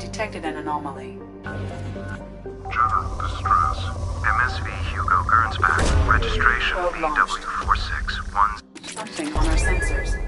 detected an anomaly. General distress. MSV Hugo Gernsback. Registration Probe launched. BW461. Something on our sensors.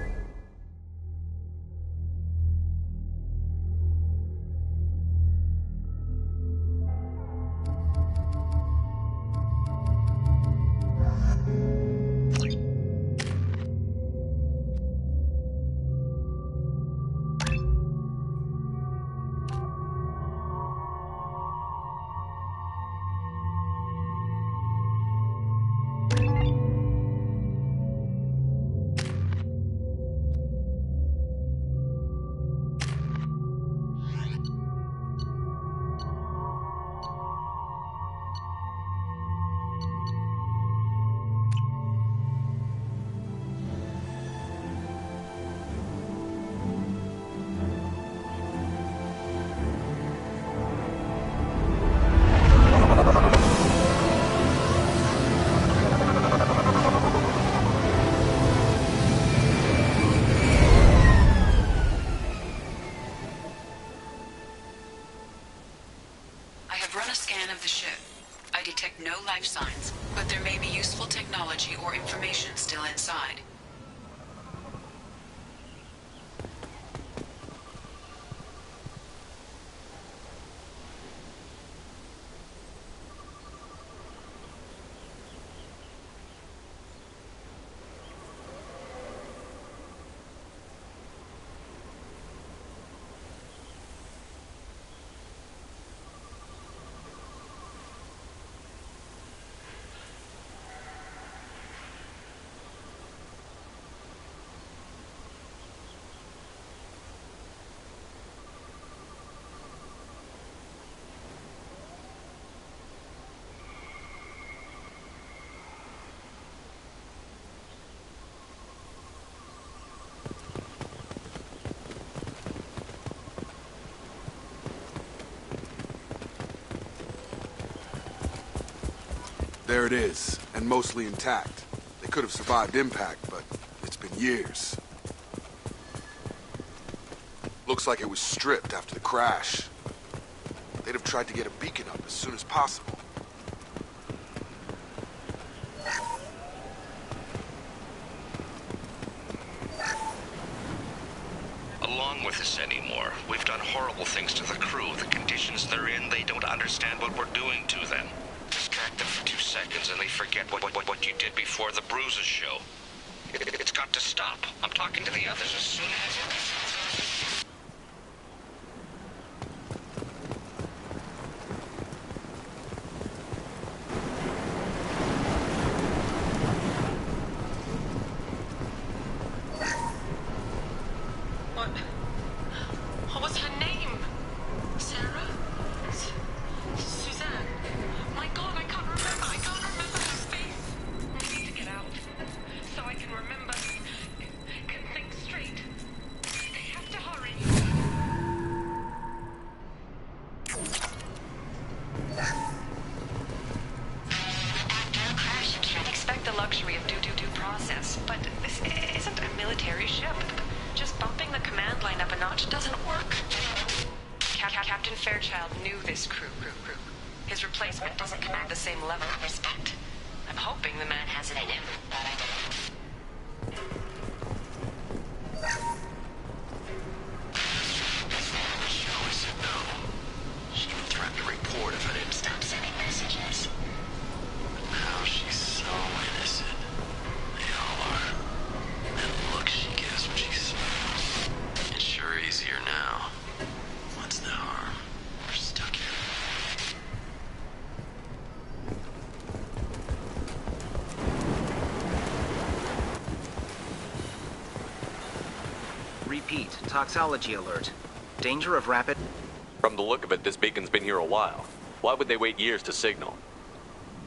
I detect no life signs, but there may be useful technology or information still inside. There it is, and mostly intact. They could have survived impact, but it's been years. Looks like it was stripped after the crash. They'd have tried to get a beacon up as soon as possible. Along with us anymore. We've done horrible things to the crew. The conditions they're in, they don't understand what we're doing to them. Distract them for 2 seconds and they forget what you did before the bruises show. It's got to stop. I'm talking to the others as soon as... What was her name? Sarah? Suzanne? My God, I can't remember. I can't remember her face. I need to get out so I can remember. Can think straight. They have to hurry. After a crash, you can't expect the luxury of due process. But this isn't a military ship. Just bumping the command line up a notch doesn't work. Captain Fairchild knew this crew. His replacement doesn't command the same level of respect. I'm hoping the man has it in him. She always said no. She even threatened to report if I didn't Stop sending messages. But now she's so innocent. They all are. That look she gives when she smiles. It's sure easier now. What's the harm? We're stuck here. Repeat, toxology alert. Danger of rapid... From the look of it, this beacon's been here a while. Why would they wait years to signal?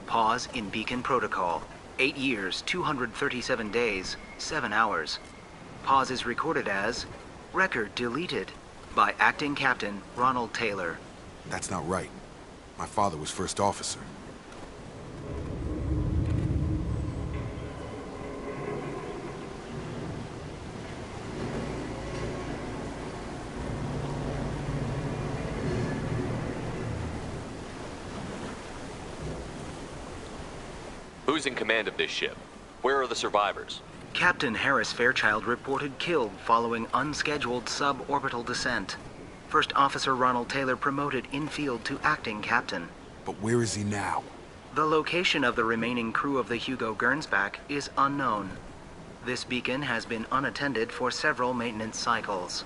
Pause in beacon protocol. 8 years, 237 days, 7 hours. Pause is recorded as... Record deleted by Acting Captain Ronald Taylor. That's not right. My father was first officer. Who's in command of this ship? Where are the survivors? Captain Harris Fairchild reported killed following unscheduled suborbital descent. First Officer Ronald Taylor promoted in-field to acting captain. But where is he now? The location of the remaining crew of the Hugo Gernsback is unknown. This beacon has been unattended for several maintenance cycles.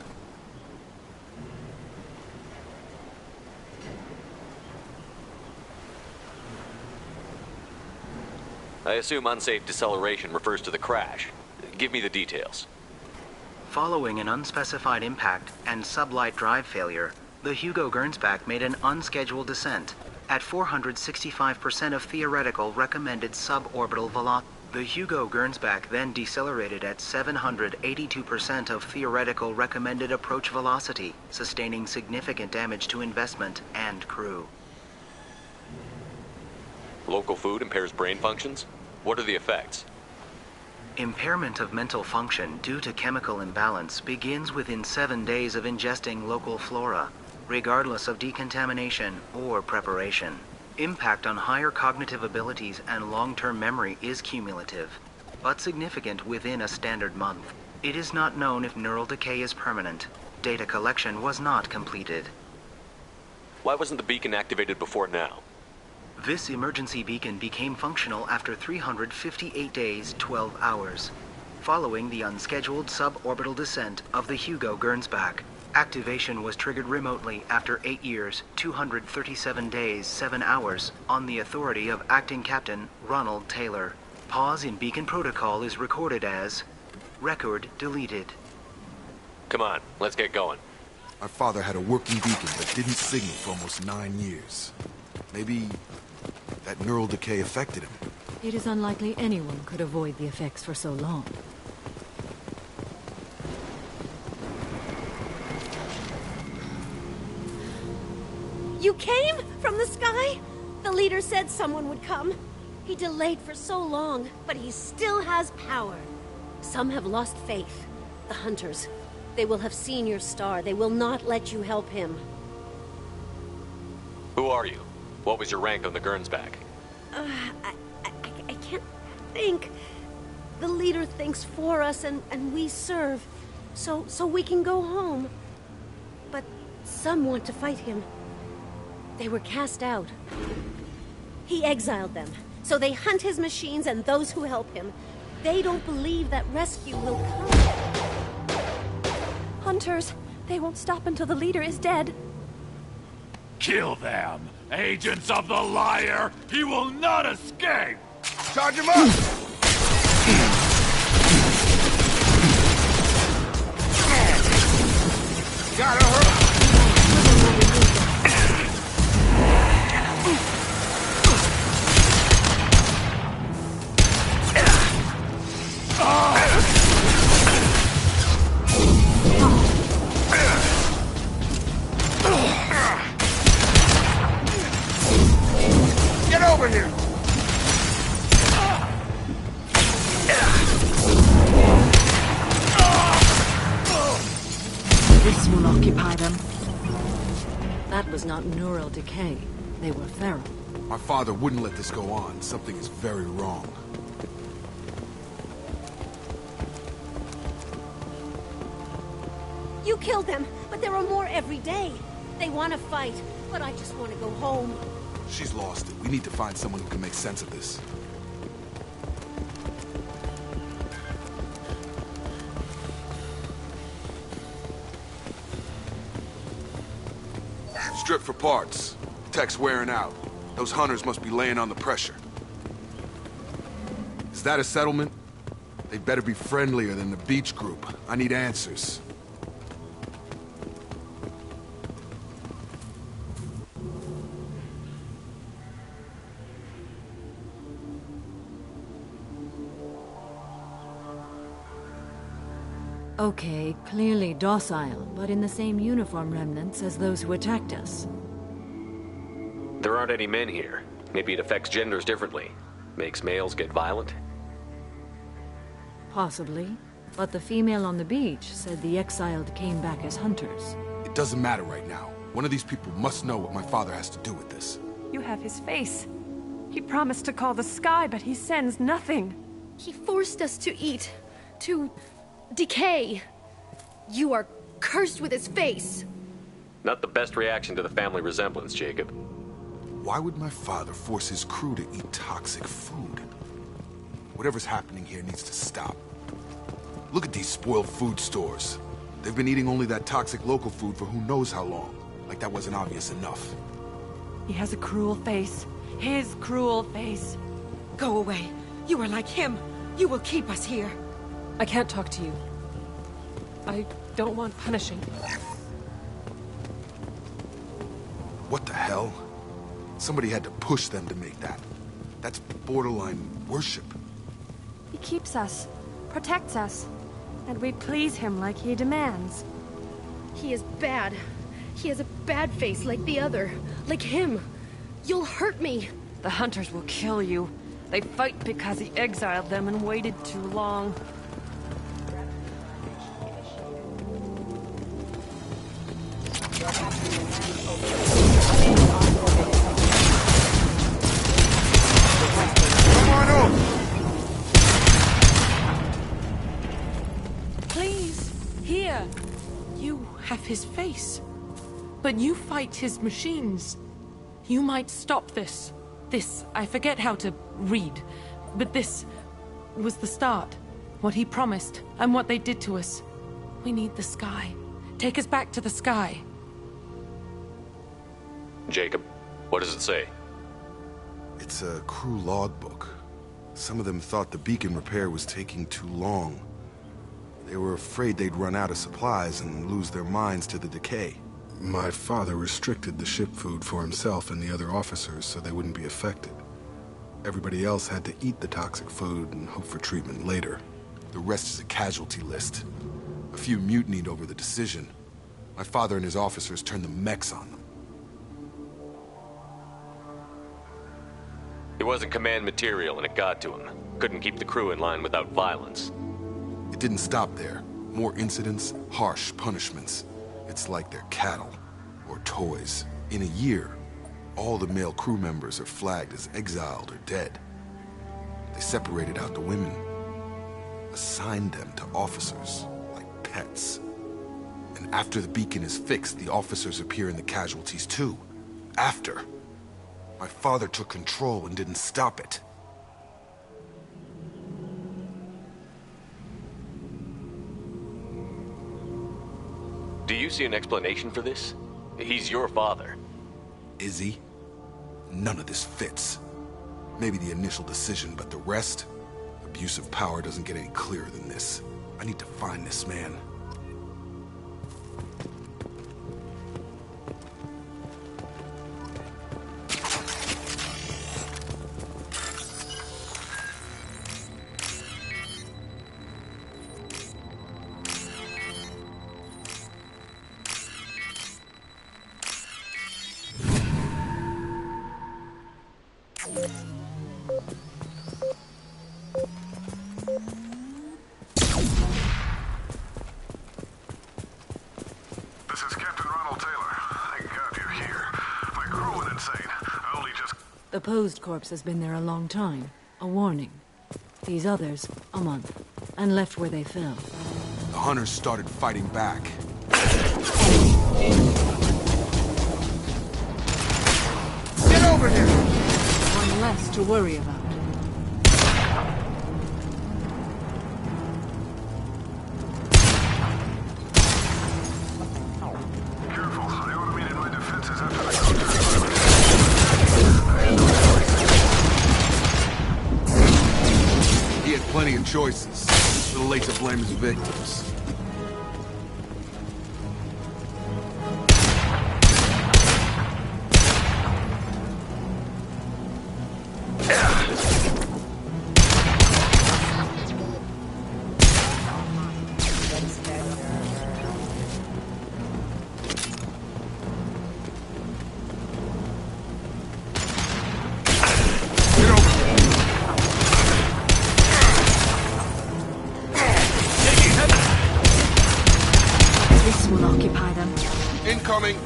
I assume unsafe deceleration refers to the crash. Give me the details. Following an unspecified impact and sublight drive failure, the Hugo Gernsback made an unscheduled descent at 465% of theoretical recommended suborbital velocity. The Hugo Gernsback then decelerated at 782% of theoretical recommended approach velocity, sustaining significant damage to investment and crew. Local food impairs brain functions? What are the effects? Impairment of mental function due to chemical imbalance begins within 7 days of ingesting local flora, regardless of decontamination or preparation. Impact on higher cognitive abilities and long-term memory is cumulative, but significant within a standard month. It is not known if neural decay is permanent. Data collection was not completed. Why wasn't the beacon activated before now? This emergency beacon became functional after 358 days, 12 hours, following the unscheduled suborbital descent of the Hugo Gernsback. Activation was triggered remotely after 8 years, 237 days, 7 hours, on the authority of Acting Captain Ronald Taylor. Pause in beacon protocol is recorded as record deleted. Come on, let's get going. My father had a working beacon that didn't signal for almost 9 years. Maybe that neural decay affected him. It is unlikely anyone could avoid the effects for so long. You came? From the sky? The leader said someone would come. He delayed for so long, but he still has power. Some have lost faith. The Hunters. They will have seen your star. They will not let you help him. Who are you? What was your rank on the Gernsback? I can't think. The leader thinks for us and we serve. So we can go home. But some want to fight him. They were cast out. He exiled them. So they hunt his machines and those who help him. They don't believe that rescue will come. Hunters, they won't stop until the leader is dead. Kill them! Agents of the liar! He will not escape! Charge him up! Gotta hurry! Get over here! This will occupy them. That was not neural decay. They were feral. My father wouldn't let this go on. Something is very wrong. You killed them, but there are more every day. They want to fight, but I just want to go home. She's lost it. We need to find someone who can make sense of this. Strip for parts. Tech's wearing out. Those hunters must be laying on the pressure. Is that a settlement? They better be friendlier than the beach group. I need answers. Okay, clearly docile, but in the same uniform remnants as those who attacked us. There aren't any men here. Maybe it affects genders differently. Makes males get violent? Possibly. But the female on the beach said the exiled came back as hunters. It doesn't matter right now. One of these people must know what my father has to do with this. You have his face. He promised to call the sky, but he sends nothing. He forced us to eat, to decay. You are cursed with his face. Not the best reaction to the family resemblance, Jacob. Why would my father force his crew to eat toxic food? Whatever's happening here needs to stop. Look at these spoiled food stores. They've been eating only that toxic local food for who knows how long. Like that wasn't obvious enough. He has a cruel face. His cruel face. Go away. You are like him. You will keep us here. I can't talk to you. I don't want punishing. What the hell? Somebody had to push them to make that. That's borderline worship. He keeps us, protects us, and we please him like he demands. He is bad. He has a bad face like the other. Like him. You'll hurt me. The hunters will kill you. They fight because he exiled them and waited too long. Come on over! Please, here. You have his face. But you fight his machines. You might stop this. This, I forget how to read. But this was the start. What he promised, and what they did to us. We need the sky. Take us back to the sky. Jacob, what does it say? It's a crew logbook. Some of them thought the beacon repair was taking too long. They were afraid they'd run out of supplies and lose their minds to the decay. My father restricted the ship food for himself and the other officers so they wouldn't be affected. Everybody else had to eat the toxic food and hope for treatment later. The rest is a casualty list. A few mutinied over the decision. My father and his officers turned the mechs on them. It wasn't command material and it got to him. Couldn't keep the crew in line without violence. It didn't stop there. More incidents, harsh punishments. It's like they're cattle, or toys. In a year, all the male crew members are flagged as exiled or dead. They separated out the women, assigned them to officers, like pets. And after the beacon is fixed, the officers appear in the casualties too. After. My father took control and didn't stop it. Do you see an explanation for this? He's your father. Is he? None of this fits. Maybe the initial decision, but the rest? Abuse of power doesn't get any clearer than this. I need to find this man. The posed corpse has been there a long time. A warning. These others, a month. And left where they fell. The hunters started fighting back. Get over here! One less to worry about. Plenty of choices. It's too late to blame his victims. Incoming!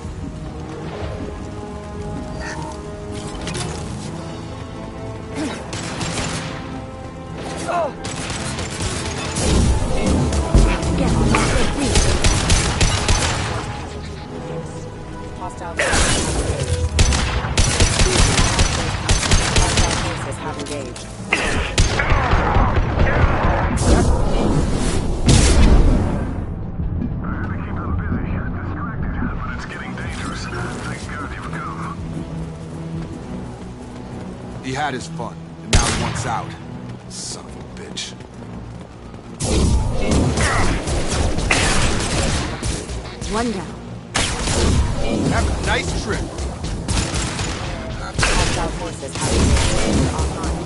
had his fun, and now he wants out. Son of a bitch. One down. Have a nice trip. Hostile forces have online.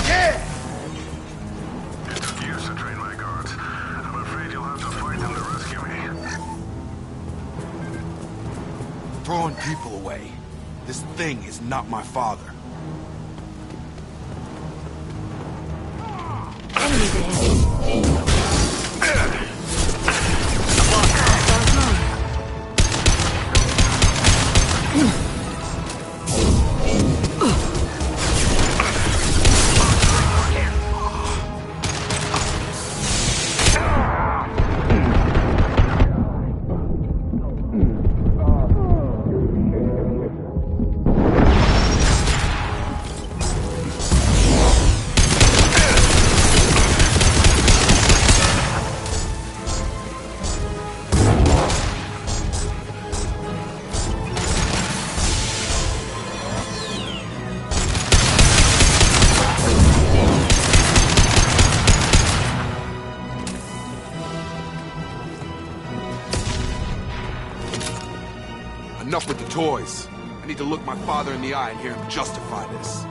Yeah! It took years to train my guards. I'm afraid you'll have to fight them to rescue me. Throwing people away. This thing is not my father. Enemies ahead. Enough with the toys. I need to look my father in the eye and hear him justify this.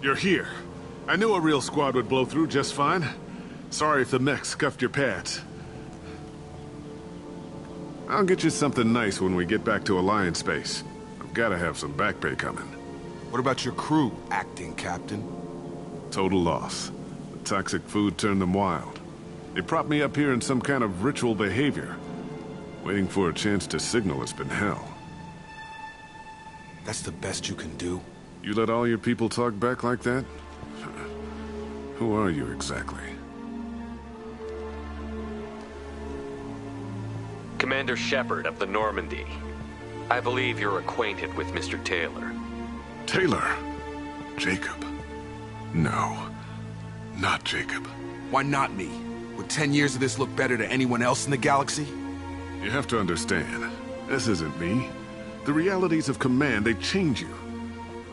You're here. I knew a real squad would blow through just fine. Sorry if the mech scuffed your pads. I'll get you something nice when we get back to Alliance base. I've gotta have some back pay coming. What about your crew, acting captain? Total loss. The toxic food turned them wild. They propped me up here in some kind of ritual behavior. Waiting for a chance to signal has been hell. That's the best you can do? You let all your people talk back like that? Who are you exactly? Commander Shepard of the Normandy. I believe you're acquainted with Mr. Taylor. Taylor? Jacob? No. Not Jacob. Why not me? Would 10 years of this look better to anyone else in the galaxy? You have to understand, this isn't me. The realities of command, they change you.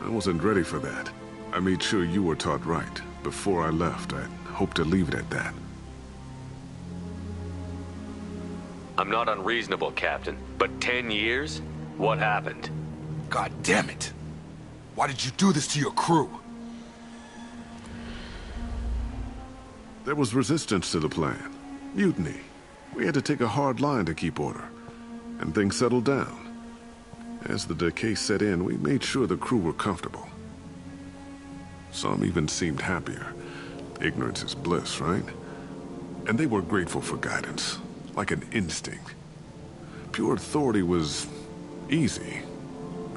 I wasn't ready for that. I made sure you were taught right. Before I left, I hoped to leave it at that. I'm not unreasonable, Captain, but 10 years? What happened? God damn it! Why did you do this to your crew? There was resistance to the plan. Mutiny. We had to take a hard line to keep order. And things settled down. As the decay set in, we made sure the crew were comfortable. Some even seemed happier. Ignorance is bliss, right? And they were grateful for guidance, like an instinct. Pure authority was easy,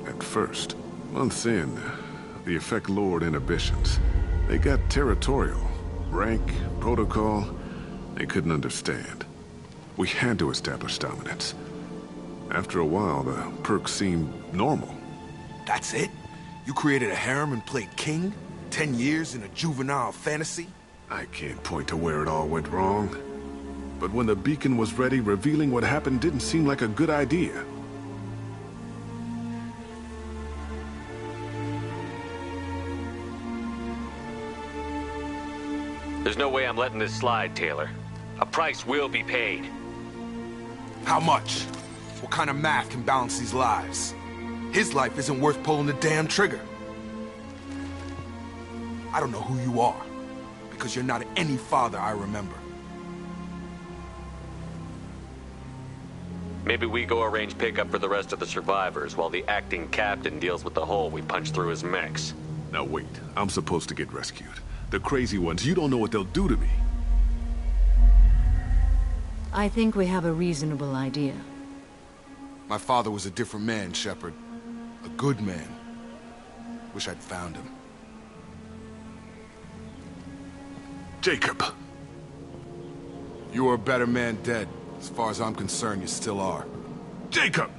at first. Months in, the effect lowered inhibitions. They got territorial. Rank, protocol, they couldn't understand. We had to establish dominance. After a while, the perks seemed normal. That's it? You created a harem and played king? 10 years in a juvenile fantasy? I can't point to where it all went wrong. But when the beacon was ready, revealing what happened didn't seem like a good idea. There's no way I'm letting this slide, Taylor. A price will be paid. How much? What kind of math can balance these lives? His life isn't worth pulling the damn trigger. I don't know who you are, because you're not any father I remember. Maybe we go arrange pickup for the rest of the survivors while the acting captain deals with the hole we punched through his mechs. Now wait, I'm supposed to get rescued. The crazy ones, you don't know what they'll do to me. I think we have a reasonable idea. My father was a different man, Shepard. A good man. Wish I'd found him. Jacob! You were a better man dead. As far as I'm concerned, you still are. Jacob!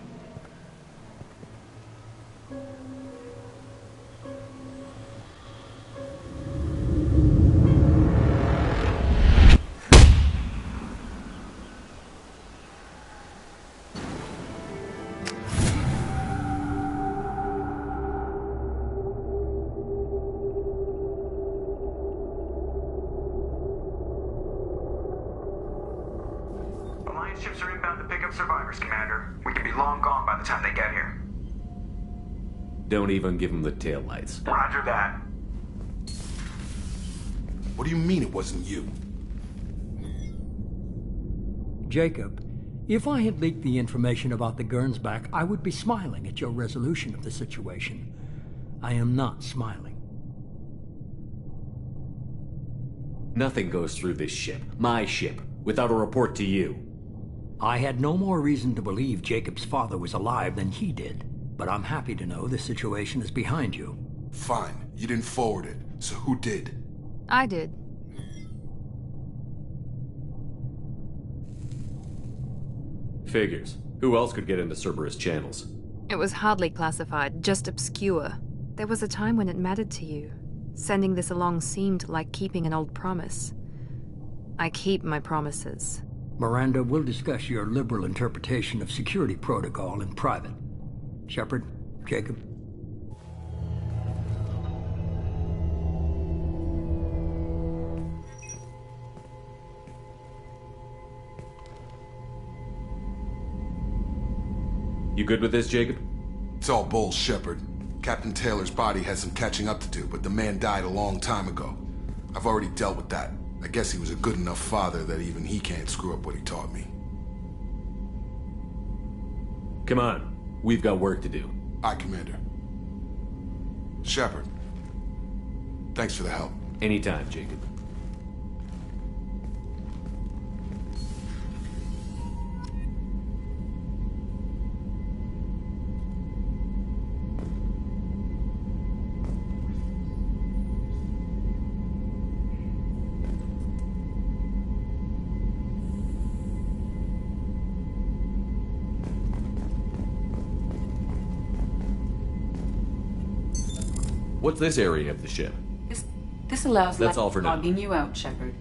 Ships are inbound to pick up survivors, Commander. We can be long gone by the time they get here. Don't even give them the taillights. Roger that. What do you mean it wasn't you? Jacob, if I had leaked the information about the Gernsback, I would be smiling at your resolution of the situation. I am not smiling. Nothing goes through this ship, my ship, without a report to you. I had no more reason to believe Jacob's father was alive than he did, but I'm happy to know the situation is behind you. Fine. You didn't forward it, so who did? I did. Figures. Who else could get into Cerberus channels? It was hardly classified, just obscure. There was a time when it mattered to you. Sending this along seemed like keeping an old promise. I keep my promises. Miranda, we'll discuss your liberal interpretation of security protocol in private. Shepard, Jacob. You good with this, Jacob? It's all bull, Shepard. Captain Taylor's body has some catching up to do, but the man died a long time ago. I've already dealt with that. I guess he was a good enough father that even he can't screw up what he taught me. Come on. We've got work to do. Aye, Commander. Shepard. Thanks for the help. Anytime, Jacob. What's this area of the ship? This allows That's all for now. logging you out, Shepard.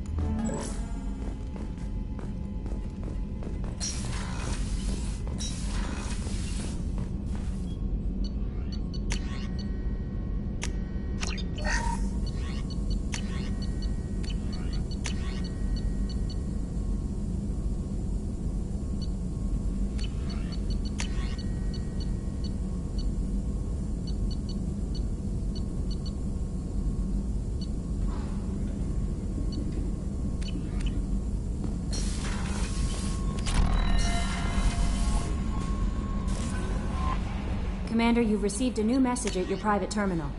Commander, you've received a new message at your private terminal.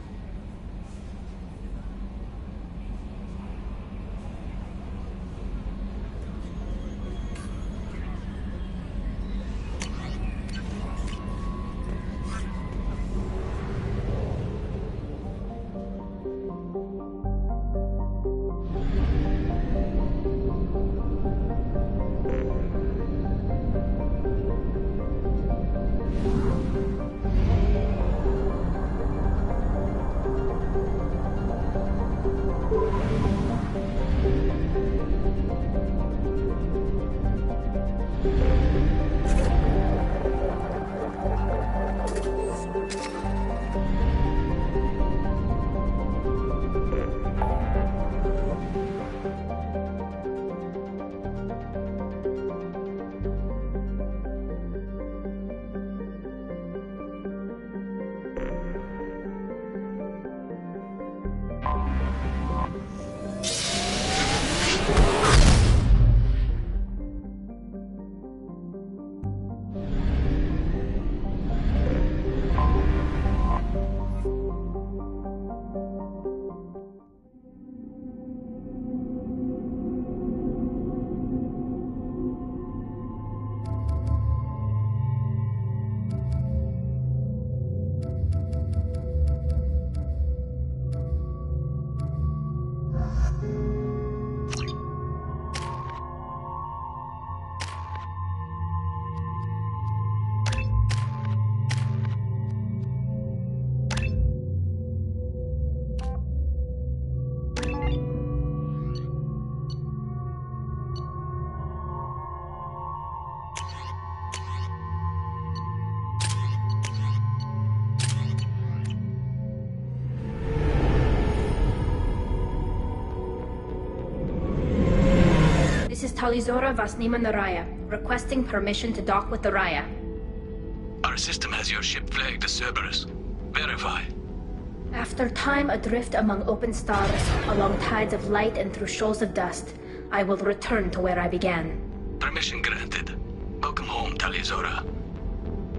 Talizora Vasnima Naraya, requesting permission to dock with the Raya. Our system has your ship flagged as Cerberus. Verify. After time adrift among open stars, along tides of light and through shoals of dust, I will return to where I began. Permission granted. Welcome home, Talizora.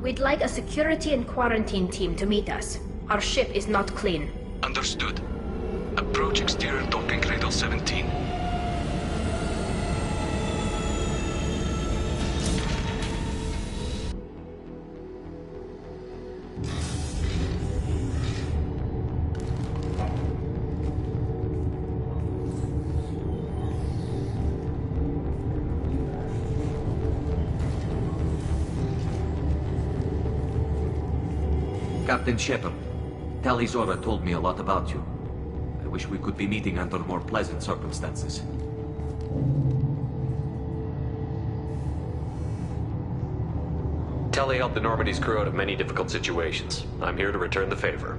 We'd like a security and quarantine team to meet us. Our ship is not clean. Understood. Approach exterior docking cradle 17. Captain Shepard, Talizora told me a lot about you. I wish we could be meeting under more pleasant circumstances. Tali helped the Normandy's crew out of many difficult situations. I'm here to return the favor.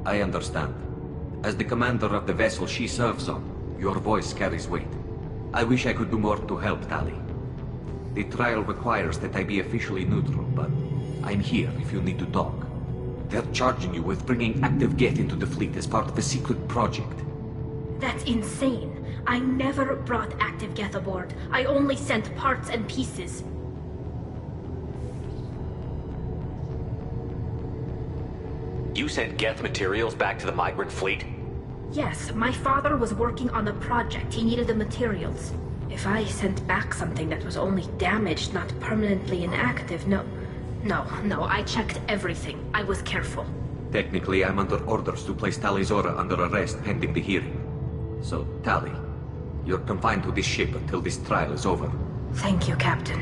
I understand. As the commander of the vessel she serves on, your voice carries weight. I wish I could do more to help Tali. The trial requires that I be officially neutral, but I'm here if you need to talk. They're charging you with bringing active Geth into the fleet as part of a secret project. That's insane. I never brought active Geth aboard. I only sent parts and pieces. You sent Geth materials back to the migrant fleet? Yes, my father was working on a project. He needed the materials. If I sent back something that was only damaged, not permanently inactive, no, I checked everything. I was careful. Technically, I'm under orders to place Talizora under arrest pending the hearing. So, Tali, you're confined to this ship until this trial is over. Thank you, Captain.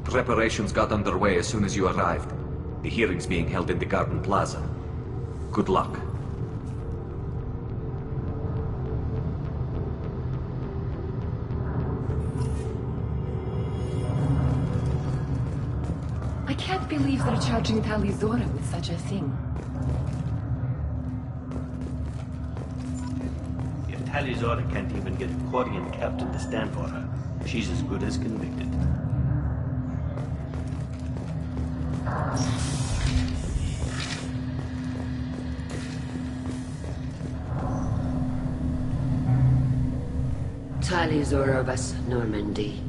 Preparations got underway as soon as you arrived. The hearing's being held in the Garden Plaza. Good luck. I can't believe they're charging Talizora with such a thing. If Talizora can't even get a Quarian captain to stand for her, she's as good as convicted. Talizora Vas Normandy.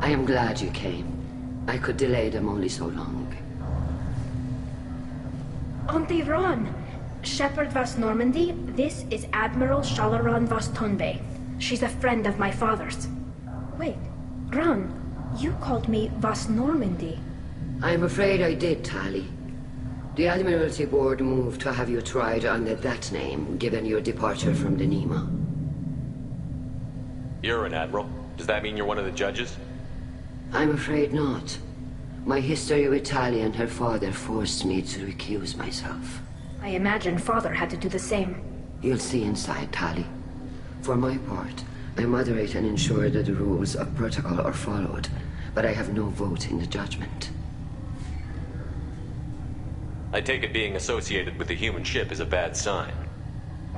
I am glad you came. I could delay them only so long. Auntie Ron! Shepard Vas Normandy, this is Admiral Shalaran Vas Tonbe. She's a friend of my father's. Wait, Ron, you called me Vas Normandy. I'm afraid I did, Tali. The Admiralty Board moved to have you tried under that name, given your departure from the Nima. You're an admiral. Does that mean you're one of the judges? I'm afraid not. My history with Tali and her father forced me to recuse myself. I imagine father had to do the same. You'll see inside, Tali. For my part, I moderate and ensure that the rules of protocol are followed, but I have no vote in the judgment. I take it being associated with the human ship is a bad sign.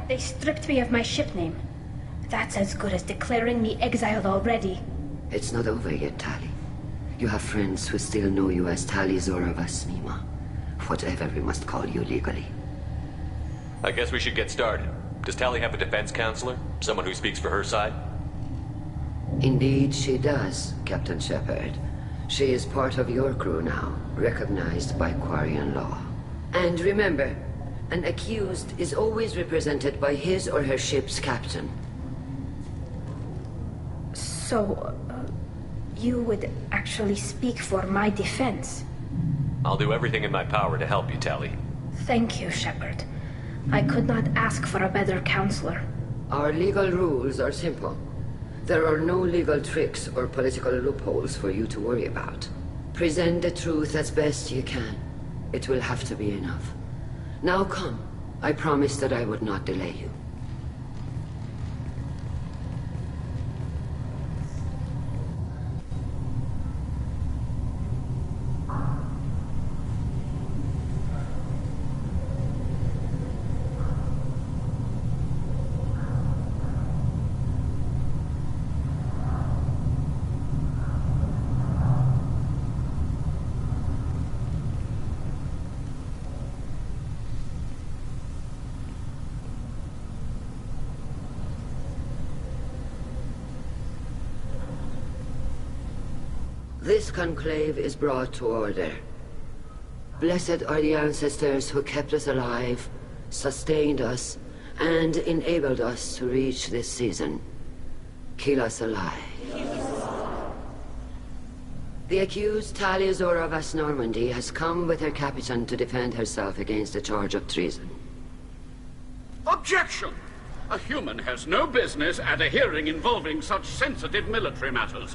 They stripped me of my ship name. That's as good as declaring me exiled already. It's not over yet, Tali. You have friends who still know you as Talizora Vas Nima. Whatever we must call you legally. I guess we should get started. Does Tali have a defense counselor? Someone who speaks for her side? Indeed she does, Captain Shepard. She is part of your crew now, recognized by Quarian law. And remember, an accused is always represented by his or her ship's captain. So, you would actually speak for my defense? I'll do everything in my power to help you, Tali. Thank you, Shepard. I could not ask for a better counselor. Our legal rules are simple. There are no legal tricks or political loopholes for you to worry about. Present the truth as best you can. It will have to be enough. Now come. I promised that I would not delay you. This conclave is brought to order. Blessed are the ancestors who kept us alive, sustained us, and enabled us to reach this season. Kill us alive. The accused Talia Zora Vas Normandy has come with her Capitan to defend herself against a charge of treason. Objection! A human has no business at a hearing involving such sensitive military matters.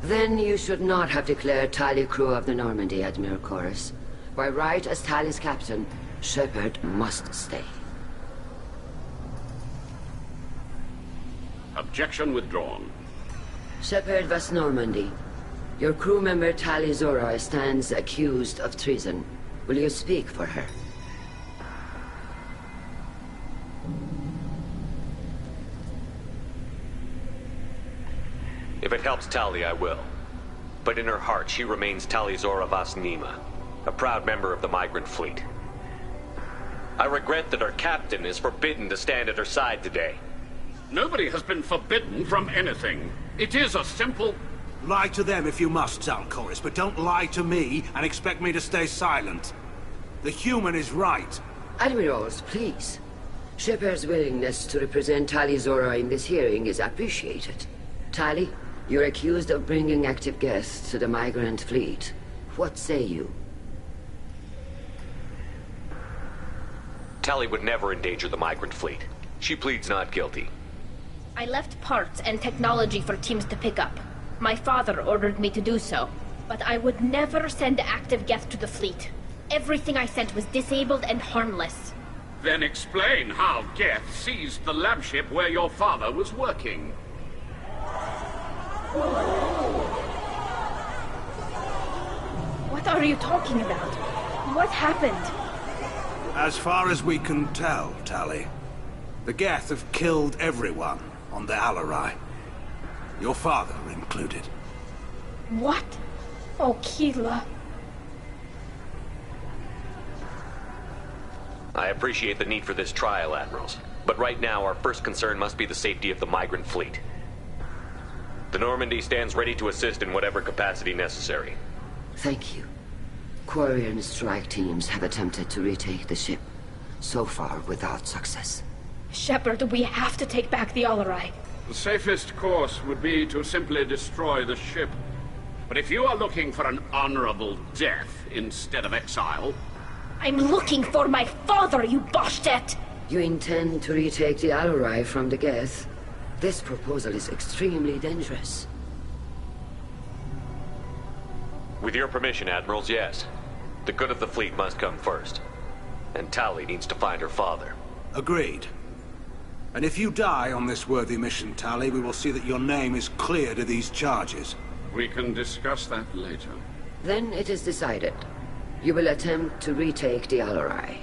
Then you should not have declared Tali crew of the Normandy, Admiral Chorus. By right as Tali's captain, Shepard must stay. Objection withdrawn. Shepard Vas Normandy, your crew member Tali Zora stands accused of treason. Will you speak for her? If it helps Tali, I will. But in her heart, she remains Tali Zora Vas Nima, a proud member of the migrant fleet. I regret that her captain is forbidden to stand at her side today. Nobody has been forbidden from anything. It is a simple... Lie to them if you must, Zalcoris, but don't lie to me and expect me to stay silent. The human is right. Admirals, please. Shepard's willingness to represent Tali Zora in this hearing is appreciated. Tali, you're accused of bringing active guests to the migrant fleet. What say you? Tali would never endanger the migrant fleet. She pleads not guilty. I left parts and technology for teams to pick up. My father ordered me to do so, but I would never send active guests to the fleet. Everything I sent was disabled and harmless. Then explain how Geth seized the lab ship where your father was working. What are you talking about? What happened? As far as we can tell, Tali, the Geth have killed everyone on the Alarai. Your father included. What? Oh, Keela. I appreciate the need for this trial, Admirals. But right now, our first concern must be the safety of the migrant fleet. The Normandy stands ready to assist in whatever capacity necessary. Thank you. Quarian strike teams have attempted to retake the ship, so far without success. Shepard, we have to take back the Alarai. The safest course would be to simply destroy the ship. But if you are looking for an honorable death instead of exile... I'm looking for my father, you Boshtet! You intend to retake the Alarai from the Geth? This proposal is extremely dangerous. With your permission, Admirals, yes. The good of the fleet must come first. And Tali needs to find her father. Agreed. And if you die on this worthy mission, Tali, we will see that your name is cleared of these charges. We can discuss that later. Then it is decided. You will attempt to retake the Alarai.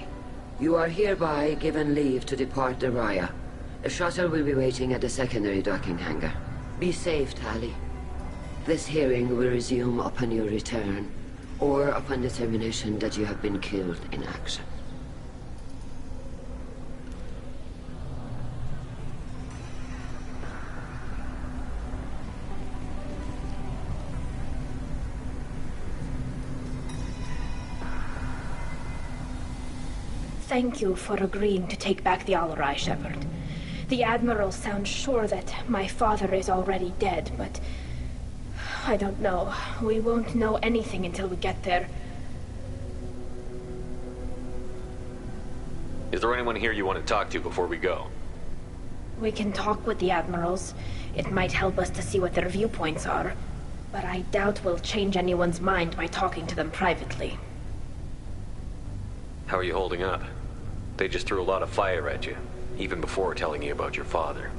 You are hereby given leave to depart the Raya. A shuttle will be waiting at the secondary docking hangar. Be safe, Tali. This hearing will resume upon your return, or upon determination that you have been killed in action. Thank you for agreeing to take back the Alarai, Shepard. The Admiral sounds sure that my father is already dead, but... I don't know. We won't know anything until we get there. Is there anyone here you want to talk to before we go? We can talk with the Admirals. It might help us to see what their viewpoints are. But I doubt we'll change anyone's mind by talking to them privately. How are you holding up? They just threw a lot of fire at you, even before telling you about your father.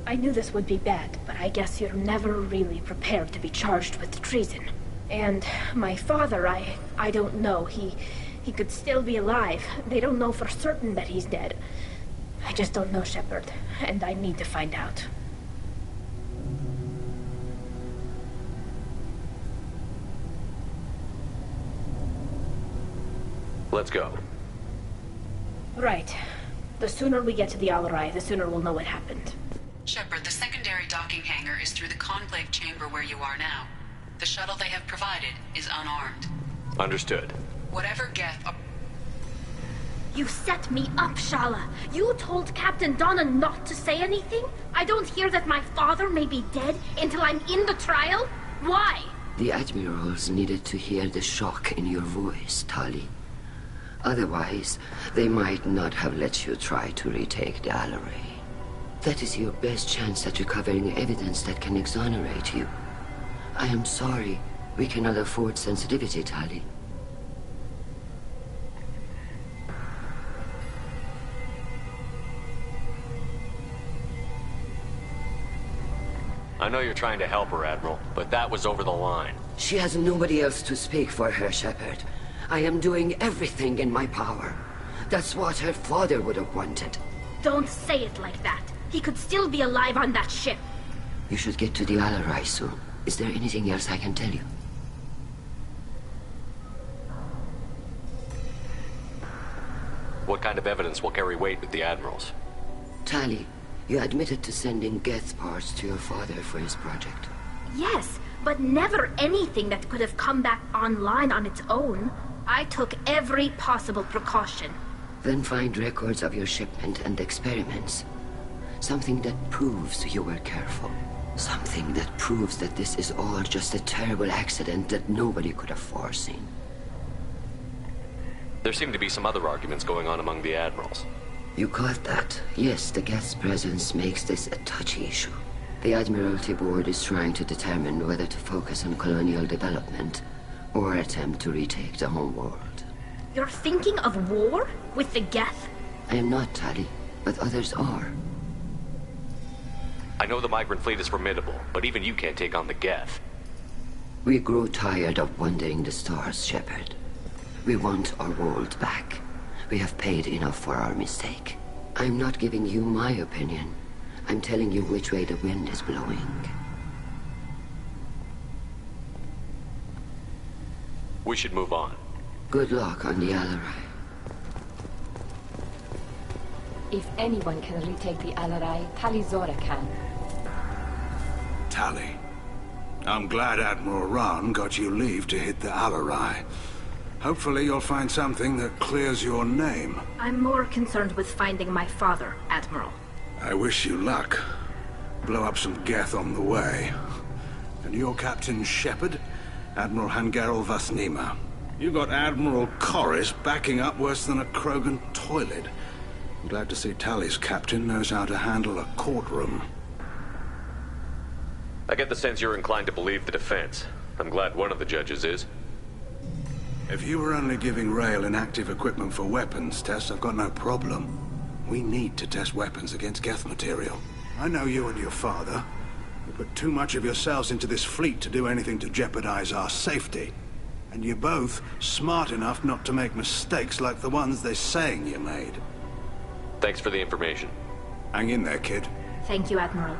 I knew this would be bad, but I guess you're never really prepared to be charged with treason. And my father, I don't know. He could still be alive. They don't know for certain that he's dead. I just don't know, Shepard, and I need to find out. Let's go. Right. The sooner we get to the Alarai, the sooner we'll know what happened. Shepard, the secondary docking hangar is through the conclave chamber where you are now. The shuttle they have provided is unarmed. Understood. Whatever Geth... You set me up, Shala. You told Captain Donna not to say anything? I don't hear that my father may be dead until I'm in the trial? Why? The Admirals needed to hear the shock in your voice, Tali. Otherwise, they might not have let you try to retake the Alarai. That is your best chance at recovering evidence that can exonerate you. I am sorry. We cannot afford sensitivity, Tali. I know you're trying to help her, Admiral, but that was over the line. She has nobody else to speak for her, Shepard. I am doing everything in my power. That's what her father would have wanted. Don't say it like that. He could still be alive on that ship. You should get to the Alarai soon. Is there anything else I can tell you? What kind of evidence will carry weight with the Admirals? Tali, you admitted to sending Geth parts to your father for his project. Yes, but never anything that could have come back online on its own. I took every possible precaution. Then find records of your shipment and experiments. Something that proves you were careful. Something that proves that this is all just a terrible accident that nobody could have foreseen. There seem to be some other arguments going on among the Admirals. You caught that? Yes, the Geth's presence makes this a touchy issue. The Admiralty Board is trying to determine whether to focus on colonial development or attempt to retake the home world. You're thinking of war? With the Geth? I am not, Tali, but others are. I know the migrant fleet is formidable, but even you can't take on the Geth. We grow tired of wandering the stars, Shepard. We want our world back. We have paid enough for our mistake. I'm not giving you my opinion. I'm telling you which way the wind is blowing. We should move on. Good luck on the Alarai. If anyone can retake the Alarai, Talizora can. Tali, I'm glad Admiral Rahn got you leave to hit the Alarai. Hopefully you'll find something that clears your name. I'm more concerned with finding my father, Admiral. I wish you luck. Blow up some Geth on the way. And your Captain Shepard, Admiral Hangarel Vasnima. You got Admiral Corris backing up worse than a Krogan toilet. I'm glad to see Tali's captain knows how to handle a courtroom. I get the sense you're inclined to believe the defense. I'm glad one of the judges is. If you were only giving Rail inactive equipment for weapons tests, I've got no problem. We need to test weapons against Geth material. I know you and your father. You put too much of yourselves into this fleet to do anything to jeopardize our safety. And you're both smart enough not to make mistakes like the ones they're saying you made. Thanks for the information. Hang in there, kid. Thank you, Admiral.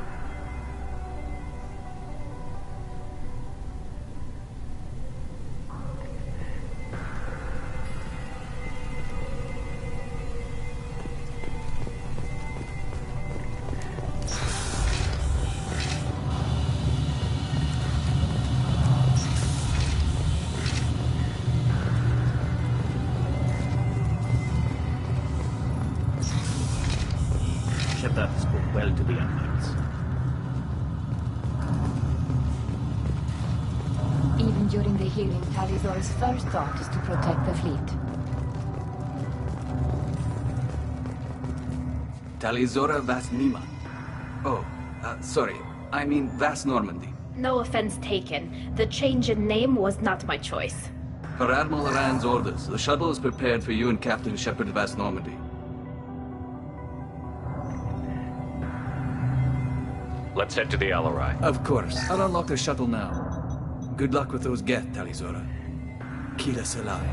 Shepard spoke well to the Admirals. Even during the hearing, Talizora's first thought is to protect the fleet. Talizora Vasnima. Oh, sorry. I mean Vas Normandy. No offense taken. The change in name was not my choice. Per Admiral Rand's orders, the shuttle is prepared for you and Captain Shepard Vas Normandy. Let's head to the Alarai. Of course. I'll unlock the shuttle now. Good luck with those Geth, Talizora. Kila Salai.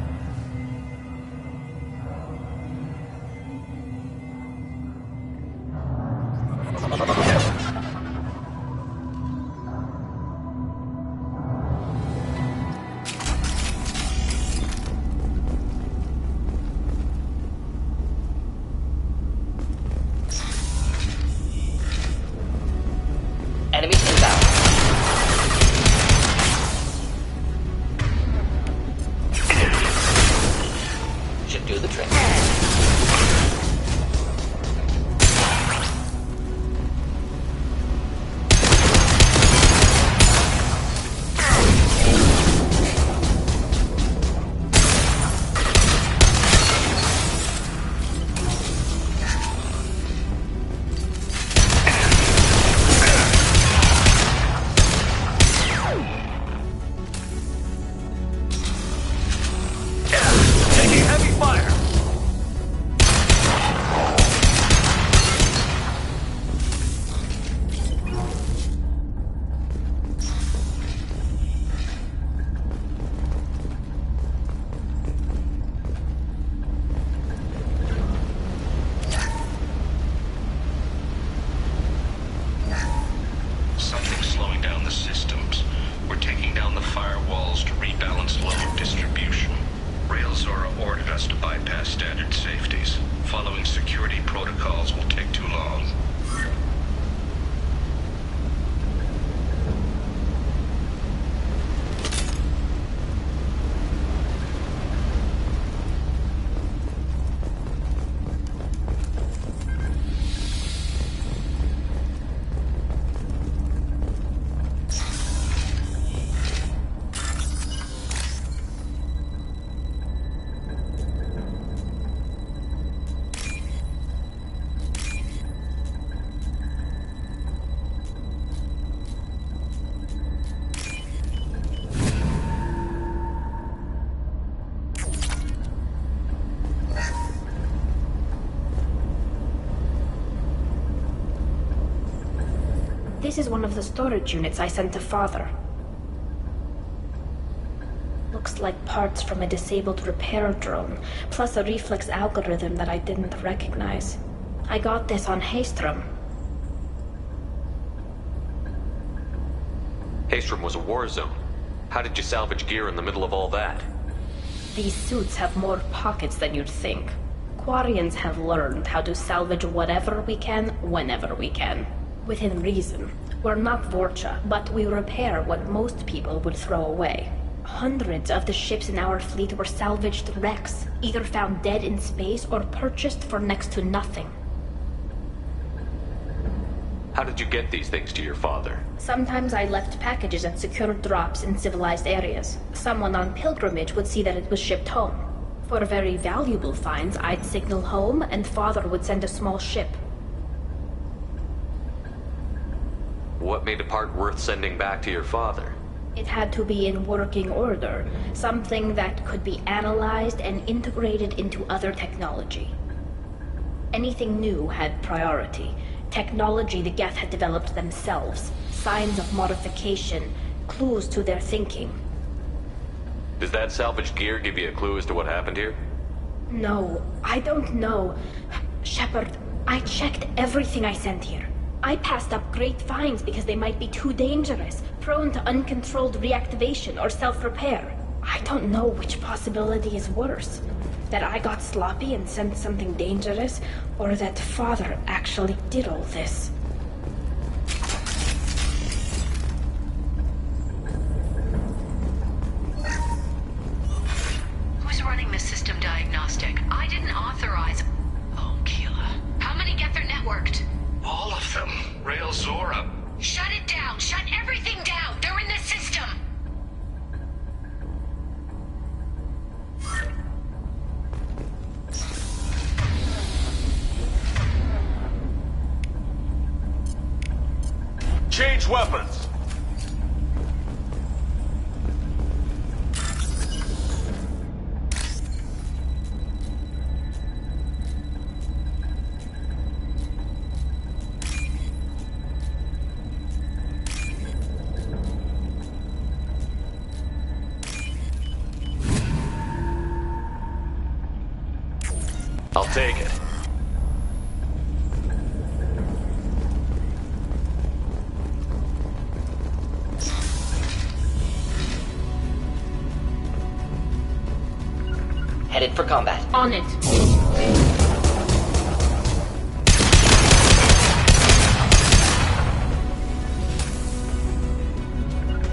systems. We're taking down the firewalls to rebalance load distribution. Railzora ordered us to bypass standard safeties. Following security protocols will take too long. This is one of the storage units I sent to Father. Looks like parts from a disabled repair drone, plus a reflex algorithm that I didn't recognize. I got this on Haestrom. Haestrom was a war zone. How did you salvage gear in the middle of all that? These suits have more pockets than you'd think. Quarians have learned how to salvage whatever we can, whenever we can. Within reason. We're not Vorcha, but we repair what most people would throw away. Hundreds of the ships in our fleet were salvaged wrecks, either found dead in space or purchased for next to nothing. How did you get these things to your father? Sometimes I left packages at secure drops in civilized areas. Someone on pilgrimage would see that it was shipped home. For very valuable finds, I'd signal home, and Father would send a small ship. What made a part worth sending back to your father? It had to be in working order, something that could be analyzed and integrated into other technology. Anything new had priority. Technology the Geth had developed themselves, signs of modification, clues to their thinking. Does that salvaged gear give you a clue as to what happened here? No, I don't know. Shepard, I checked everything I sent here. I passed up great finds because they might be too dangerous, prone to uncontrolled reactivation or self-repair. I don't know which possibility is worse. That I got sloppy and sent something dangerous, or that Father actually did all this. Who's running the system diagnostic? I didn't authorize... Oh, Keela. How many Geth are networked? All of them. Railzora. Shut it down! Shut everything down! They're in the system! Change weapons! I'll take it. Headed for combat. On it.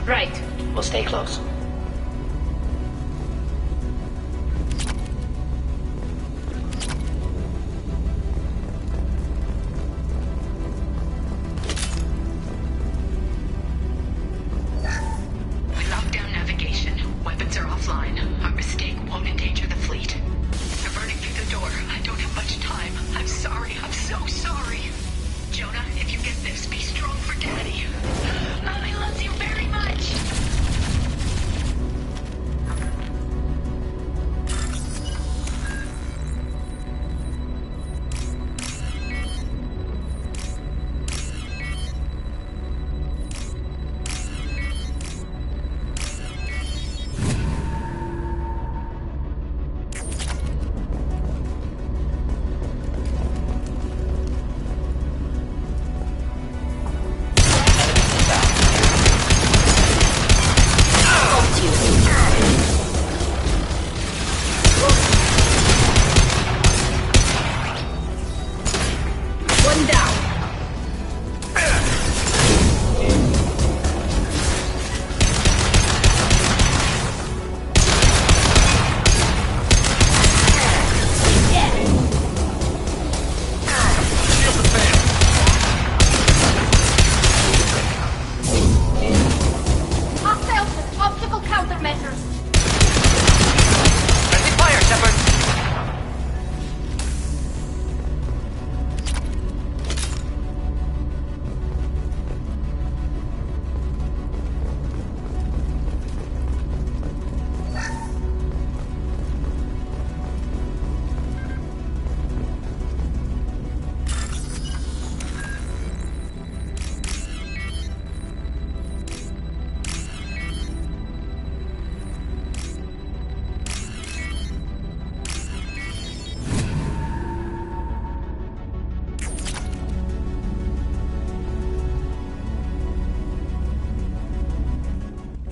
Right. We'll stay close.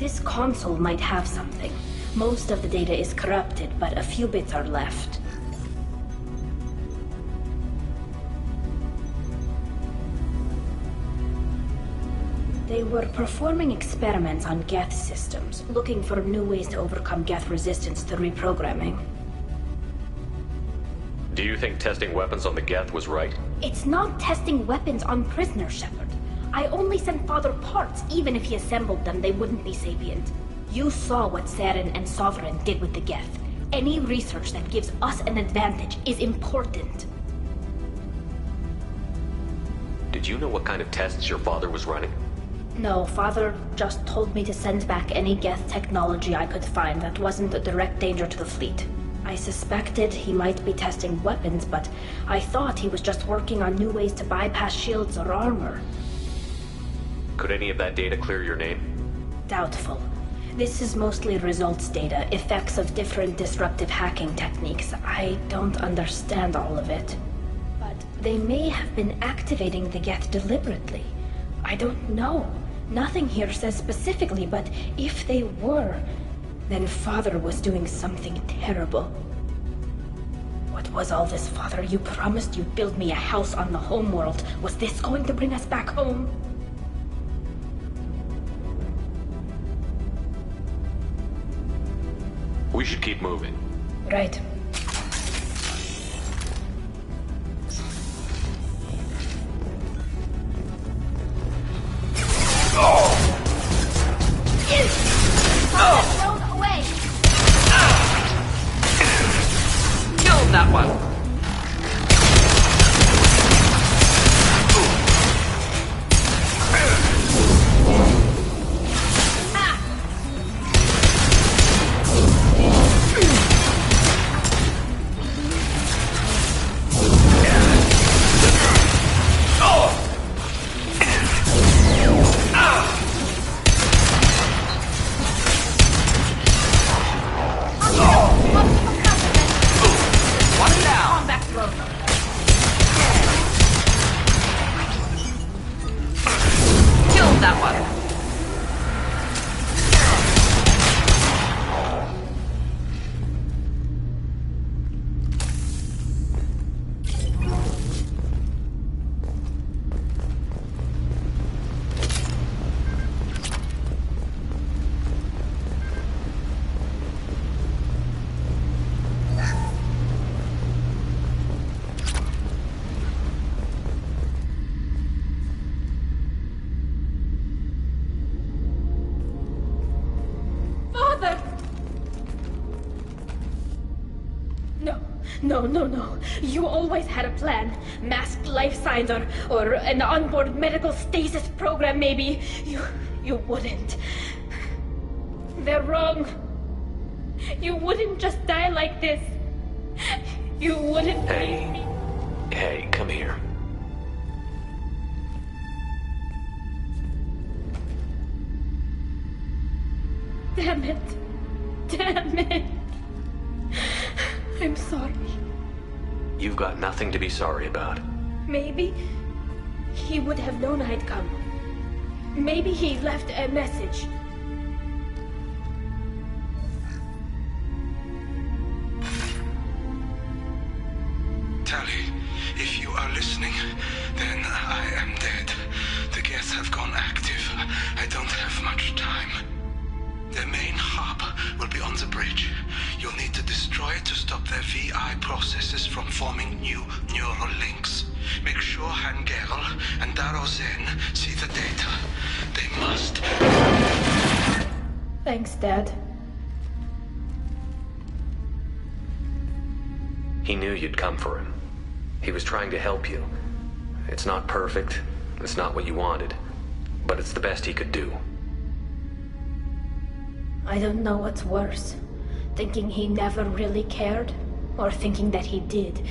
This console might have something. Most of the data is corrupted, but a few bits are left. They were performing experiments on Geth systems, looking for new ways to overcome Geth resistance to reprogramming. Do you think testing weapons on the Geth was right? It's not testing weapons on prisoners, Shepard. I only sent Father parts. Even if he assembled them, they wouldn't be sapient. You saw what Saren and Sovereign did with the Geth. Any research that gives us an advantage is important. Did you know what kind of tests your father was running? No, Father just told me to send back any Geth technology I could find that wasn't a direct danger to the fleet. I suspected he might be testing weapons, but I thought he was just working on new ways to bypass shields or armor. Could any of that data clear your name? Doubtful. This is mostly results data, effects of different disruptive hacking techniques. I don't understand all of it. But they may have been activating the Geth deliberately. I don't know. Nothing here says specifically, but if they were, then Father was doing something terrible. What was all this, Father? You promised you'd build me a house on the homeworld. Was this going to bring us back home? We should keep moving. Right. Killed that one! No. You always had a plan. Masked life signs or an onboard medical stasis program, maybe. You wouldn't. They're wrong. You wouldn't just die like this. You wouldn't leave me. Hey, come here. Damn it. I'm sorry. You've got nothing to be sorry about. Maybe he would have known I'd come. Maybe he left a message. Tali, if you are listening, then I am dead. The Geth have gone active. I don't have much time. Their main hub will be on the bridge. You'll need to destroy it to stop their VI processes from forming new neural links. Make sure Hangerl and Daro Zen see the data. They must. Thanks, Dad. He knew you'd come for him. He was trying to help you. It's not perfect. It's not what you wanted. But it's the best he could do. I don't know what's worse. Thinking he never really cared, or thinking that he did,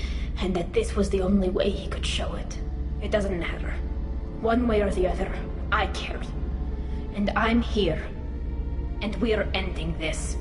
and that this was the only way he could show it. It doesn't matter. One way or the other, I cared. And I'm here. And we're ending this.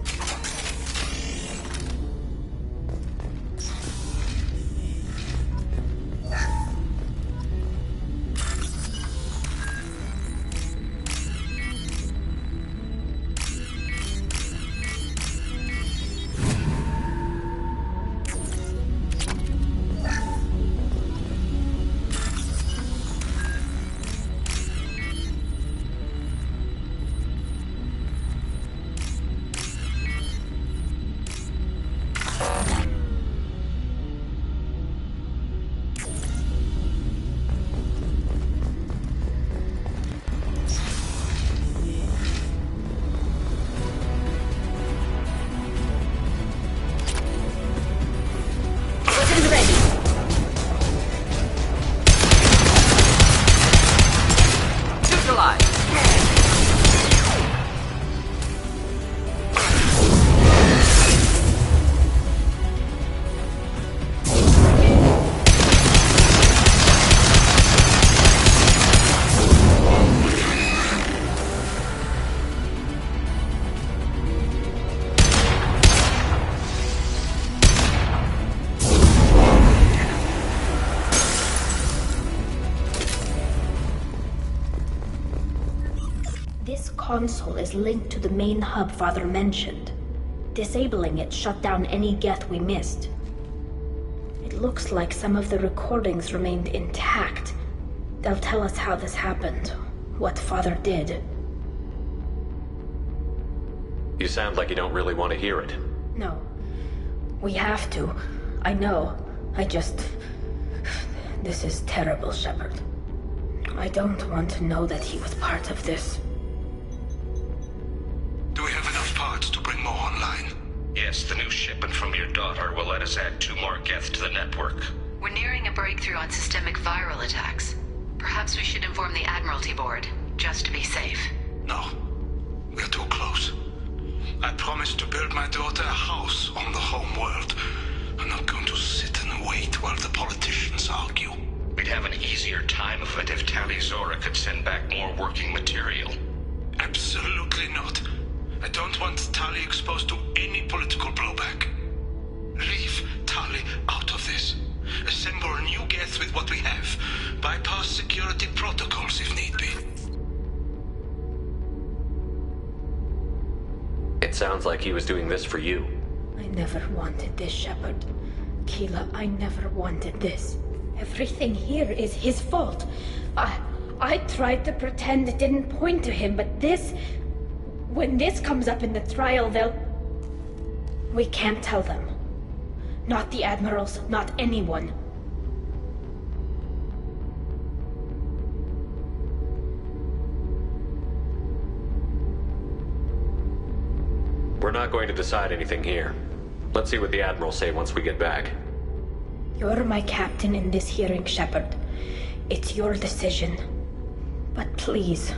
This console is linked to the main hub Father mentioned. Disabling it shut down any Geth we missed. It looks like some of the recordings remained intact. They'll tell us how this happened, what Father did. You sound like you don't really want to hear it. No. We have to. I know. This is terrible, Shepard. I don't want to know that he was part of this. Do we have enough parts to bring more online? Yes, the new shipment from your daughter will let us add 2 more Geth to the network. We're nearing a breakthrough on systemic viral attacks. Perhaps we should inform the Admiralty Board, just to be safe. No. We're too close. I promised to build my daughter a house on the home world. I'm not going to sit and wait while the politicians argue. We'd have an easier time of it if Tali Zora could send back more working material. Absolutely not. I don't want Tali exposed to any political blowback. Leave Tali out of this. Assemble new Geth with what we have. Bypass security protocols if need be. It sounds like he was doing this for you. I never wanted this, Shepard. Keela, I never wanted this. Everything here is his fault. I tried to pretend it didn't point to him, but this... When this comes up in the trial, we can't tell them. Not the Admirals, not anyone. We're not going to decide anything here. Let's see what the Admirals say once we get back. You're my captain in this hearing, Shepard. It's your decision. But please,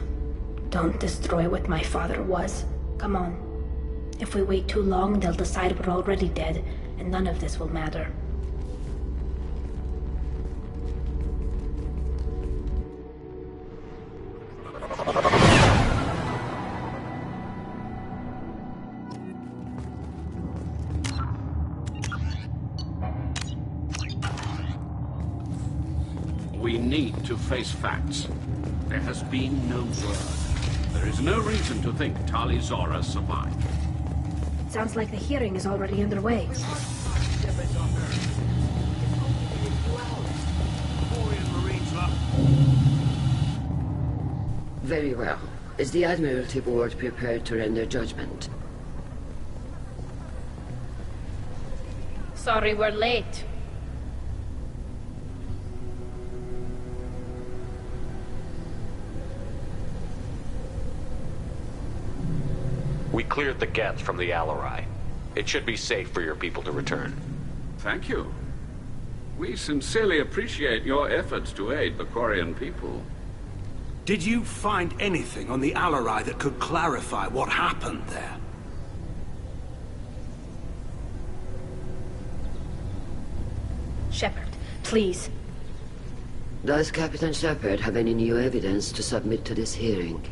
don't destroy what my father was. Come on. If we wait too long, they'll decide we're already dead, and none of this will matter. We need to face facts. There has been no word. There is no reason to think Tali Zora survived. Sounds like the hearing is already underway. Very well. Is the Admiralty Board prepared to render judgment? Sorry we're late. We cleared the Geth from the Alarai. It should be safe for your people to return. Thank you. We sincerely appreciate your efforts to aid the Quarian people. Did you find anything on the Alarai that could clarify what happened there? Shepard, please. Does Captain Shepard have any new evidence to submit to this hearing?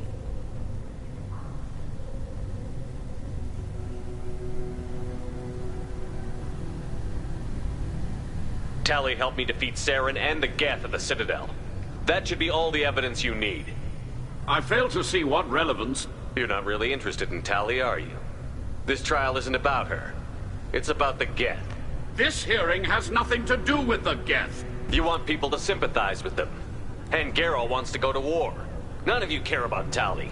Tali helped me defeat Saren and the Geth at the Citadel. That should be all the evidence you need. I fail to see what relevance... You're not really interested in Tali, are you? This trial isn't about her. It's about the Geth. This hearing has nothing to do with the Geth. You want people to sympathize with them. And Garrow wants to go to war. None of you care about Tali.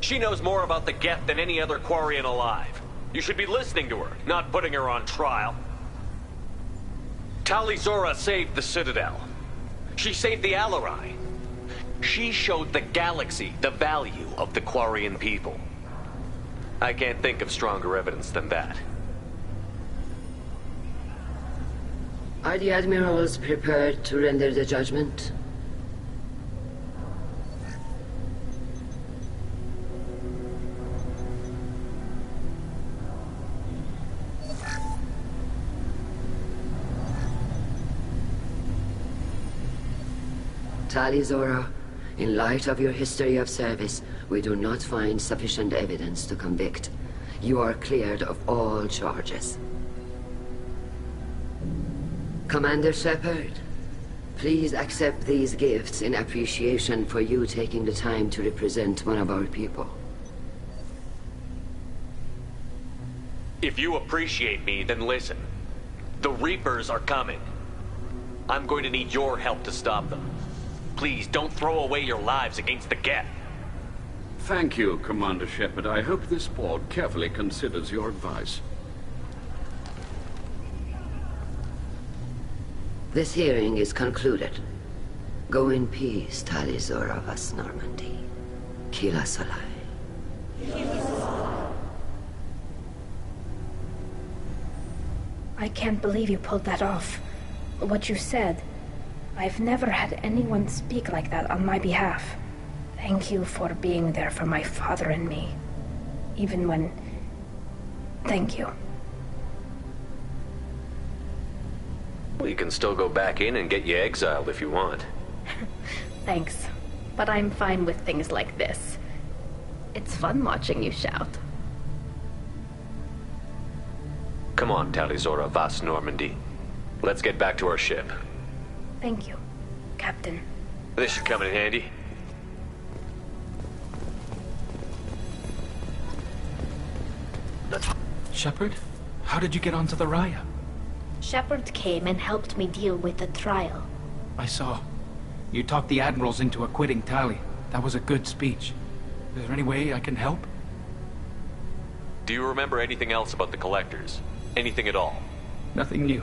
She knows more about the Geth than any other Quarian alive. You should be listening to her, not putting her on trial. Tali Zora saved the Citadel. She saved the Alarai. She showed the galaxy the value of the Quarian people. I can't think of stronger evidence than that. Are the Admirals prepared to render the judgment? Tali Zora, in light of your history of service, we do not find sufficient evidence to convict. You are cleared of all charges. Commander Shepard, Please accept these gifts in appreciation for you taking the time to represent one of our people. If you appreciate me, then listen. The Reapers are coming. I'm going to need your help to stop them. Please, don't throw away your lives against the Geth. Thank you, Commander Shepard. I hope this board carefully considers your advice. This hearing is concluded. Go in peace, Tali'Zorah of Us Normandy. Kila Solai. I can't believe you pulled that off. What you said. I've never had anyone speak like that on my behalf. Thank you for being there for my father and me. Even when... Thank you. We can still go back in and get you exiled if you want. Thanks. But I'm fine with things like this. It's fun watching you shout. Come on, Tali'Zorah of Vas Normandy. Let's get back to our ship. Thank you, Captain. This should come in handy. Shepard? How did you get onto the Raya? Shepard came and helped me deal with the trial. I saw. You talked the admirals into acquitting Tali. That was a good speech. Is there any way I can help? Do you remember anything else about the Collectors? Anything at all? Nothing new.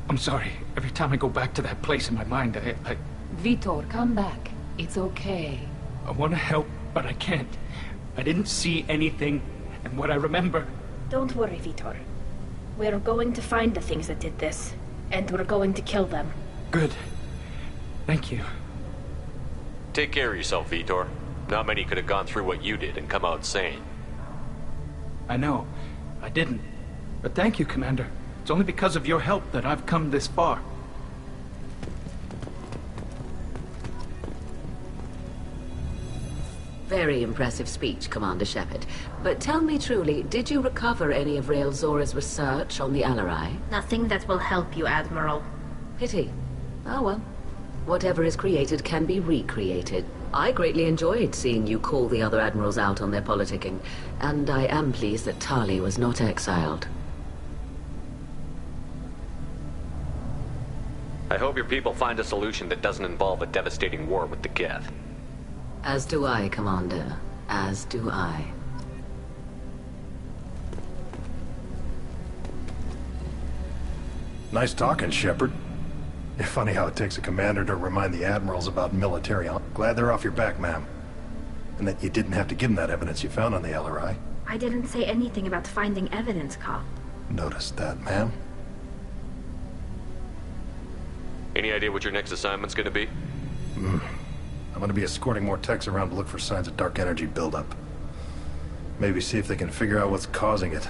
I'm sorry. Every time I go back to that place in my mind, I... Vitor, come back. It's okay. I want to help, but I can't. I didn't see anything, and what I remember... Don't worry, Vitor. We're going to find the things that did this, and we're going to kill them. Good. Thank you. Take care of yourself, Vitor. Not many could have gone through what you did and come out sane. I know. I didn't. But thank you, Commander. It's only because of your help that I've come this far. Very impressive speech, Commander Shepard. But tell me truly, did you recover any of Rael Zora's research on the Alarai? Nothing that will help you, Admiral. Pity. Oh well. Whatever is created can be recreated. I greatly enjoyed seeing you call the other admirals out on their politicking, and I am pleased that Tali was not exiled. I hope your people find a solution that doesn't involve a devastating war with the Geth. As do I, Commander. As do I. Nice talking, Shepard. Funny how it takes a commander to remind the admirals about military. I'm glad they're off your back, ma'am. And that you didn't have to give them that evidence you found on the LRI. I didn't say anything about finding evidence, Carl. Noticed that, ma'am. Any idea what your next assignment's gonna be? I'm gonna be escorting more techs around to look for signs of dark energy buildup. Maybe see if they can figure out what's causing it.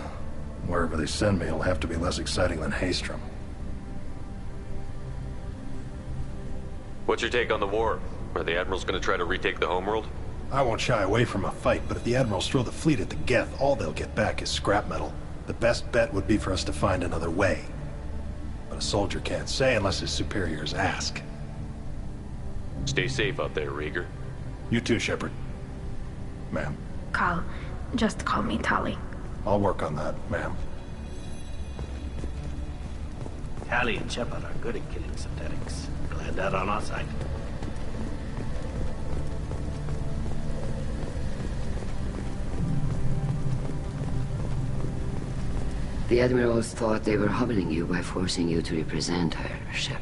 Wherever they send me, it'll have to be less exciting than Haestrom. What's your take on the war? Are the admirals gonna try to retake the homeworld? I won't shy away from a fight, but if the admirals throw the fleet at the Geth, all they'll get back is scrap metal. The best bet would be for us to find another way. But a soldier can't say unless his superiors ask. Stay safe out there, Rieger. You too, Shepard. Ma'am. Carl, just call me Tali. I'll work on that, ma'am. Tali and Shepard are good at killing synthetics. Glad that on our side. The admirals thought they were humbling you by forcing you to represent her, Shepard.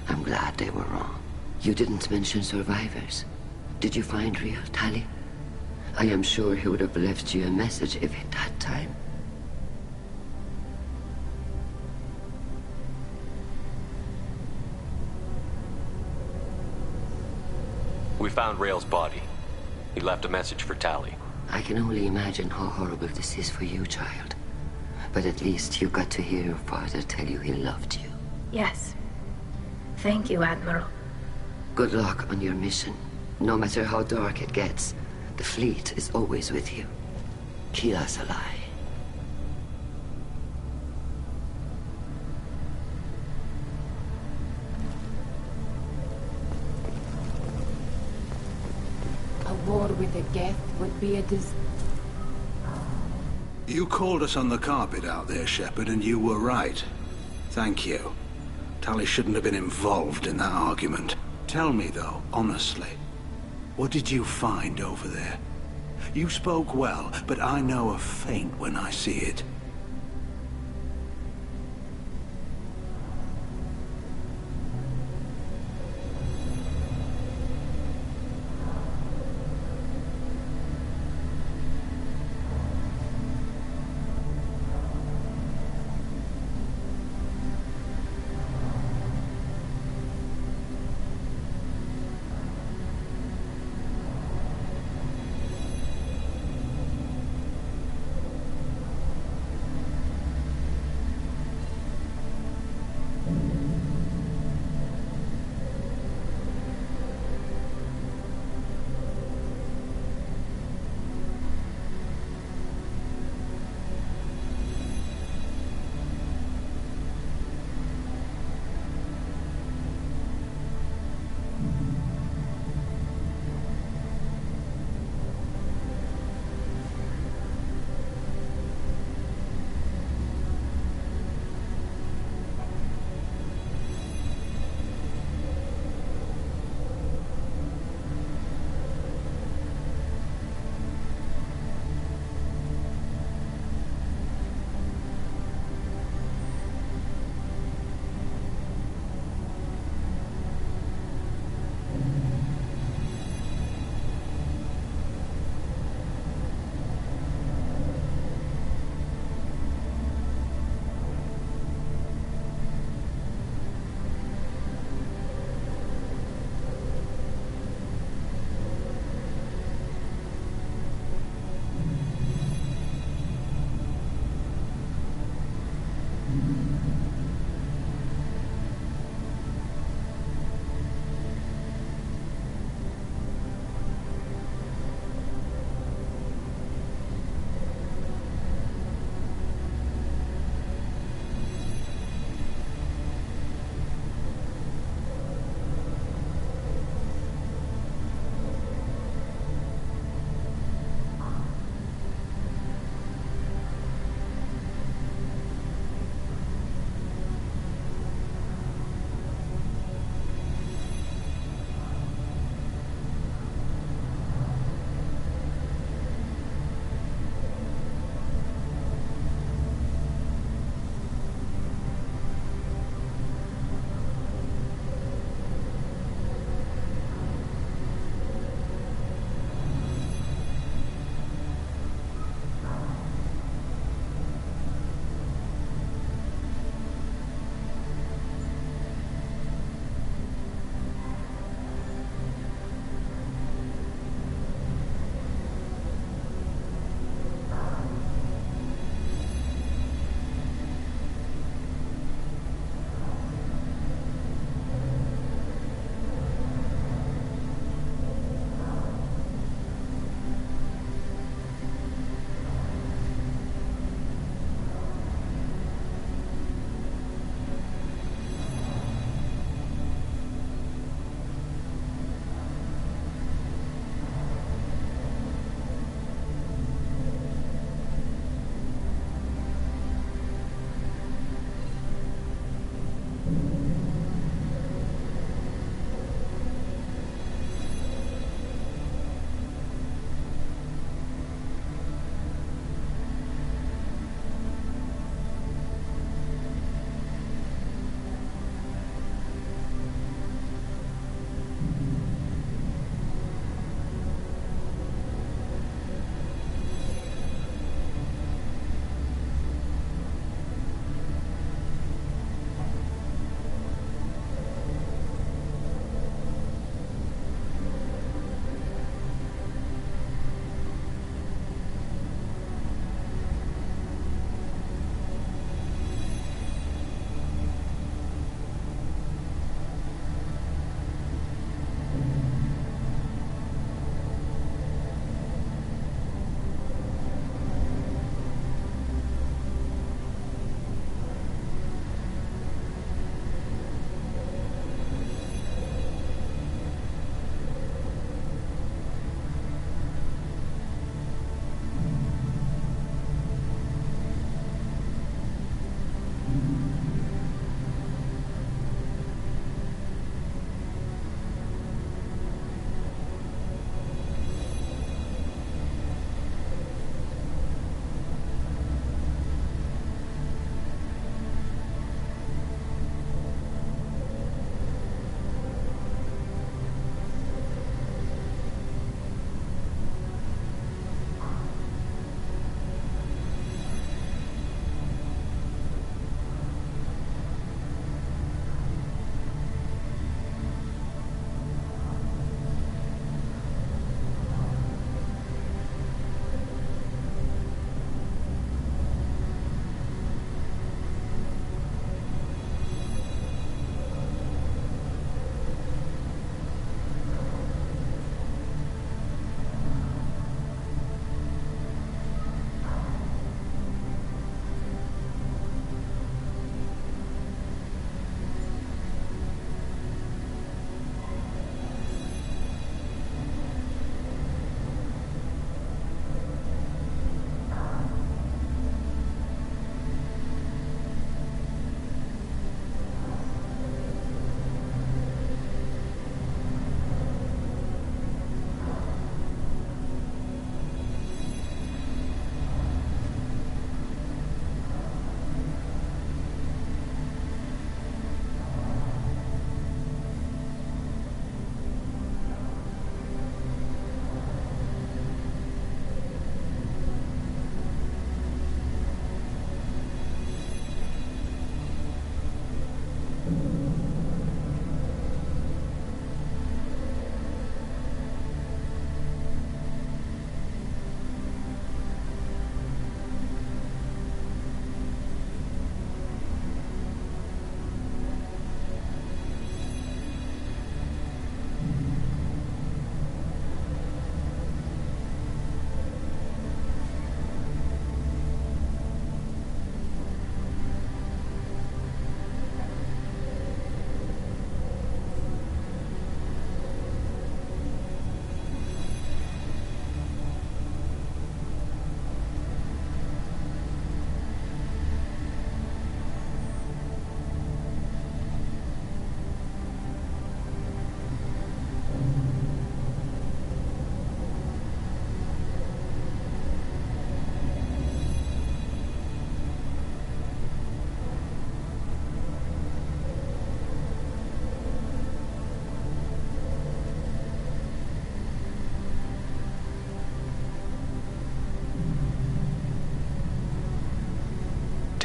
I'm glad they were wrong. You didn't mention survivors. Did you find real Tali? I am sure he would have left you a message if he'd had time. We found Rael's body. He left a message for Tali. I can only imagine how horrible this is for you, child. But at least you got to hear your father tell you he loved you. Yes. Thank you, Admiral. Good luck on your mission. No matter how dark it gets, the fleet is always with you. Kila Solai. war with the Geth would be a You called us on the carpet out there, Shepard, and you were right. Thank you. Tali shouldn't have been involved in that argument. Tell me, though, honestly, what did you find over there? You spoke well, but I know a feint when I see it.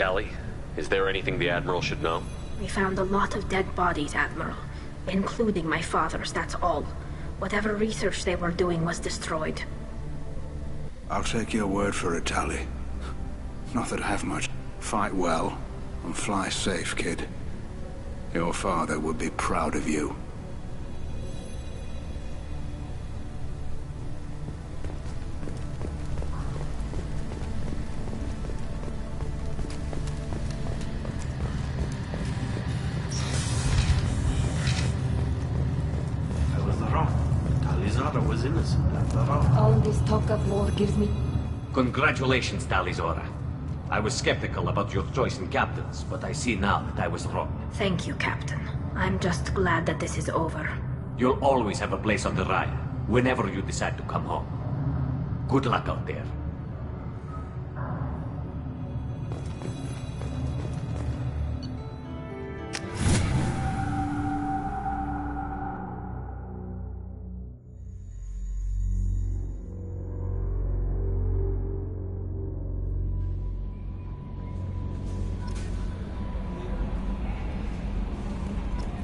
Tali, is there anything the Admiral should know? We found a lot of dead bodies, Admiral. Including my father's, that's all. Whatever research they were doing was destroyed. I'll take your word for it, Tali. Not that I have much. Fight well, and fly safe, kid. Your father would be proud of you. I was wrong. Talizora was innocent after all. All this talk of war gives me... Congratulations, Talizora. I was skeptical about your choice in captains, but I see now that I was wrong. Thank you, Captain. I'm just glad that this is over. You'll always have a place on the Raya, whenever you decide to come home. Good luck out there.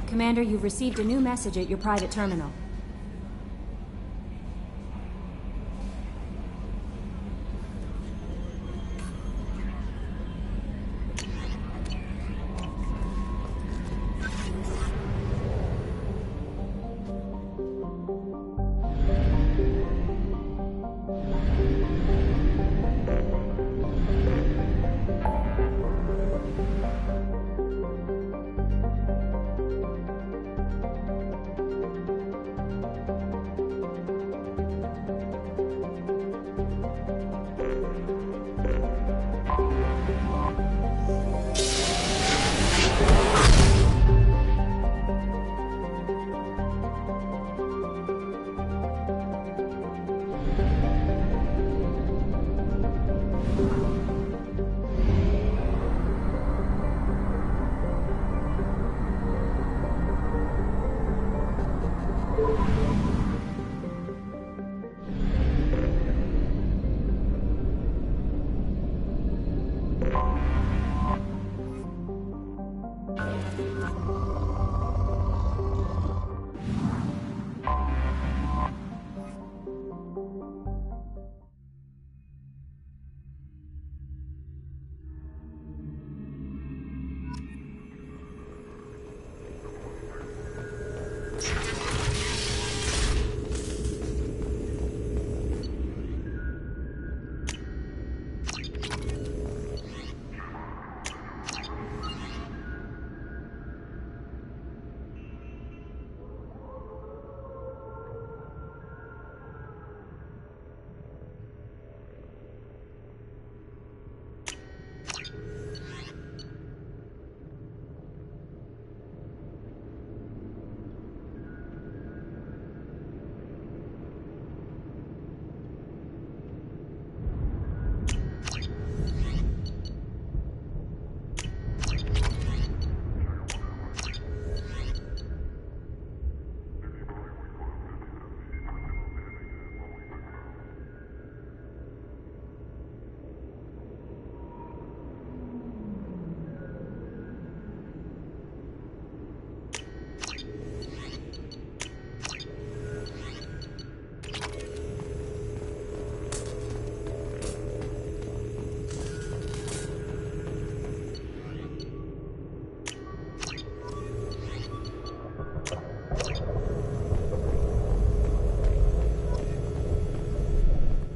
Commander, you've received a new message at your private terminal.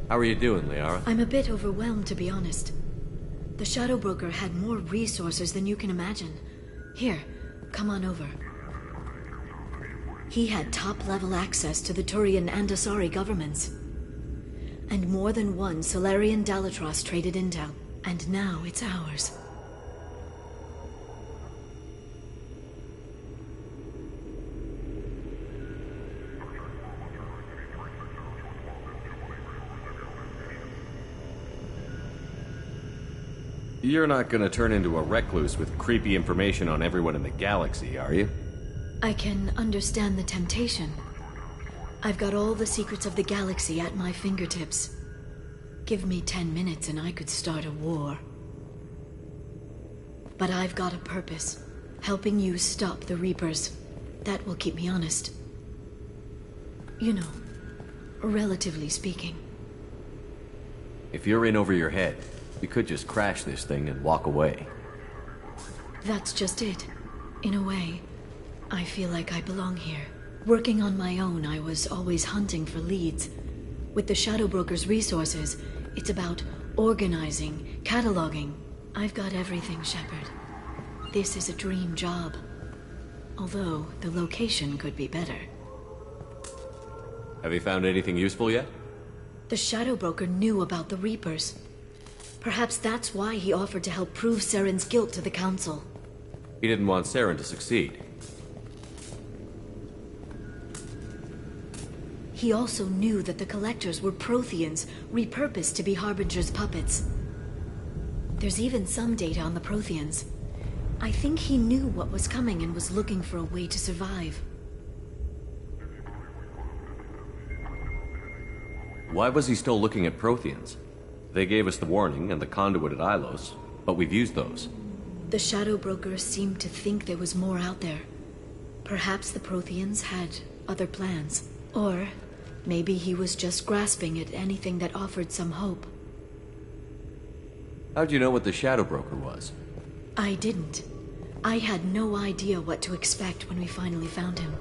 How are you doing, Liara? I'm a bit overwhelmed, to be honest. The Shadow Broker had more resources than you can imagine. Here, come on over. He had top-level access to the Turian and Asari governments. And more than one Solarian Dalatros traded intel. And now it's ours. You're not gonna turn into a recluse with creepy information on everyone in the galaxy, are you? I can understand the temptation. I've got all the secrets of the galaxy at my fingertips. Give me 10 minutes and I could start a war. But I've got a purpose. Helping you stop the Reapers. That will keep me honest. You know, relatively speaking. If you're in over your head, we could just crash this thing and walk away. That's just it. In a way, I feel like I belong here. Working on my own, I was always hunting for leads. With the Shadow Broker's resources, it's about organizing, cataloging. I've got everything, Shepard. This is a dream job. Although, the location could be better. Have you found anything useful yet? The Shadow Broker knew about the Reapers. Perhaps that's why he offered to help prove Saren's guilt to the Council. He didn't want Saren to succeed. He also knew that the Collectors were Protheans, repurposed to be Harbinger's puppets. There's even some data on the Protheans. I think he knew what was coming and was looking for a way to survive. Why was he still looking at Protheans? They gave us the warning and the conduit at Ilos, but we've used those. The Shadow Broker seemed to think there was more out there. Perhaps the Protheans had other plans. Or maybe he was just grasping at anything that offered some hope. How'd you know what the Shadow Broker was? I didn't. I had no idea what to expect when we finally found him.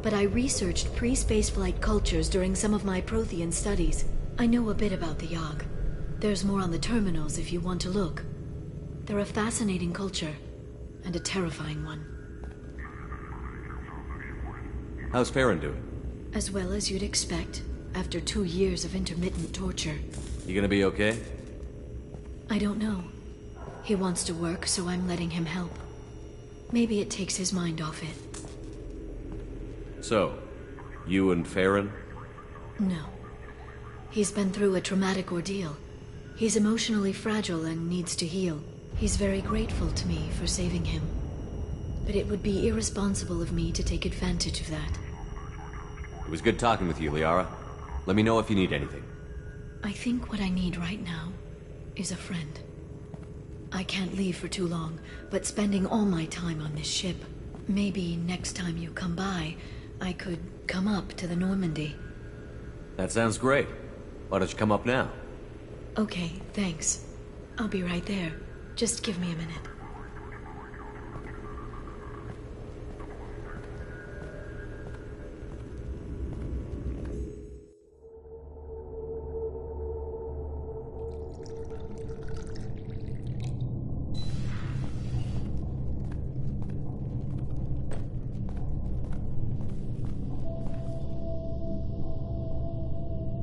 But I researched pre-spaceflight cultures during some of my Prothean studies. I know a bit about the Yogg. There's more on the terminals if you want to look. They're a fascinating culture, and a terrifying one. How's Farron doing? As well as you'd expect, after 2 years of intermittent torture. You gonna be okay? I don't know. He wants to work, so I'm letting him help. Maybe it takes his mind off it. So, you and Farron? No. He's been through a traumatic ordeal. He's emotionally fragile and needs to heal. He's very grateful to me for saving him. But it would be irresponsible of me to take advantage of that. It was good talking with you, Liara. Let me know if you need anything. I think what I need right now is a friend. I can't leave for too long, but spending all my time on this ship. Maybe next time you come by, I could come up to the Normandy. That sounds great. Why don't you come up now? Okay, thanks. I'll be right there. Just give me a minute.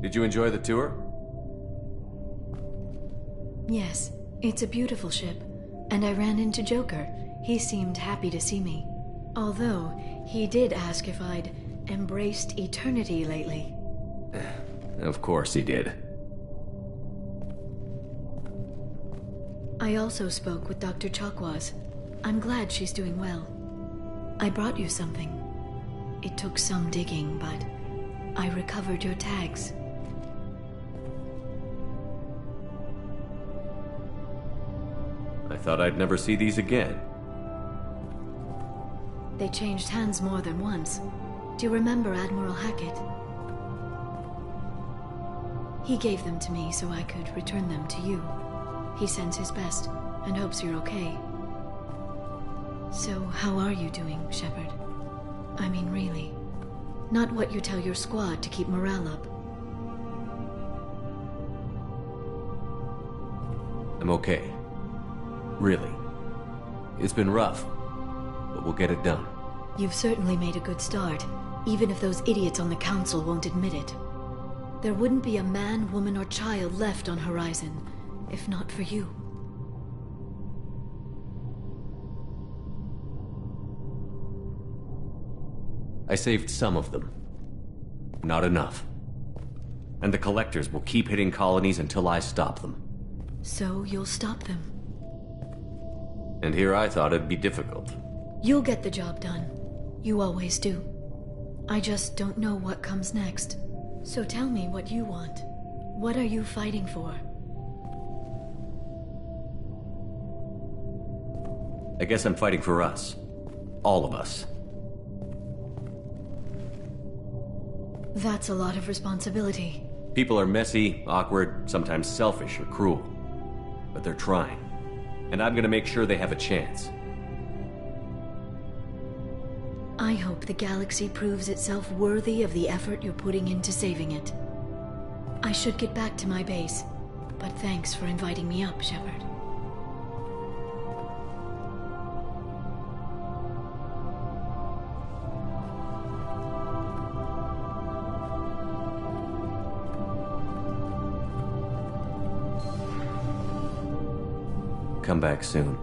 Did you enjoy the tour? Yes, it's a beautiful ship. And I ran into Joker. He seemed happy to see me. Although, he did ask if I'd embraced eternity lately. Of course he did. I also spoke with Dr. Chakwas. I'm glad she's doing well. I brought you something. It took some digging, but I recovered your tags. I thought I'd never see these again. They changed hands more than once. Do you remember Admiral Hackett? He gave them to me so I could return them to you. He sends his best and hopes you're okay. So, how are you doing, Shepard? I mean, really. Not what you tell your squad to keep morale up. I'm okay. Really. It's been rough, but we'll get it done. You've certainly made a good start, even if those idiots on the Council won't admit it. There wouldn't be a man, woman, or child left on Horizon, if not for you. I saved some of them. Not enough. And the Collectors will keep hitting colonies until I stop them. So you'll stop them? And here I thought it'd be difficult. You'll get the job done. You always do. I just don't know what comes next. So tell me what you want. What are you fighting for? I guess I'm fighting for us. All of us. That's a lot of responsibility. People are messy, awkward, sometimes selfish or cruel. But they're trying. And I'm gonna make sure they have a chance. I hope the galaxy proves itself worthy of the effort you're putting into saving it. I should get back to my base, but thanks for inviting me up, Shepard. Come back soon.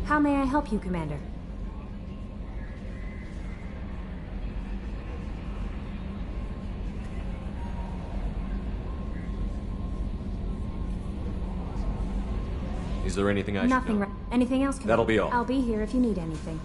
How may I help you, Commander? Is there anything I should know? Nothing. Anything else, Commander? That'll be all. I'll be here if you need anything.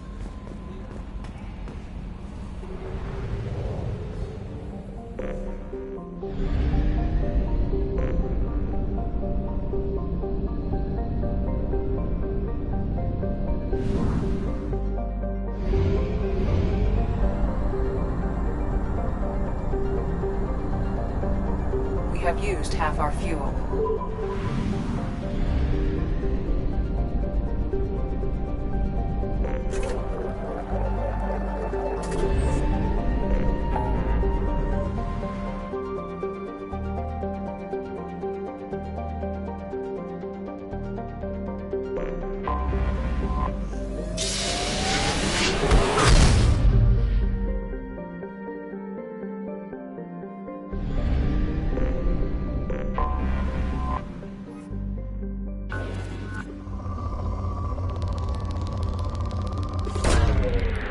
We have used half our fuel.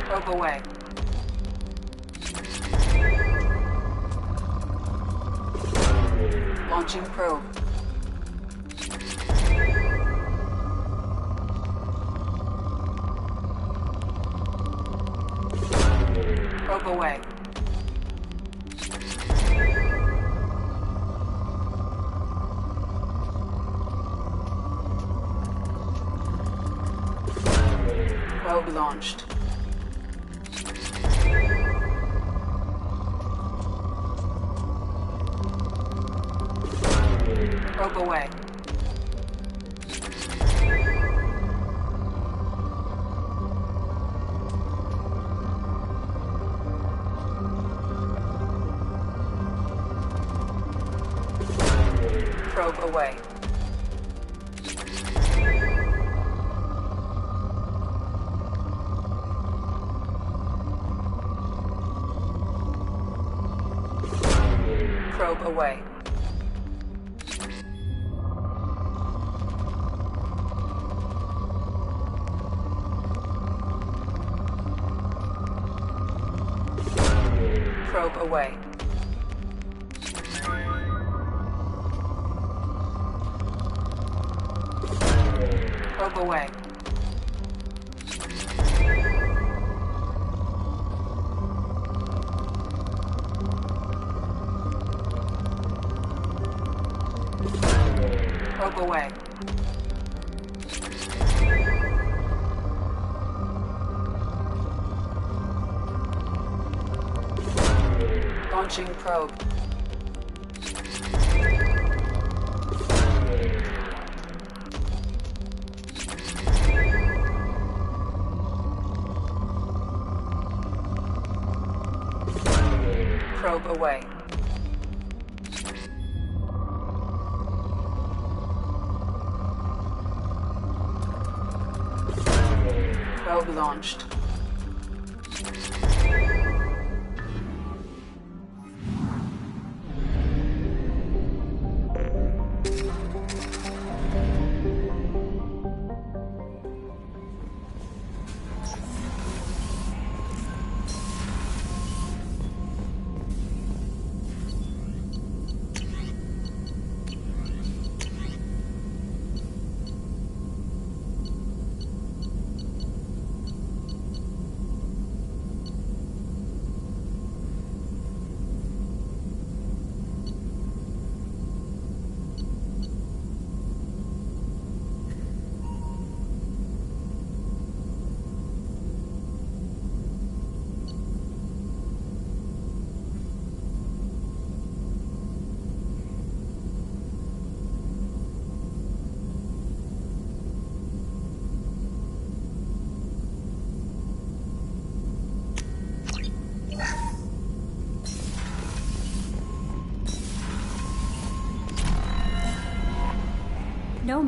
Probe away. Launching probe. Probe away. Probe launched. Probe away. Probe away. Probe away. Probe away. Probe away. Probe away. Launching probe. Probe away. Probe launched.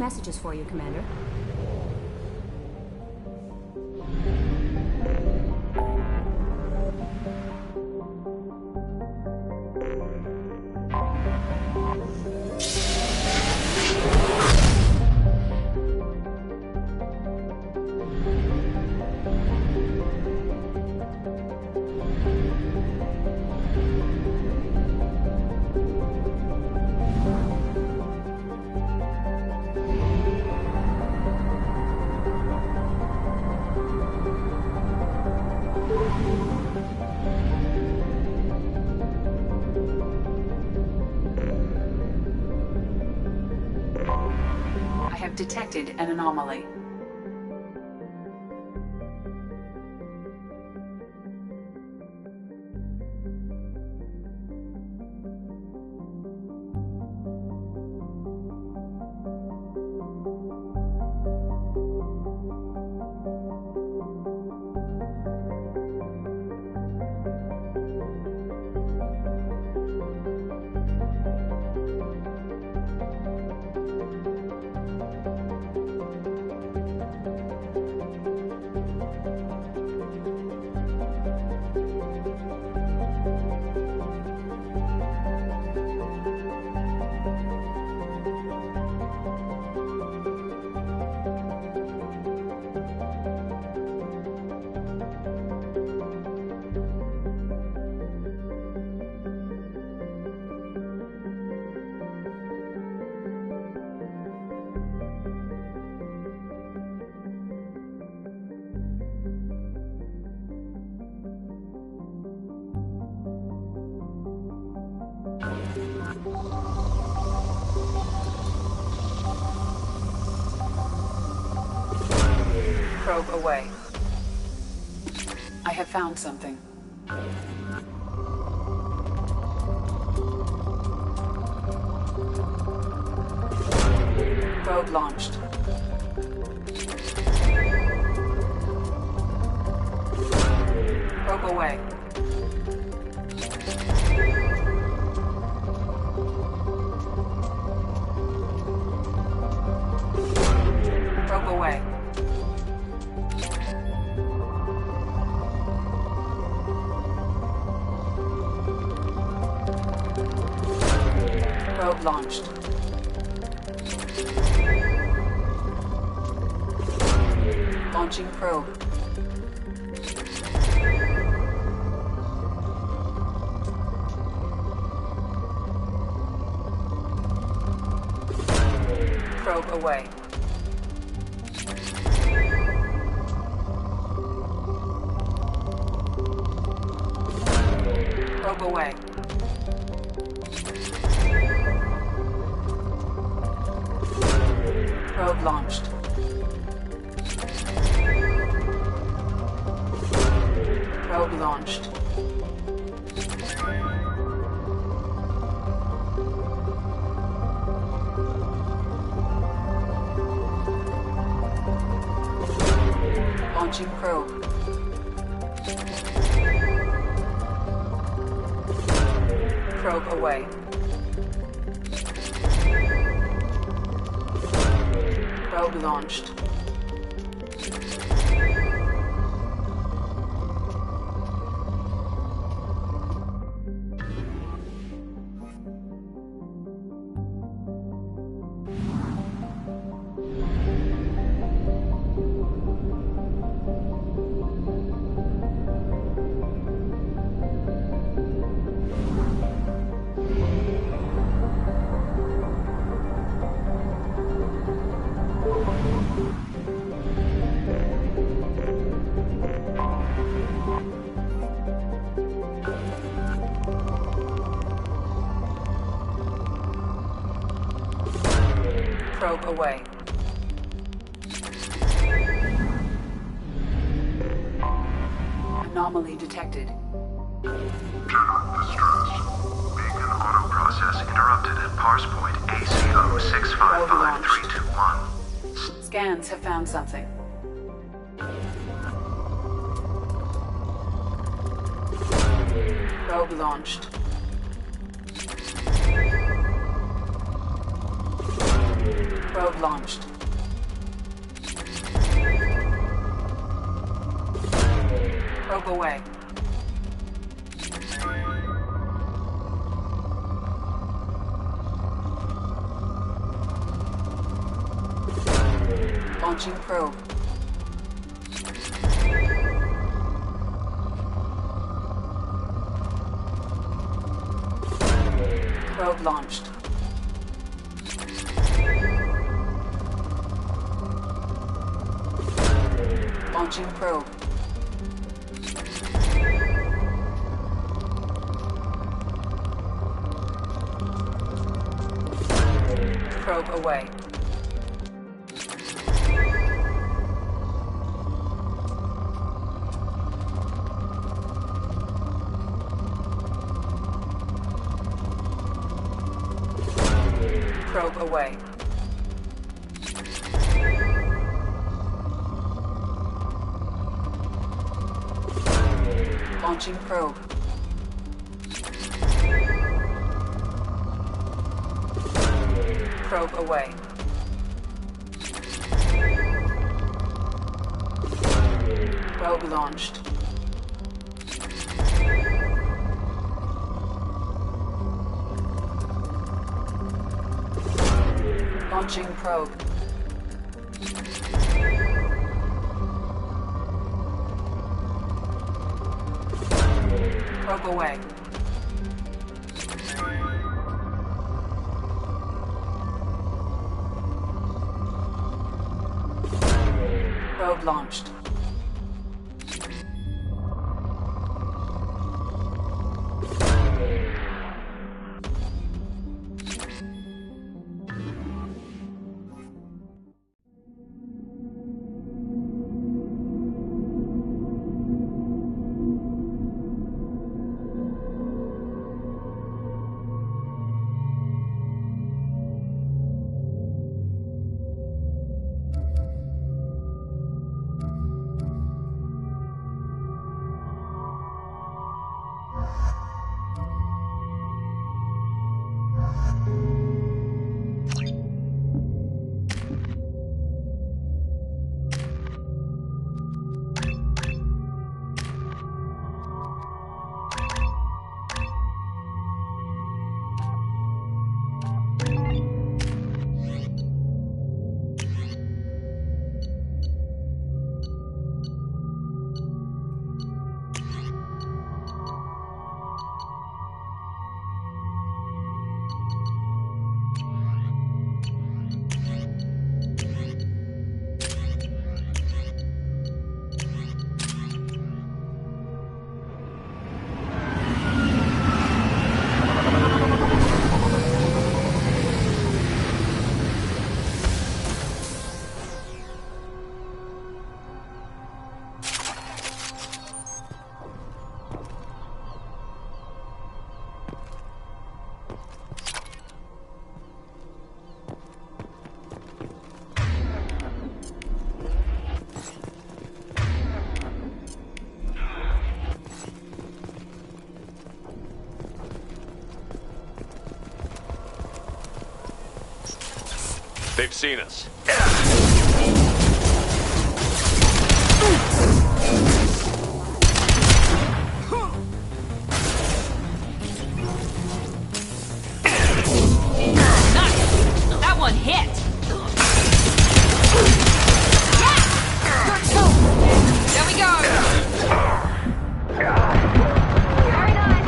messages for you, Commander. I have detected an anomaly. Probe away. I have found something. Probe launched. Probe away. Probe away. Probe launched. Launching probe. Probe away. Probe away. Probe launched. Probe launched. Launching probe. Probe away. Probe launched. Probe away. Anomaly detected. Beacon auto process interrupted at parse point ACO 655321. Scans have found something. Probe launched. Probe launched. Probe away. Launching probe. Probe launched. Launching probe. Probe away. Probe away. Launching probe. Probe away. Probe launched. Launching probe. Probe away. Probe launched. They've seen us. That one hit! There we go! Very nice!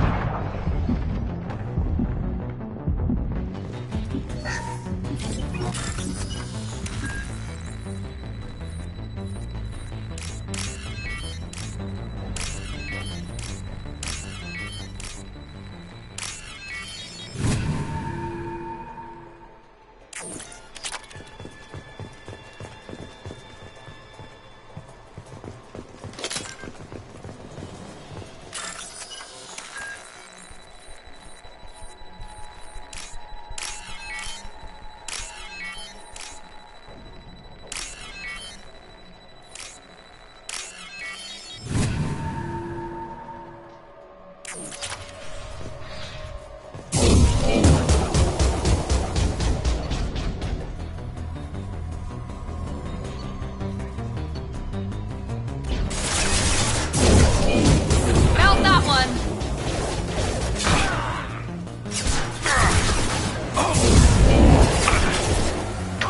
one.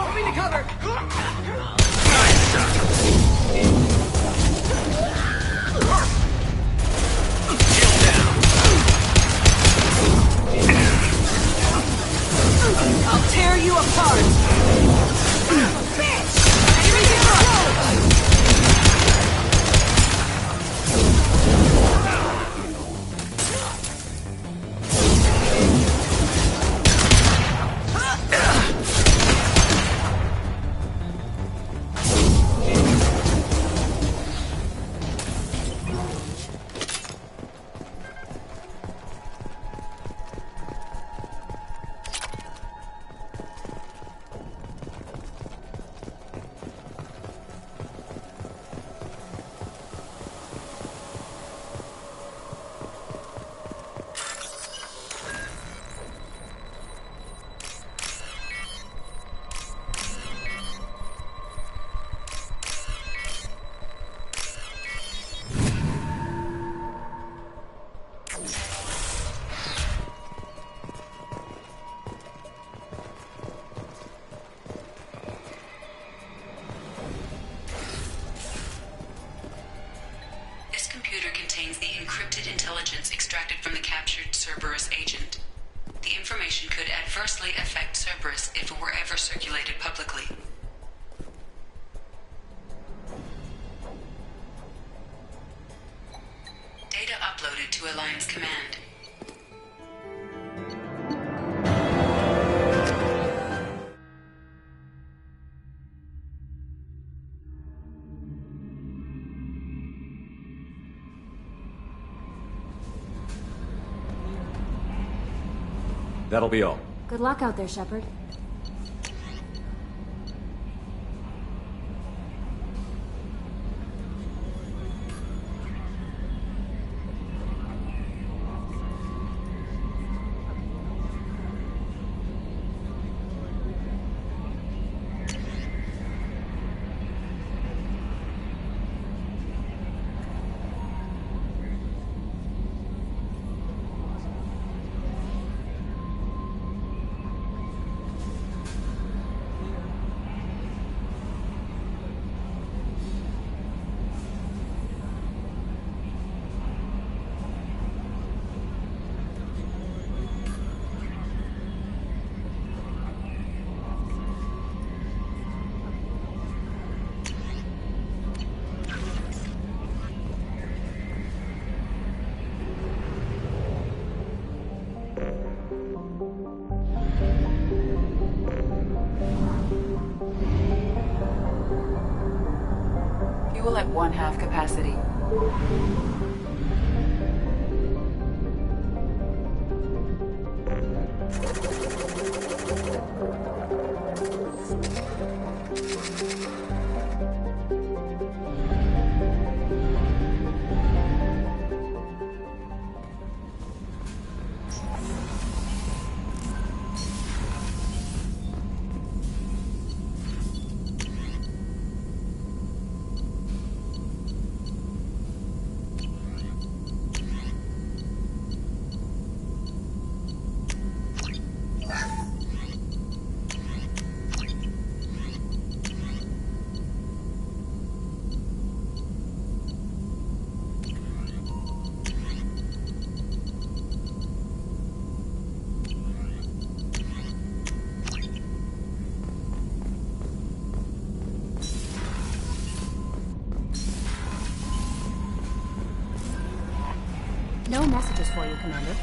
Moving to cover. I'll tear you apart. Enemy zero. This computer contains the encrypted intelligence extracted from the captured Cerberus agent. The information could adversely affect Cerberus if it were ever circulated publicly. Data uploaded to Alliance Command. That'll be all. Good luck out there, Shepard. Fuel at 1/2 capacity. No messages for you, Commander.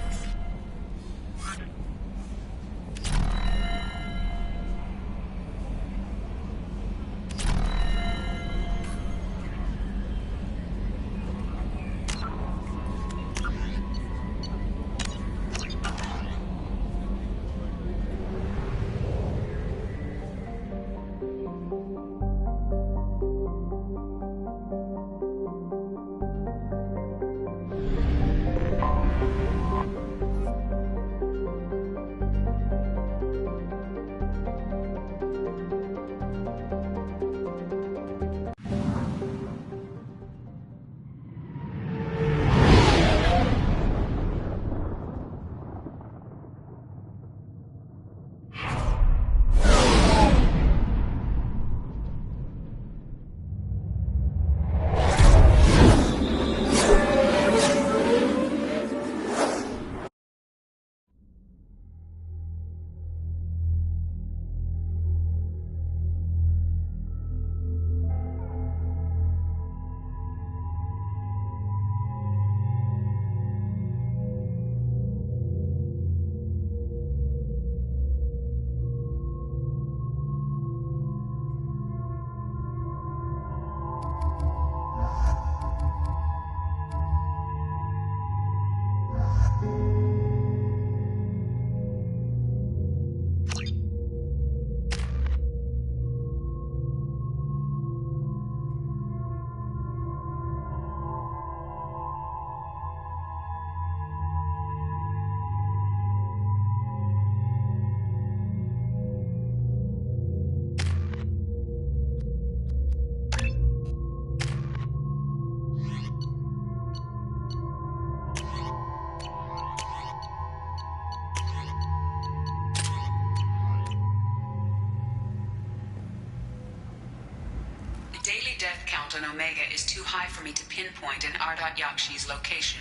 Delta and Omega is too high for me to pinpoint an Ardat Yakshi's location.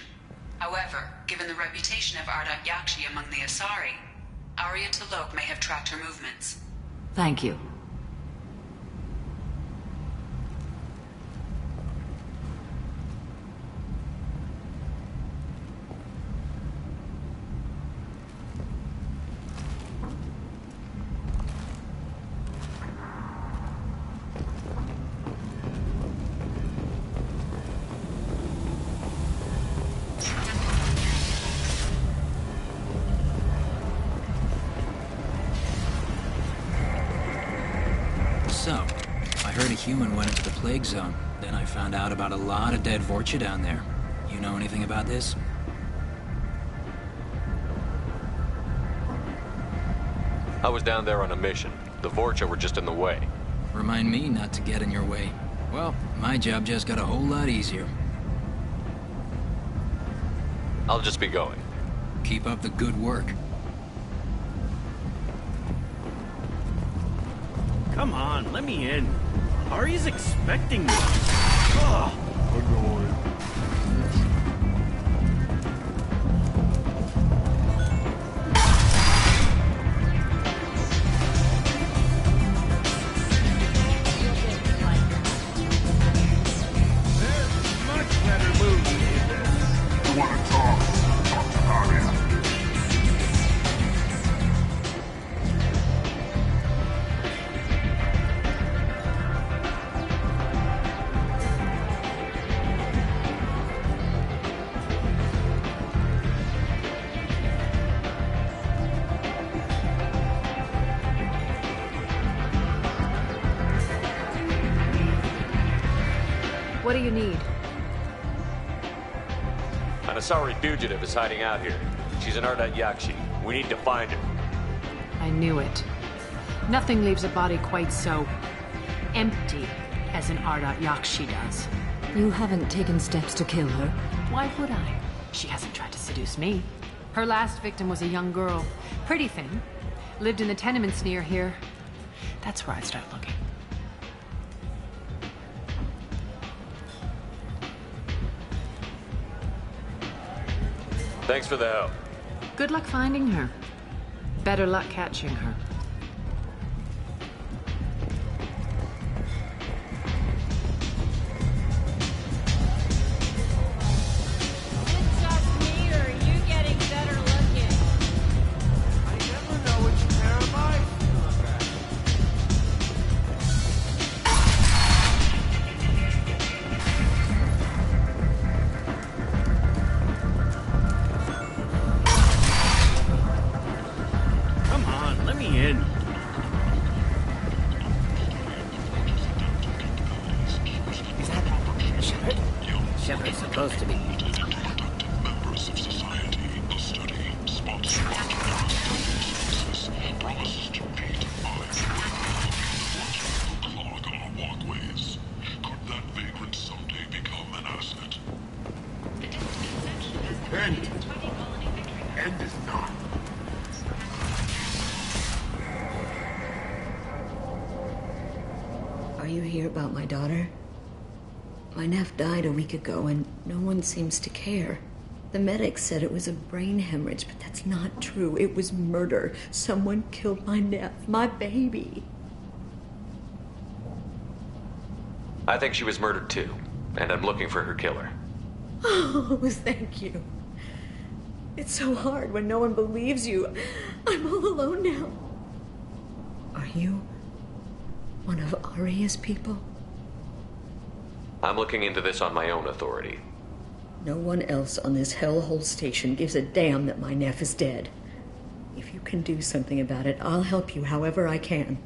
However, given the reputation of Ardat Yakshi among the Asari, Arya T'Loak may have tracked her movements. Thank you. So, I heard a human went into the plague zone. Then I found out about a lot of dead Vorcha down there. You know anything about this? I was down there on a mission. The Vorcha were just in the way. Remind me not to get in your way. Well, my job just got a whole lot easier. I'll just be going. Keep up the good work. Come on, let me in. Ari's expecting me. Ugh. Annoying. There's much better moves than this. You want to talk to Arya. What do you need? An Asari fugitive is hiding out here. She's an Ardat Yakshi. We need to find her. I knew it. Nothing leaves a body quite so empty as an Ardat Yakshi does. You haven't taken steps to kill her. Why would I? She hasn't tried to seduce me. Her last victim was a young girl. Pretty thing. Lived in the tenements near here. That's where I'd start looking. Thanks for the help. Good luck finding her. Better luck catching her. About my daughter. My nephew died a week ago and no one seems to care. The medics said it was a brain hemorrhage, but that's not true. It was murder. Someone killed my nephew, my baby. I think she was murdered too, and I'm looking for her killer. Oh, thank you. It's so hard when no one believes you. I'm all alone now. Are you one of Arya's people? I'm looking into this on my own authority. No one else on this hellhole station gives a damn that my nephew is dead. If you can do something about it, I'll help you however I can.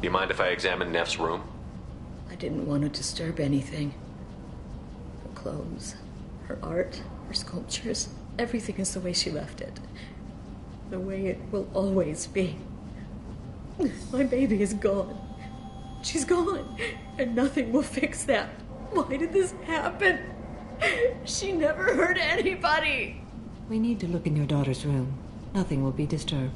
Do you mind if I examine Neff's room? I didn't want to disturb anything. Her clothes, her art, her sculptures, everything is the way she left it. The way it will always be. My baby is gone. She's gone, and nothing will fix that. Why did this happen? She never hurt anybody. We need to look in your daughter's room. Nothing will be disturbed.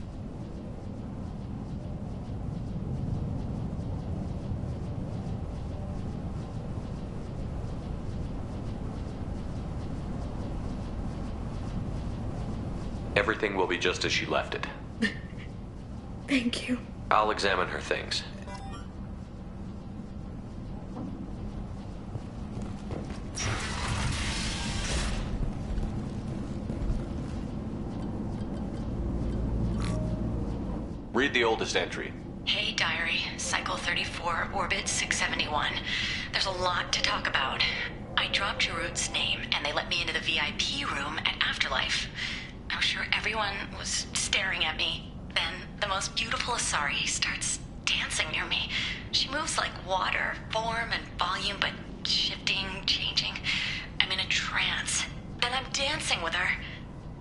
Everything will be just as she left it. Thank you. I'll examine her things. Read the oldest entry. Hey, Diary. Cycle 34, Orbit 671. There's a lot to talk about. I dropped Jarut's name, and they let me into the VIP room at Afterlife. I was sure everyone was staring at me. Then, the most beautiful Asari starts dancing near me. She moves like water, form and volume, but shifting, changing. I'm in a trance. Then I'm dancing with her.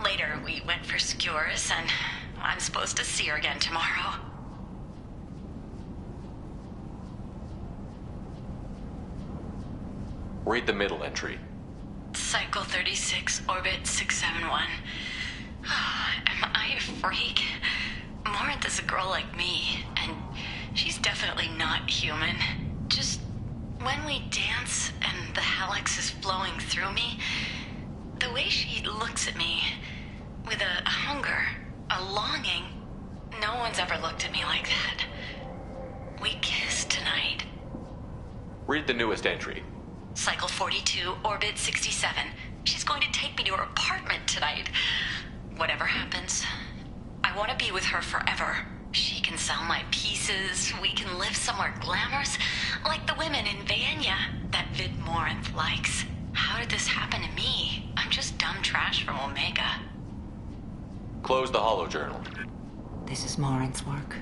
Later, we went for skewers, and I'm supposed to see her again tomorrow. Read the middle entry. Cycle 36, Orbit 671. Am I a freak? Morinth is a girl like me, and she's definitely not human. Just when we dance and the Hallex is flowing through me, the way she looks at me with a hunger, a longing, no one's ever looked at me like that. We kissed tonight. Read the newest entry. Cycle 42, Orbit 67. She's going to take me to her apartment tonight. Whatever happens, I want to be with her forever. She can sell my pieces, we can live somewhere glamorous, like the women in Vanya that Vid Morinth likes. How did this happen to me? I'm just dumb trash from Omega. Close the holojournal. This is Morinth's work.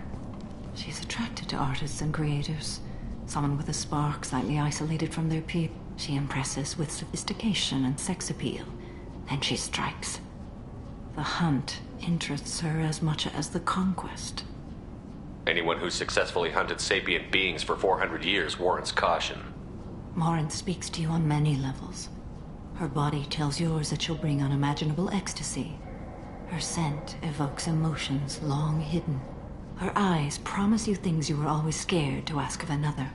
She's attracted to artists and creators. Someone with a spark, slightly isolated from their peep. She impresses with sophistication and sex appeal. Then she strikes. The hunt interests her as much as the conquest. Anyone who's successfully hunted sapient beings for 400 years warrants caution. Morinth speaks to you on many levels. Her body tells yours that she'll bring unimaginable ecstasy. Her scent evokes emotions long hidden. Her eyes promise you things you were always scared to ask of another.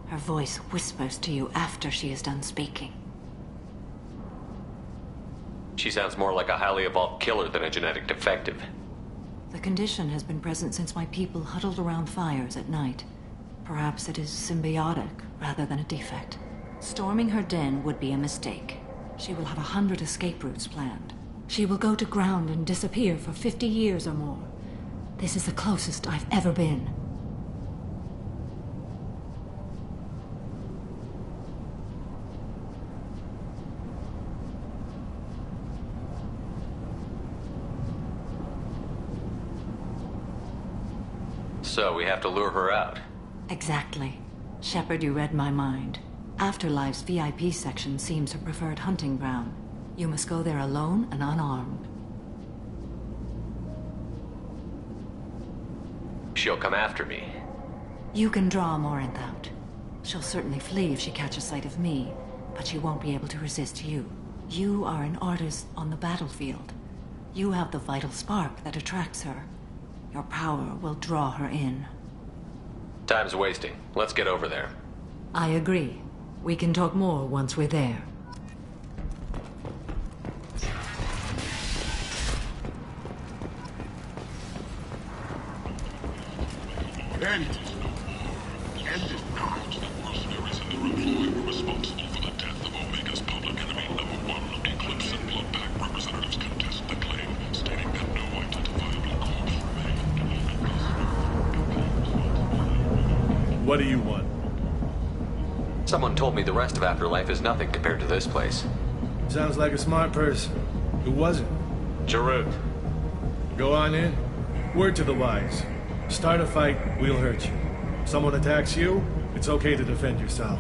Her voice whispers to you after she is done speaking. She sounds more like a highly evolved killer than a genetic defective. The condition has been present since my people huddled around fires at night. Perhaps it is symbiotic rather than a defect. Storming her den would be a mistake. She will have 100 escape routes planned. She will go to ground and disappear for 50 years or more. This is the closest I've ever been. So we have to lure her out. Exactly. Shepard, you read my mind. Afterlife's VIP section seems her preferred hunting ground. You must go there alone and unarmed. She'll come after me. You can draw Morinth out. She'll certainly flee if she catches sight of me, but she won't be able to resist you. You are an artist on the battlefield. You have the vital spark that attracts her. Your power will draw her in. Time's wasting. Let's get over there. I agree. We can talk more once we're there. End it not. Mercenaries in their employ were responsible for the death of Omega's public enemy #1. Eclipse and Bloodpack representatives contest the claim, stating that no identifiable corpse remained. What do you want? Someone told me the rest of Afterlife is nothing compared to this place. Sounds like a smart person. Who was it? Jarut. Go on in. Word to the wise. Start a fight, we'll hurt you. Someone attacks you, it's okay to defend yourself.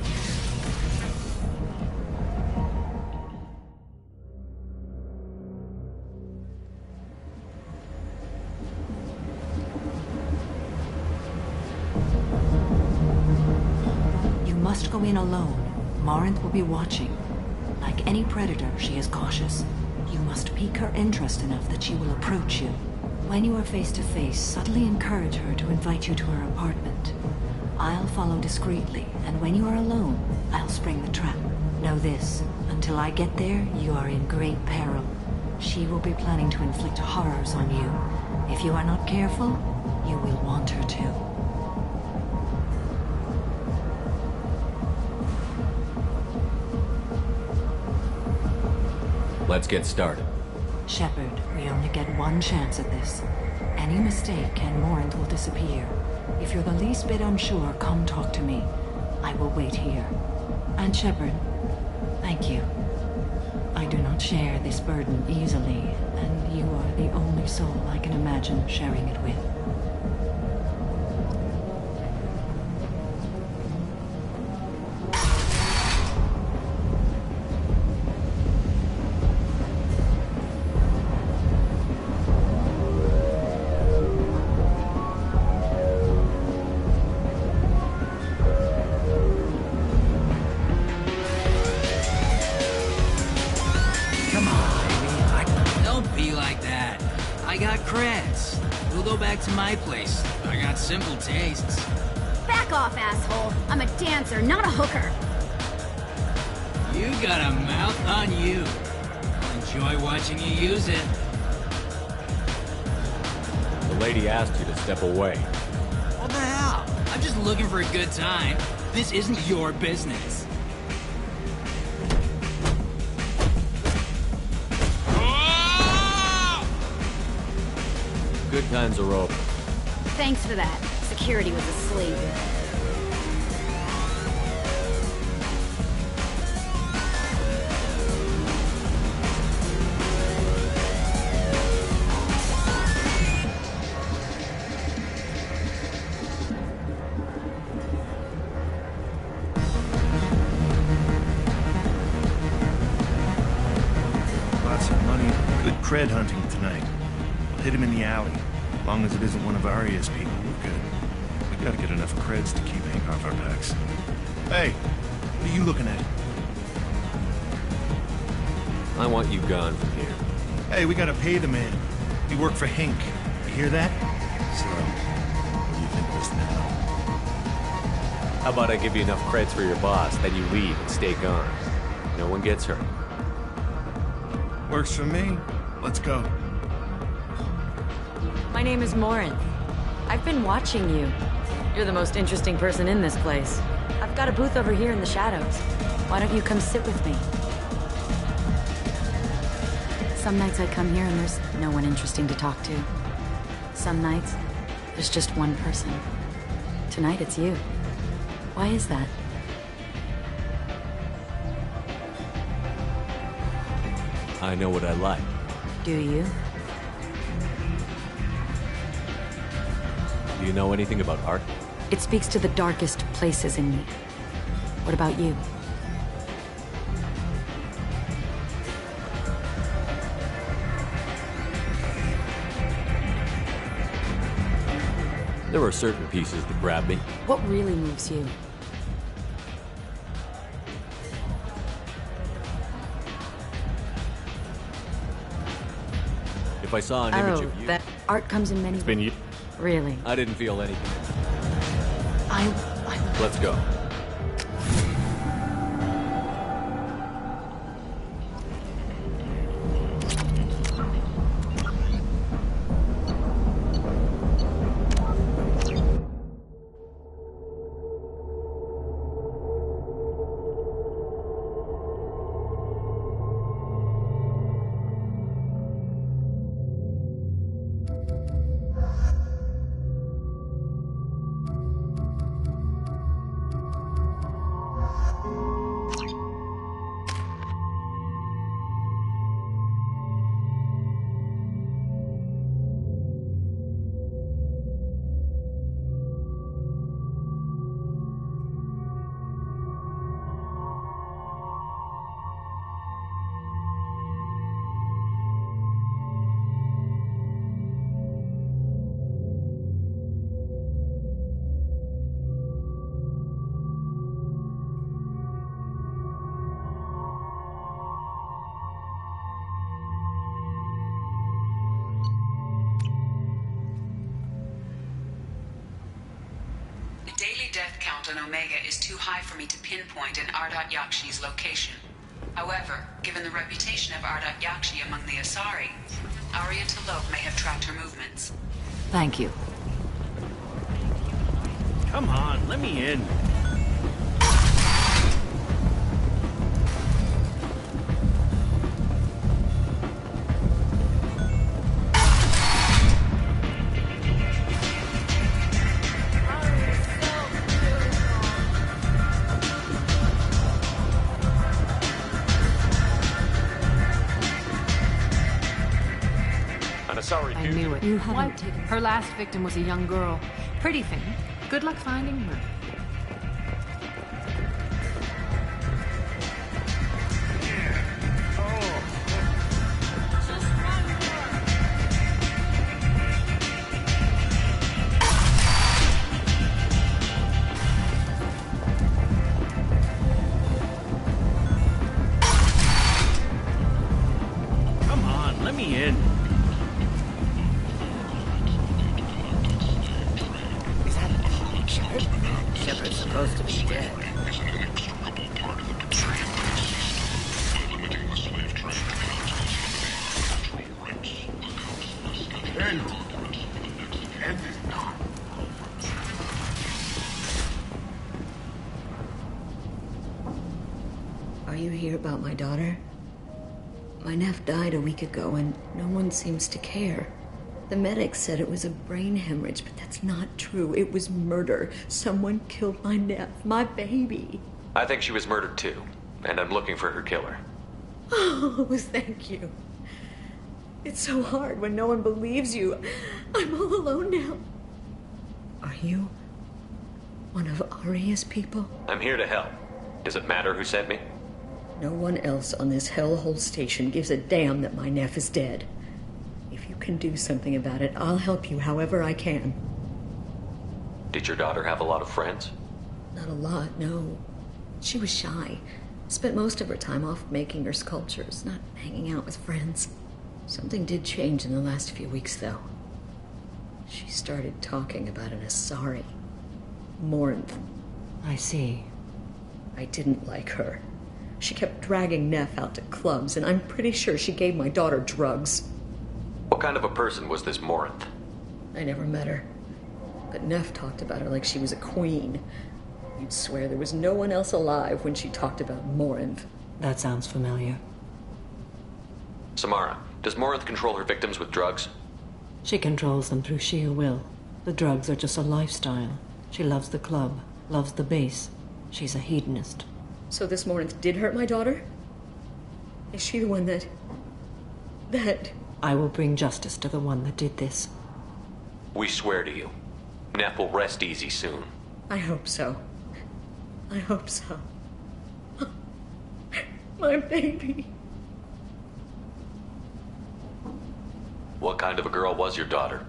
You must go in alone. Morinth will be watching. Like any predator, she is cautious. You must pique her interest enough that she will approach you. When you are face to face, subtly encourage her to invite you to her apartment. I'll follow discreetly, and when you are alone, I'll spring the trap. Know this, until I get there, you are in great peril. She will be planning to inflict horrors on you. If you are not careful, you will want her to. Let's get started. Shepard, we only get one chance at this. Any mistake and Morinth will disappear. If you're the least bit unsure, come talk to me. I will wait here. And Shepard, thank you. I do not share this burden easily, and you are the only soul I can imagine sharing it with. My place. I got simple tastes. Back off, asshole. I'm a dancer, not a hooker. You got a mouth on you. I'll enjoy watching you use it. The lady asked you to step away. What the hell? I'm just looking for a good time. This isn't your business. Good times are over. Thanks for that. Security was asleep. Lots of money. Good cred hunting tonight. We'll hit him in the alley. As long as it isn't one of Arya's people, we're good. We gotta get enough creds to keep Hank off our backs. Hey, what are you looking at? I want you gone from here. Hey, we gotta pay the man. We work for Hank. You hear that? So, what do you think of us now? How about I give you enough creds for your boss, then you leave and stay gone. No one gets hurt. Works for me. Let's go. My name is Morinth. I've been watching you. You're the most interesting person in this place. I've got a booth over here in the shadows. Why don't you come sit with me? Some nights I come here and there's no one interesting to talk to. Some nights, there's just one person. Tonight it's you. Why is that? I know what I like. Do you? Do you know anything about art? It speaks to the darkest places in me. What about you? There are certain pieces that grab me. What really moves you? If I saw an image of you... that art comes in many... It's been you. Really? I didn't feel anything. I... Let's go. impact on Omega is too high for me to pinpoint an Ardat Yakshi's location. However, given the reputation of Ardat Yakshi among the Asari, Arya T'Loak may have tracked her movements. Thank you. Come on, let me in. I knew it. Her last victim was a young girl. Pretty thing. Good luck finding her. Come on, let me in. Shepard's supposed to be dead. Are you here about my daughter? My nephew died a week ago and no one seems to care. The medics said it was a brain hemorrhage, but that's not true. It was murder. Someone killed my nephew, my baby. I think she was murdered too, and I'm looking for her killer. Oh, thank you. It's so hard when no one believes you. I'm all alone now. Are you one of Arya's people? I'm here to help. Does it matter who sent me? No one else on this hellhole station gives a damn that my nephew is dead. If you can do something about it, I'll help you however I can. Did your daughter have a lot of friends? Not a lot, no. She was shy. Spent most of her time off making her sculptures, not hanging out with friends. Something did change in the last few weeks, though. She started talking about an Asari. Morinth. I see. I didn't like her. She kept dragging Neff out to clubs, and I'm pretty sure she gave my daughter drugs. What kind of a person was this Morinth? I never met her. But Neff talked about her like she was a queen. You'd swear there was no one else alive when she talked about Morinth. That sounds familiar. Samara, does Morinth control her victims with drugs? She controls them through sheer will. The drugs are just a lifestyle. She loves the club, loves the base. She's a hedonist. So this Morinth did hurt my daughter? Is she the one that... I will bring justice to the one that did this. We swear to you. Neff will rest easy soon. I hope so. I hope so. My baby. What kind of a girl was your daughter?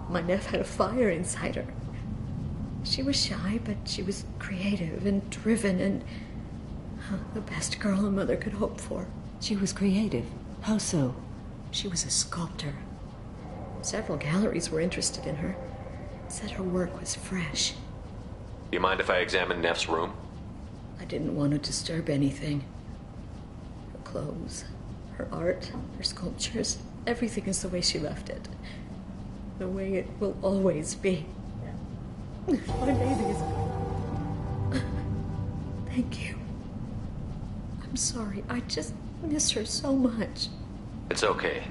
My nephew had a fire inside her. She was shy, but she was creative and driven and the best girl a mother could hope for. She was creative? How so? She was a sculptor. Several galleries were interested in her. Said her work was fresh. You mind if I examine Neff's room? I didn't want to disturb anything. Her clothes, her art, her sculptures, everything is the way she left it. The way it will always be. My baby is... Thank you. I'm sorry. I just miss her so much. It's okay.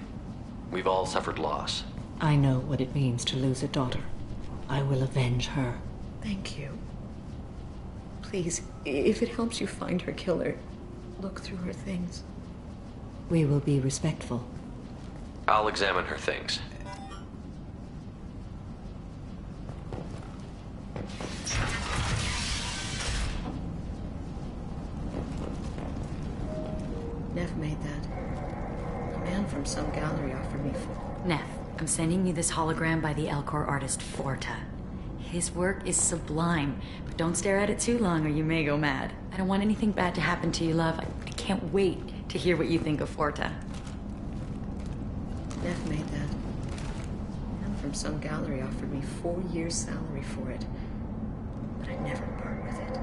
We've all suffered loss. I know what it means to lose a daughter. I will avenge her. Thank you. Please, if it helps you find her killer, look through her things. We will be respectful. I'll examine her things. Neff made that. A man from some gallery offered me for... Neff, I'm sending you this hologram by the Elcor artist Forta. His work is sublime, but don't stare at it too long or you may go mad. I don't want anything bad to happen to you, love. I can't wait to hear what you think of Forta. Neff made that. A man from some gallery offered me 4 years' salary for it. but I'd never part with it.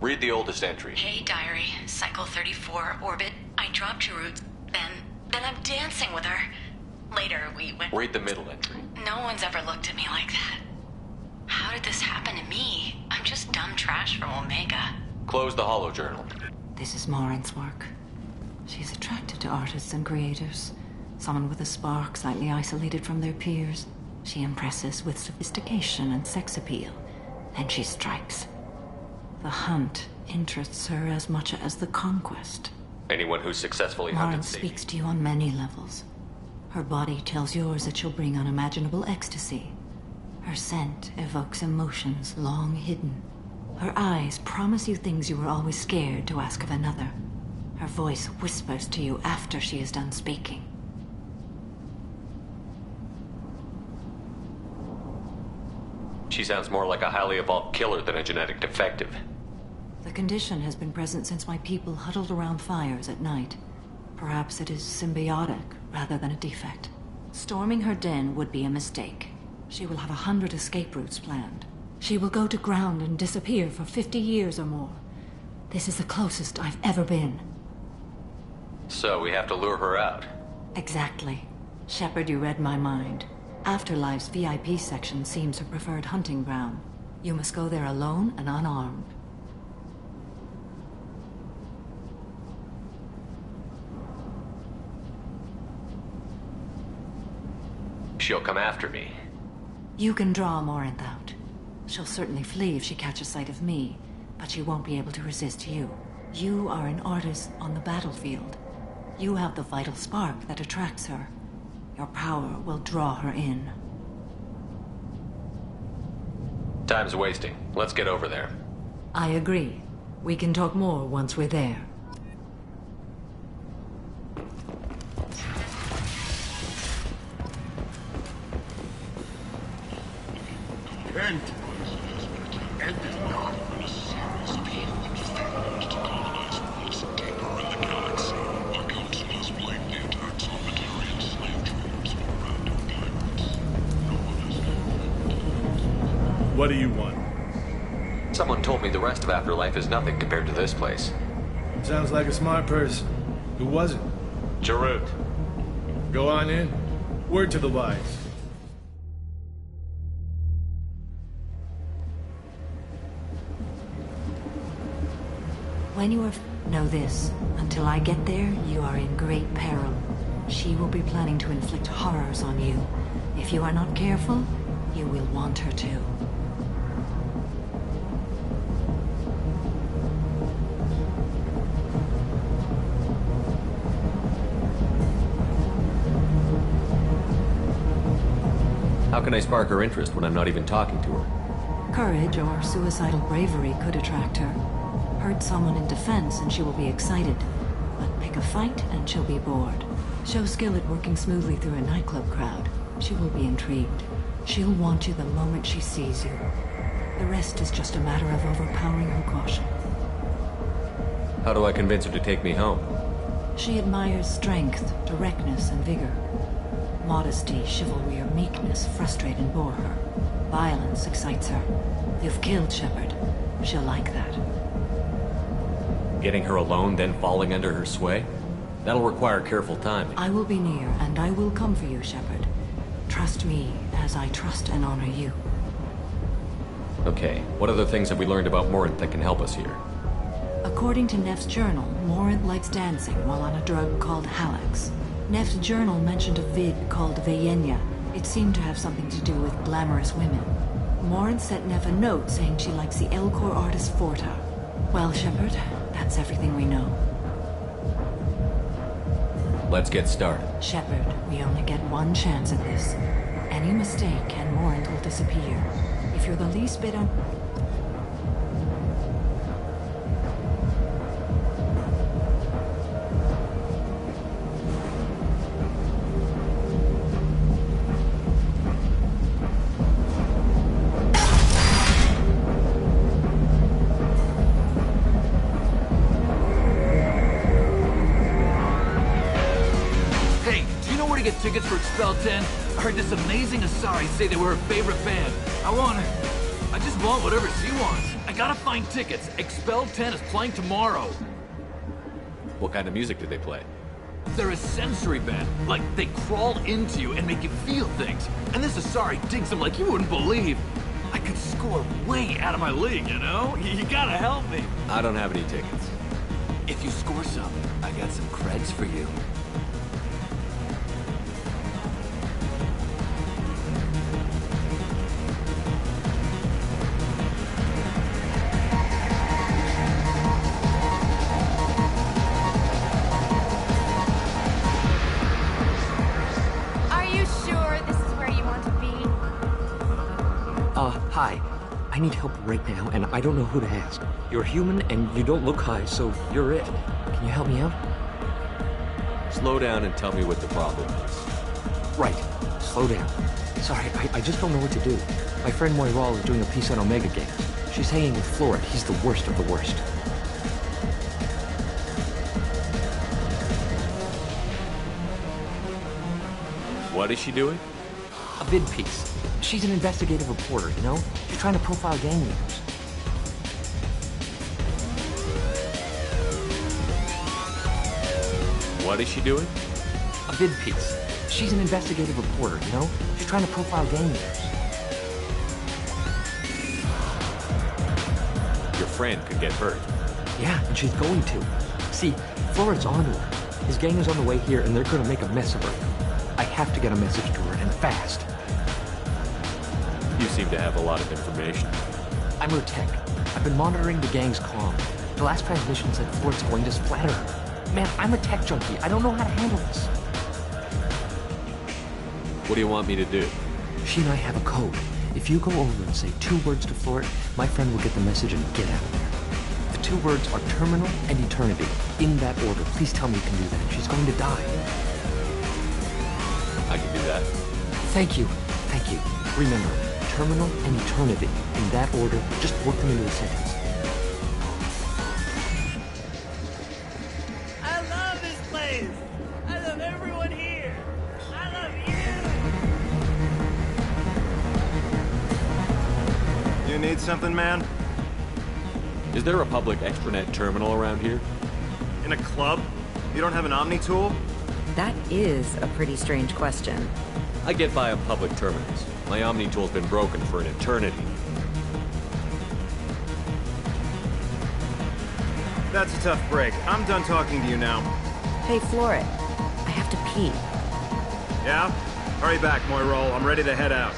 Read the oldest entry. Hey, diary. Cycle 34, orbit. I dropped your roots, then I'm dancing with her. Later, we went... Read the middle entry. No one's ever looked at me like that. How did this happen to me? I'm just dumb trash from Omega. Close the holojournal. This is Morin's work. She's attracted to artists and creators. Someone with a spark, slightly isolated from their peers. She impresses with sophistication and sex appeal. Then she strikes. The hunt interests her as much as the conquest. Anyone who's successfully Morin hunted speaks to you on many levels. Her body tells yours that she'll bring unimaginable ecstasy. Her scent evokes emotions long hidden. Her eyes promise you things you were always scared to ask of another. Her voice whispers to you after she is done speaking. She sounds more like a highly evolved killer than a genetic defective. The condition has been present since my people huddled around fires at night. Perhaps it is symbiotic rather than a defect. Storming her den would be a mistake. She will have 100 escape routes planned. She will go to ground and disappear for 50 years or more. This is the closest I've ever been. So we have to lure her out. Exactly. Shepard, you read my mind. Afterlife's VIP section seems her preferred hunting ground. You must go there alone and unarmed. She'll come after me. You can draw Morinth out. She'll certainly flee if she catches sight of me, but she won't be able to resist you. You are an artist on the battlefield. You have the vital spark that attracts her. Your power will draw her in. Time's wasting. Let's get over there. I agree. We can talk more once we're there. Kent! End is not an Asari's people determined to colonize worlds deeper in the galaxy. Our counselors blame the attacks on Batarian slave traders or random pirates. No one has... What do you want? Someone told me the rest of Afterlife is nothing compared to this place. Sounds like a smart person. Who was it? Jarut. Go on in. Word to the wise. When you are... Know this. Until I get there, you are in great peril. She will be planning to inflict horrors on you. If you are not careful, you will want her to. How can I spark her interest when I'm not even talking to her? Courage or suicidal bravery could attract her. Hurt someone in defense and she will be excited. But pick a fight and she'll be bored. Show skill at working smoothly through a nightclub crowd. She will be intrigued. She'll want you the moment she sees you. The rest is just a matter of overpowering her caution. How do I convince her to take me home? She admires strength, directness, and vigor. Modesty, chivalry, or meekness frustrate and bore her. Violence excites her. You've killed Shepard. She'll like that. Getting her alone, then falling under her sway? That'll require careful timing. I will be near, and I will come for you, Shepard. Trust me, as I trust and honor you. Okay, what other things have we learned about Morinth that can help us here? According to Neff's journal, Morinth likes dancing while on a drug called Halax. Neff's journal mentioned a vid called Vayenya. It seemed to have something to do with glamorous women. Morinth sent Neff a note saying she likes the Elcor artist Forta. Well, Shepard, that's everything we know. Let's get started. Shepard, we only get one chance at this. Any mistake and Morinth will disappear. If you're the least bit un... Tickets for Expel 10. I heard this amazing Asari say they were her favorite band. I just want whatever she wants. I gotta find tickets. Expel 10 is playing tomorrow. What kind of music do they play? They're a sensory band. Like, they crawl into you and make you feel things. And this Asari digs them like you wouldn't believe. I could score way out of my league, you know? You gotta help me. I don't have any tickets. If you score some, I got some creds for you. Hi. I need help right now, and I don't know who to ask. You're human, and you don't look high, so you're it. Can you help me out? Slow down and tell me what the problem is. Right. Slow down. Sorry, I just don't know what to do. My friend Moiral is doing a piece on Omega Games. She's hanging with Florid. He's the worst of the worst. What is she doing? A vid piece. She's an investigative reporter, you know? She's trying to profile gang leaders. What is she doing? A vid piece. She's an investigative reporter, you know? She's trying to profile gang leaders. Your friend could get hurt. Yeah, and she's going to. See, Florid's on to her. His gang is on the way here, and they're gonna make a mess of her. I have to get a message to her, and fast. You seem to have a lot of information. I'm her tech. I've been monitoring the gang's comm. The last transmission said Florid's going to splatter her. Man, I'm a tech junkie. I don't know how to handle this. What do you want me to do? She and I have a code. If you go over and say 2 words to Florid, my friend will get the message and get out of there. The 2 words are terminal and eternity. In that order. Please tell me you can do that. She's going to die. I can do that. Thank you. Thank you. Remember, terminal and eternity. In that order, just work them into a sentence. I love this place. I love everyone here. I love you. You need something, man? Is there a public extranet terminal around here? In a club? You don't have an Omni tool? That is a pretty strange question. I get by on public terminals. My Omni tool's been broken for an eternity. That's a tough break. I'm done talking to you now. Hey, Florid. I have to pee. Yeah? Hurry back, Moiral. I'm ready to head out.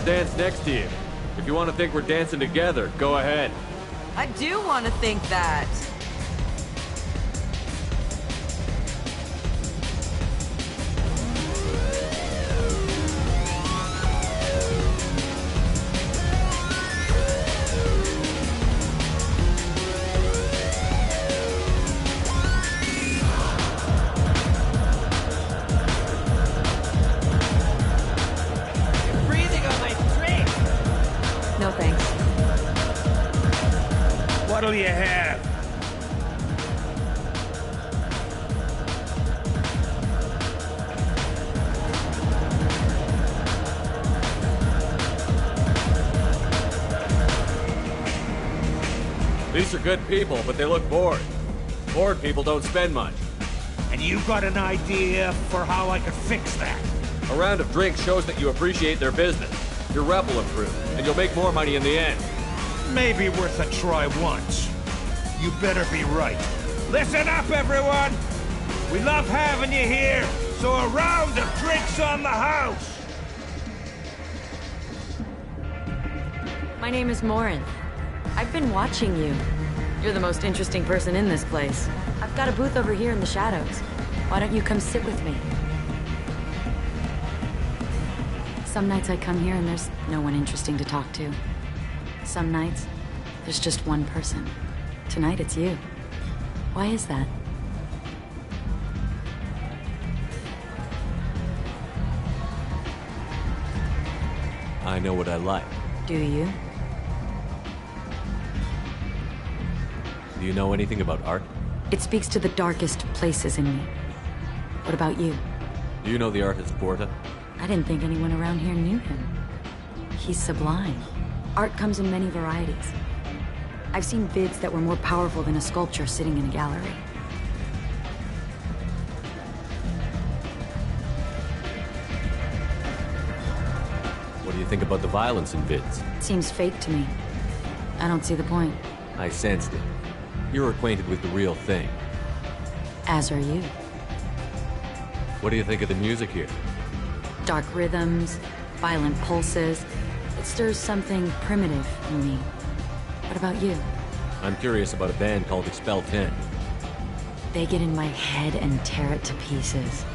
I'll dance next to you. If you want to think we're dancing together, go ahead. I do want to think that. What'll you have? These are good people, but they look bored. Bored people don't spend much. And you got an idea for how I could fix that? A round of drinks shows that you appreciate their business. Your rep will improve, and you'll make more money in the end. Maybe worth a try once. You better be right. Listen up, everyone! We love having you here, so a round of drinks on the house! My name is Morinth. I've been watching you. You're the most interesting person in this place. I've got a booth over here in the shadows. Why don't you come sit with me? Some nights I come here and there's no one interesting to talk to. Some nights, there's just one person. Tonight it's you. Why is that? I know what I like. Do you? Do you know anything about art? It speaks to the darkest places in me. What about you? Do you know the artist Porta? I didn't think anyone around here knew him. He's sublime. Art comes in many varieties. I've seen vids that were more powerful than a sculpture sitting in a gallery. What do you think about the violence in vids? It seems fake to me. I don't see the point. I sensed it. You're acquainted with the real thing. As are you. What do you think of the music here? Dark rhythms, violent pulses. It stirs something primitive in me. What about you? I'm curious about a band called Expel 10. They get in my head and tear it to pieces.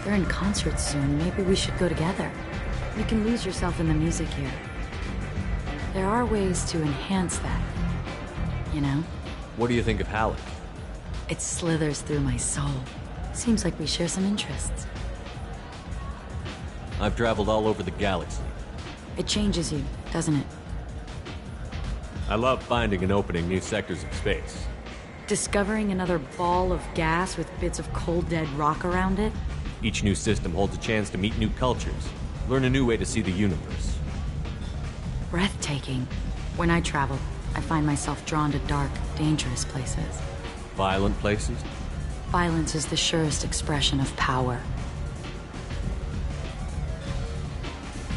They're in concert soon. Maybe we should go together. You can lose yourself in the music here. There are ways to enhance that. You know? What do you think of Halleck? It slithers through my soul. Seems like we share some interests. I've traveled all over the galaxy. It changes you, doesn't it? I love finding and opening new sectors of space. Discovering another ball of gas with bits of cold dead rock around it? Each new system holds a chance to meet new cultures, learn a new way to see the universe. Breathtaking. When I travel, I find myself drawn to dark, dangerous places. Violent places? Violence is the surest expression of power.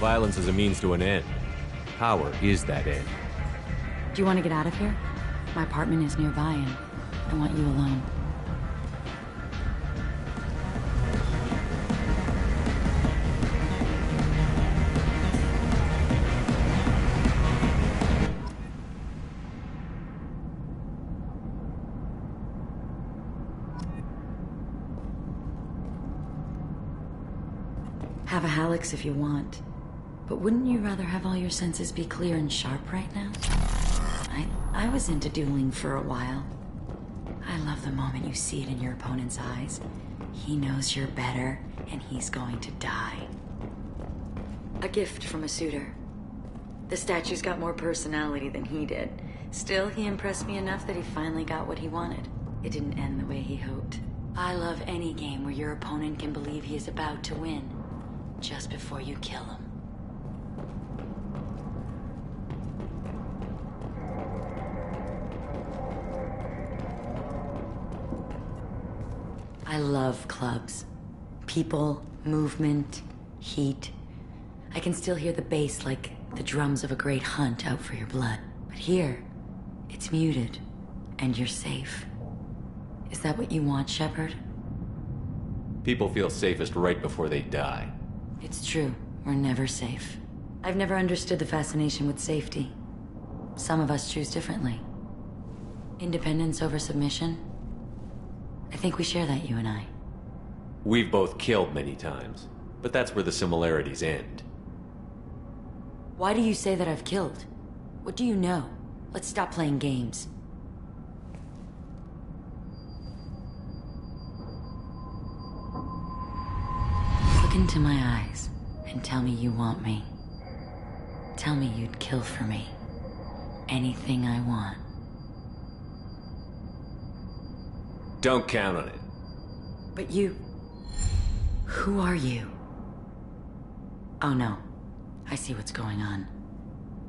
Violence is a means to an end. Power is that end. Do you want to get out of here? My apartment is nearby and I want you alone. Have a Hallex if you want. But wouldn't you rather have all your senses be clear and sharp right now? I was into dueling for a while. I love the moment you see it in your opponent's eyes. He knows you're better, and he's going to die. A gift from a suitor. The statue's got more personality than he did. Still, he impressed me enough that he finally got what he wanted. It didn't end the way he hoped. I love any game where your opponent can believe he is about to win, just before you kill him. I love clubs. People, movement, heat. I can still hear the bass like the drums of a great hunt out for your blood. But here, it's muted, and you're safe. Is that what you want, Shepard? People feel safest right before they die. It's true. We're never safe. I've never understood the fascination with safety. Some of us choose differently. Independence over submission. I think we share that, you and I. We've both killed many times, but that's where the similarities end. Why do you say that I've killed? What do you know? Let's stop playing games. Look into my eyes and tell me you want me. Tell me you'd kill for me. Anything I want. Don't count on it. But you... Who are you? Oh no. I see what's going on.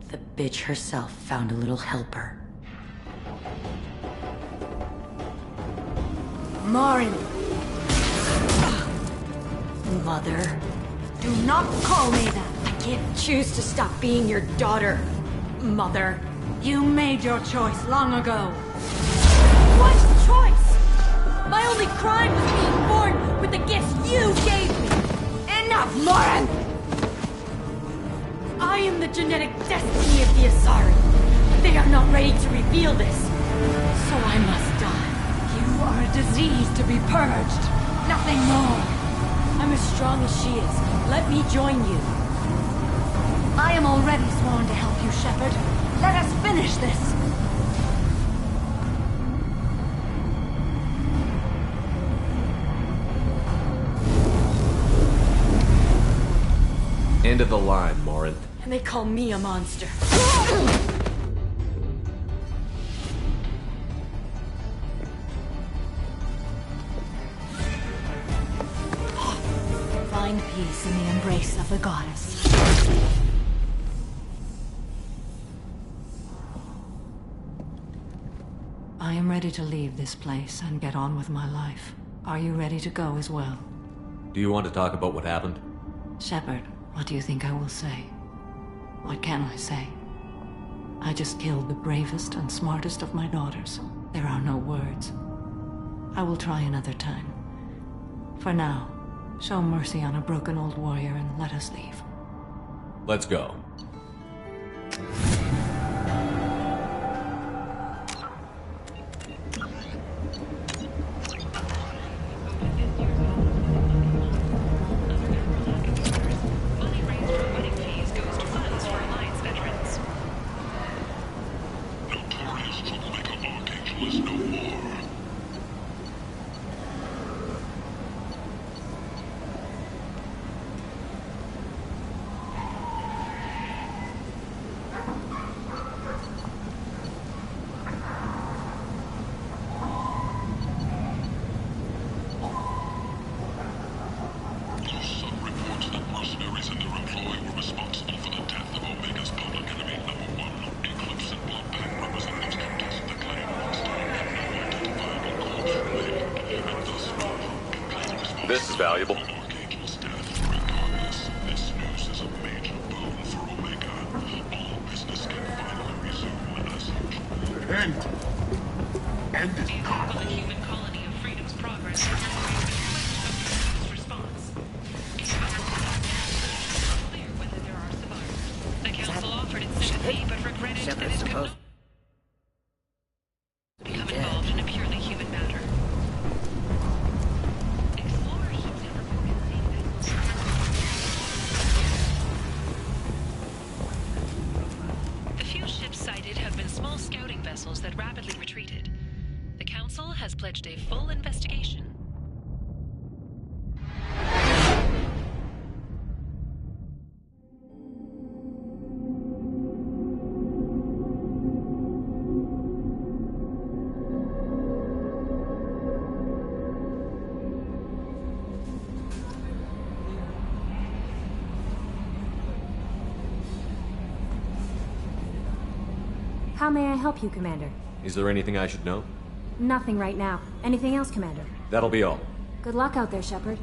The bitch herself found a little helper. Marin! Mother. Do not call me that! I can't choose to stop being your daughter. Mother, you made your choice long ago. What choice? My only crime was being born with the gifts you gave me! Enough, Marin! I am the genetic destiny of the Asari. They are not ready to reveal this. So I must die. You are a disease to be purged. Nothing more. I'm as strong as she is. Let me join you. I am already sworn to help you, Shepard. Let us finish this. End of the line, Morinth. And they call me a monster. Find peace in the embrace of the goddess. I am ready to leave this place and get on with my life. Are you ready to go as well? Do you want to talk about what happened? Shepard, what do you think I will say? What can I say? I just killed the bravest and smartest of my daughters. There are no words. I will try another time. For now, show mercy on a broken old warrior and let us leave. Let's go. This is valuable. End is not. The human colony of Freedom's Progress response. It's unclear whether there are survivors. The council offered its sympathy, but regretted that it could not become involved in a purely human matter. Explorers have reported seeing vessels. The few ships sighted have been small scouting vessels that rapidly retreated. The Council has pledged a full investigation. How may I help you, Commander? Is there anything I should know? Nothing right now. Anything else, Commander? That'll be all. Good luck out there, Shepard.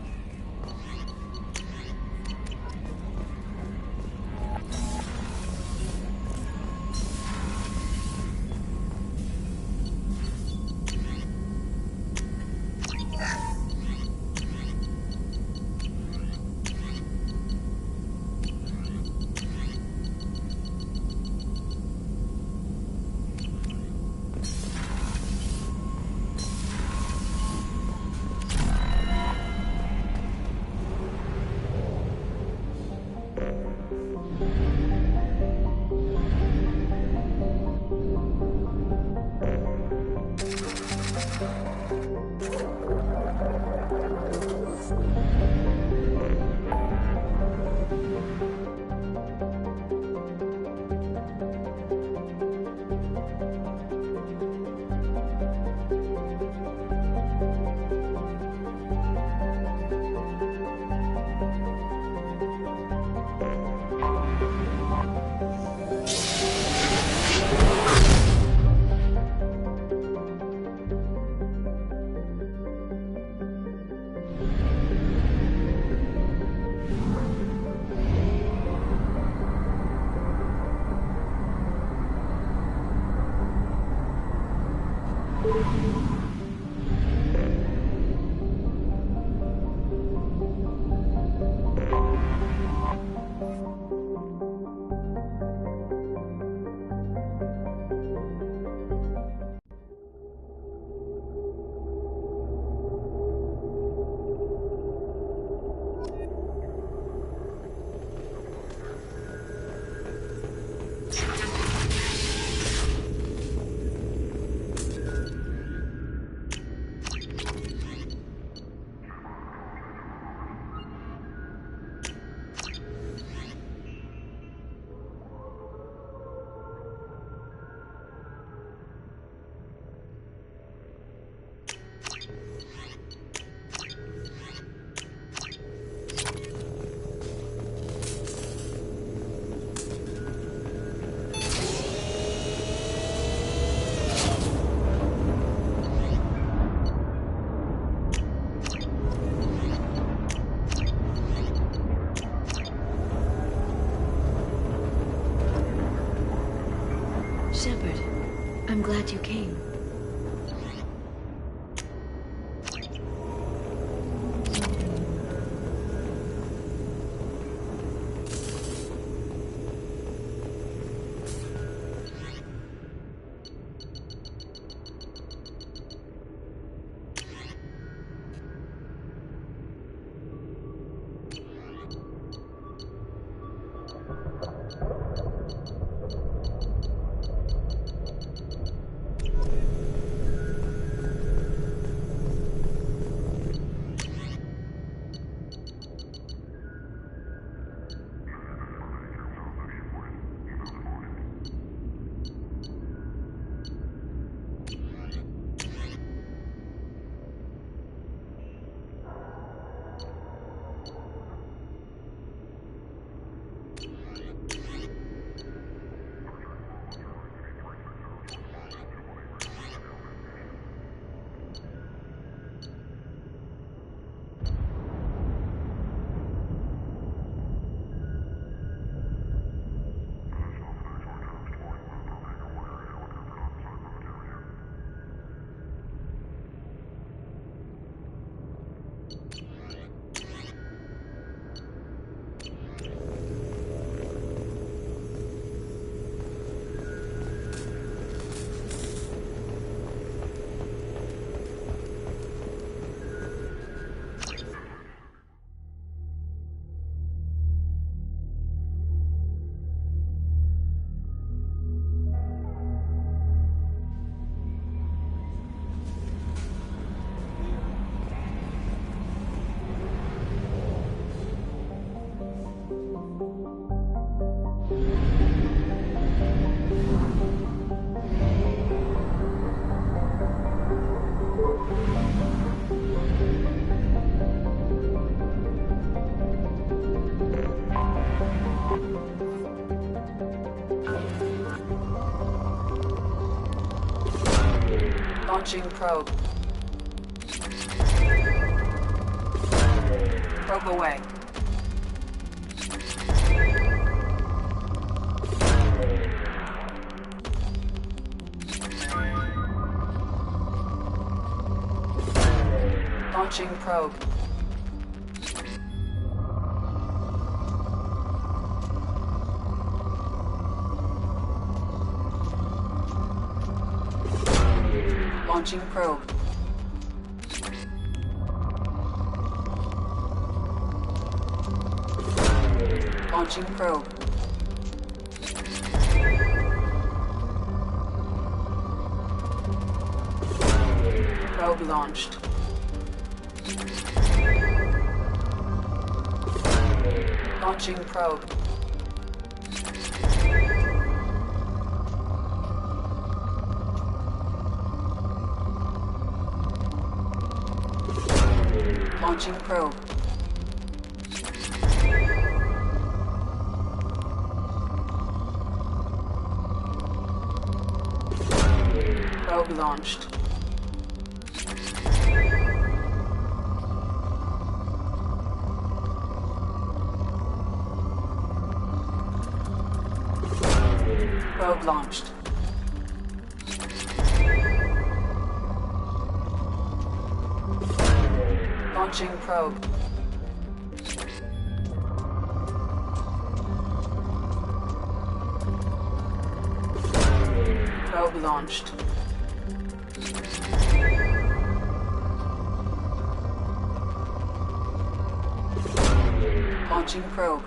I'm glad you came. Launching probe. Probe away. Launching probe. Launching probe. Launching probe. Probe launched. Launching probe. Launching probe. Probe launched. Probe launched. Launching probe. Probe launched. Launching probe.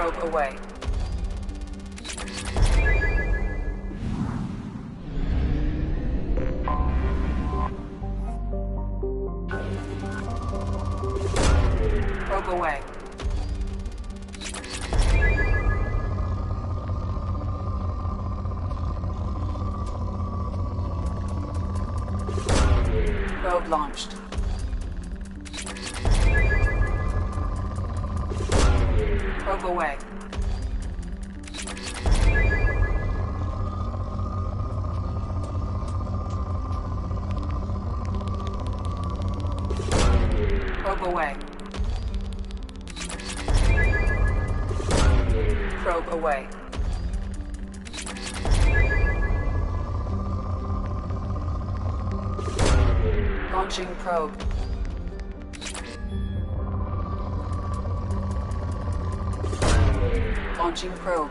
Probe away. Probe away. Probe launched. Probe away. Probe away. Probe away. Launching probe. Launching probe.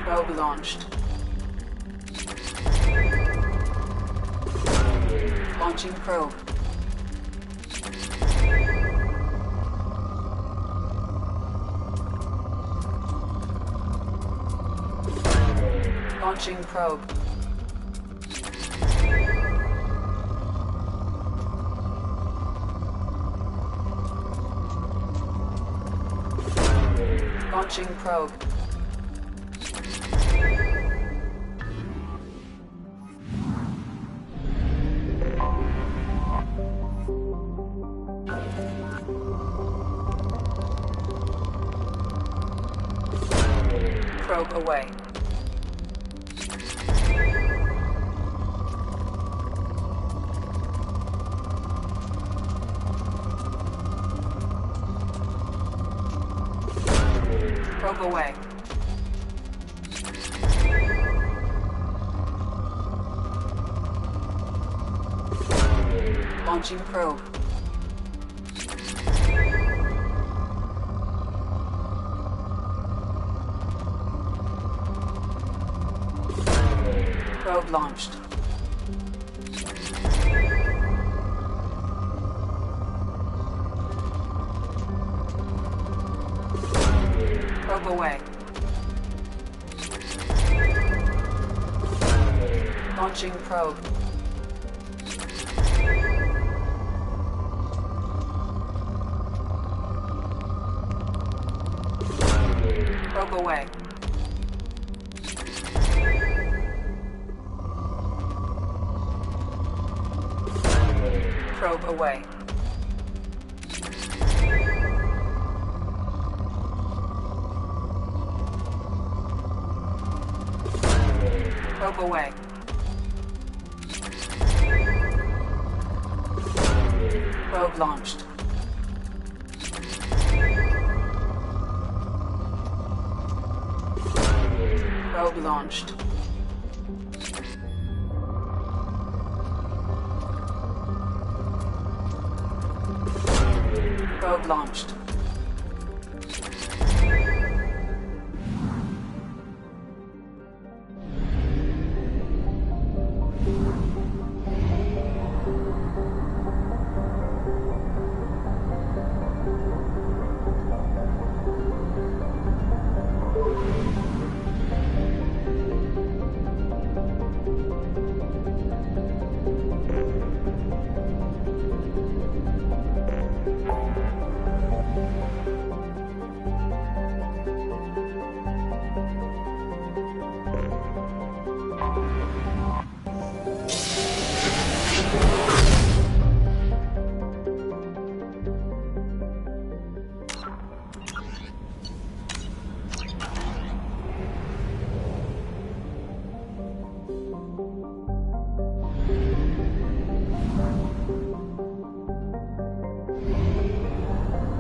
Probe launched. Launching probe. Launching probe. Launching probe. Probe away. Probe away. Launching probe. Probe launched. Probe away. Launching probe. Probe away. Probe away. Probe away. Probe launched. Probe launched. Probe launched.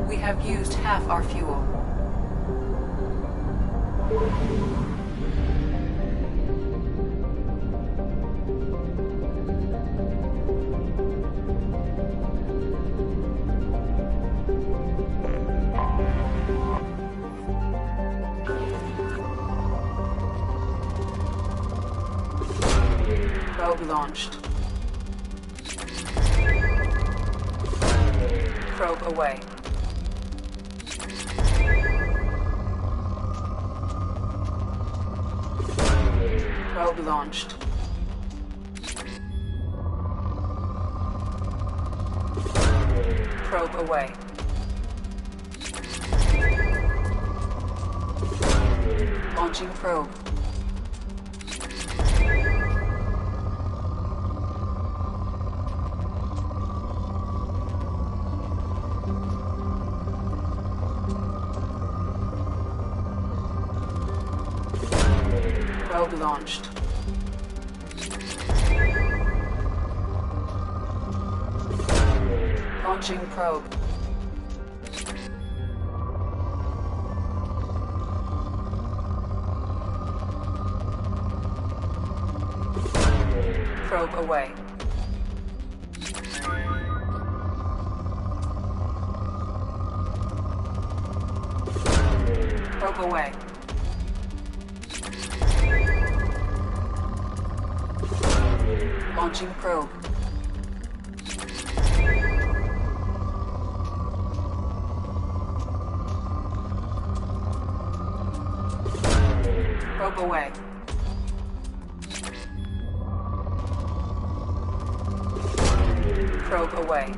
We have used half our fuel. Probe launched. Probe away. Probe launched. Probe away. Launching probe. Probe launched. Launching probe. Probe away. Probe away. Launching probe. Probe away. Probe away.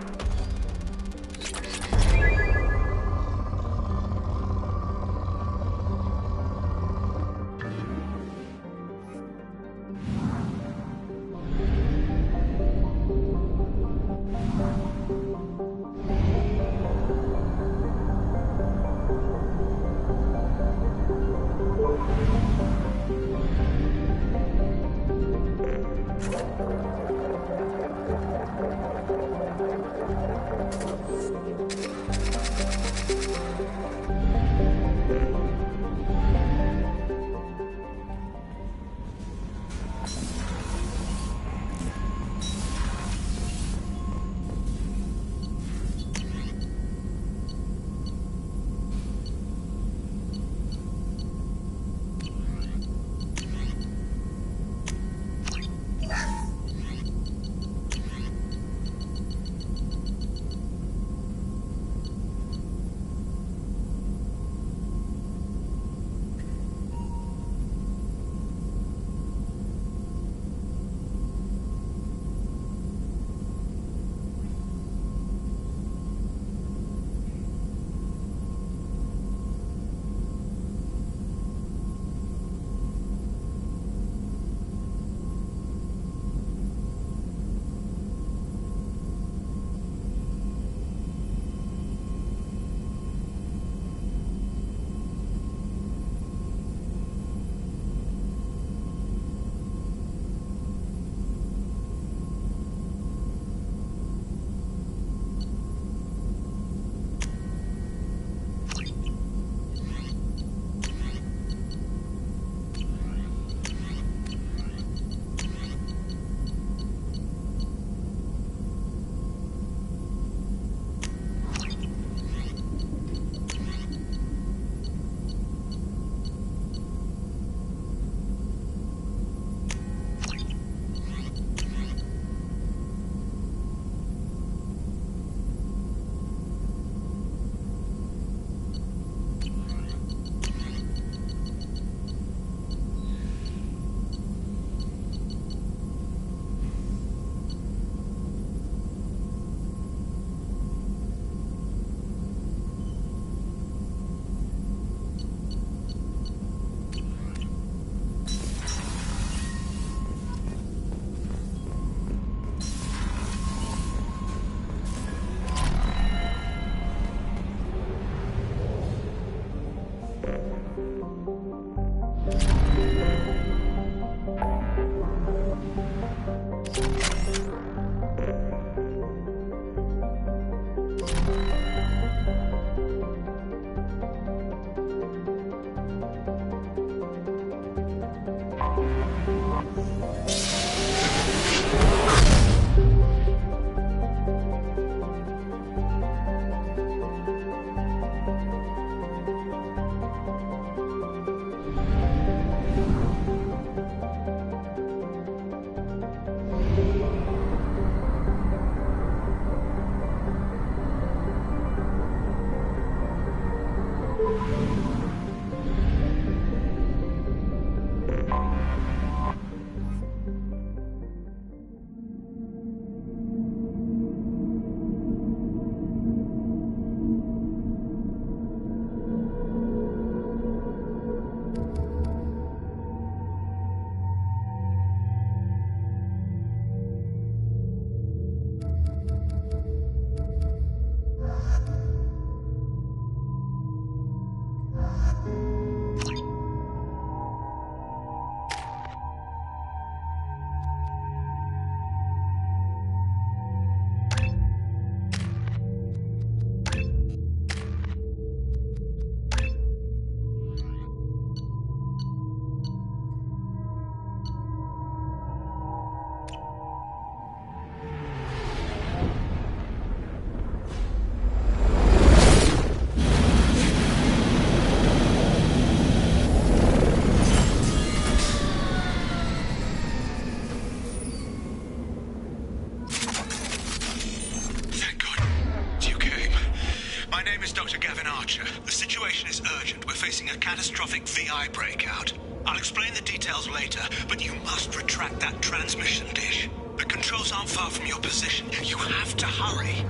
Dr. Gavin Archer. The situation is urgent. We're facing a catastrophic VI breakout. I'll explain the details later, but you must retract that transmission dish. The controls aren't far from your position. You have to hurry.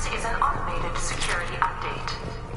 This is an automated security update.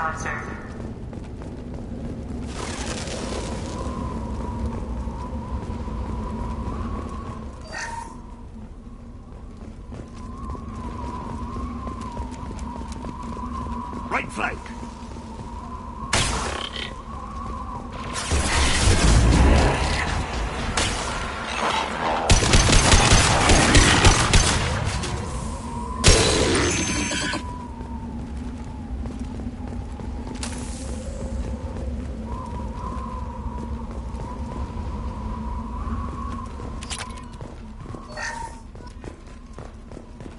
supervisor. Right flank.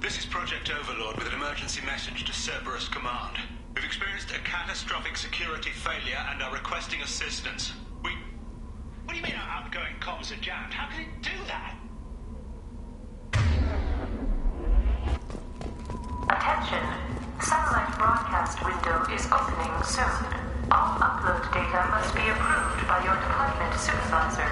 This is Project Overlord with an emergency message to Cerberus Command. We've experienced a catastrophic security failure and are requesting assistance. What do you mean our outgoing comms are jammed? How can it do that? Attention. Satellite broadcast window is opening soon. All upload data must be approved by your department supervisor.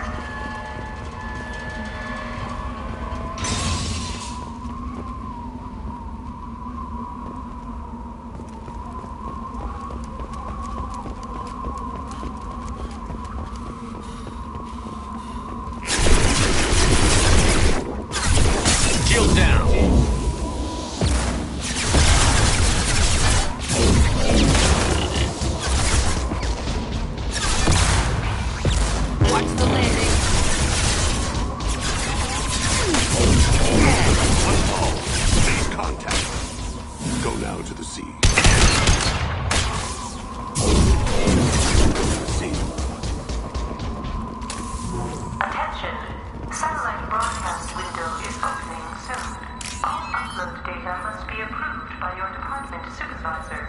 Shield down. Watch the landing. One ball. Made contact. Go now to the sea. Attention. Satellite broadcast window is opening soon. All upload data must be approved by your department supervisor.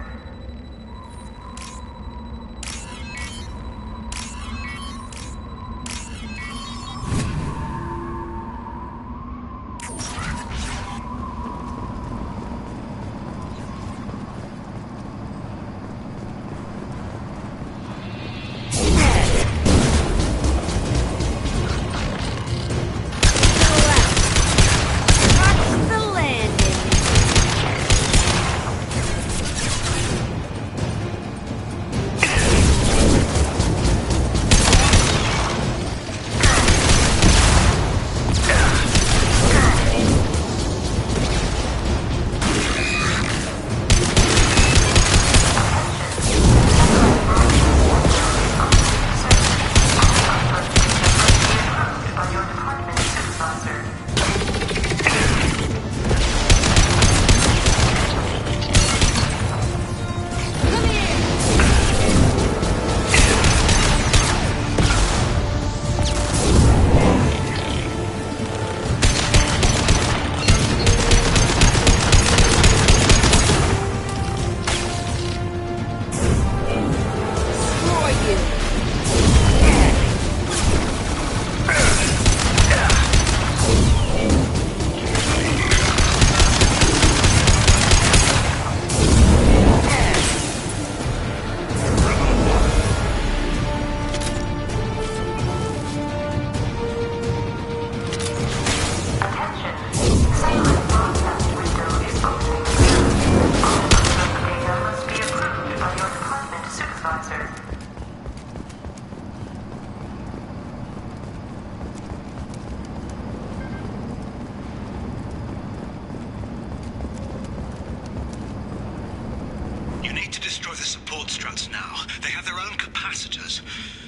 You need to destroy the support struts now. They have their own capacitors.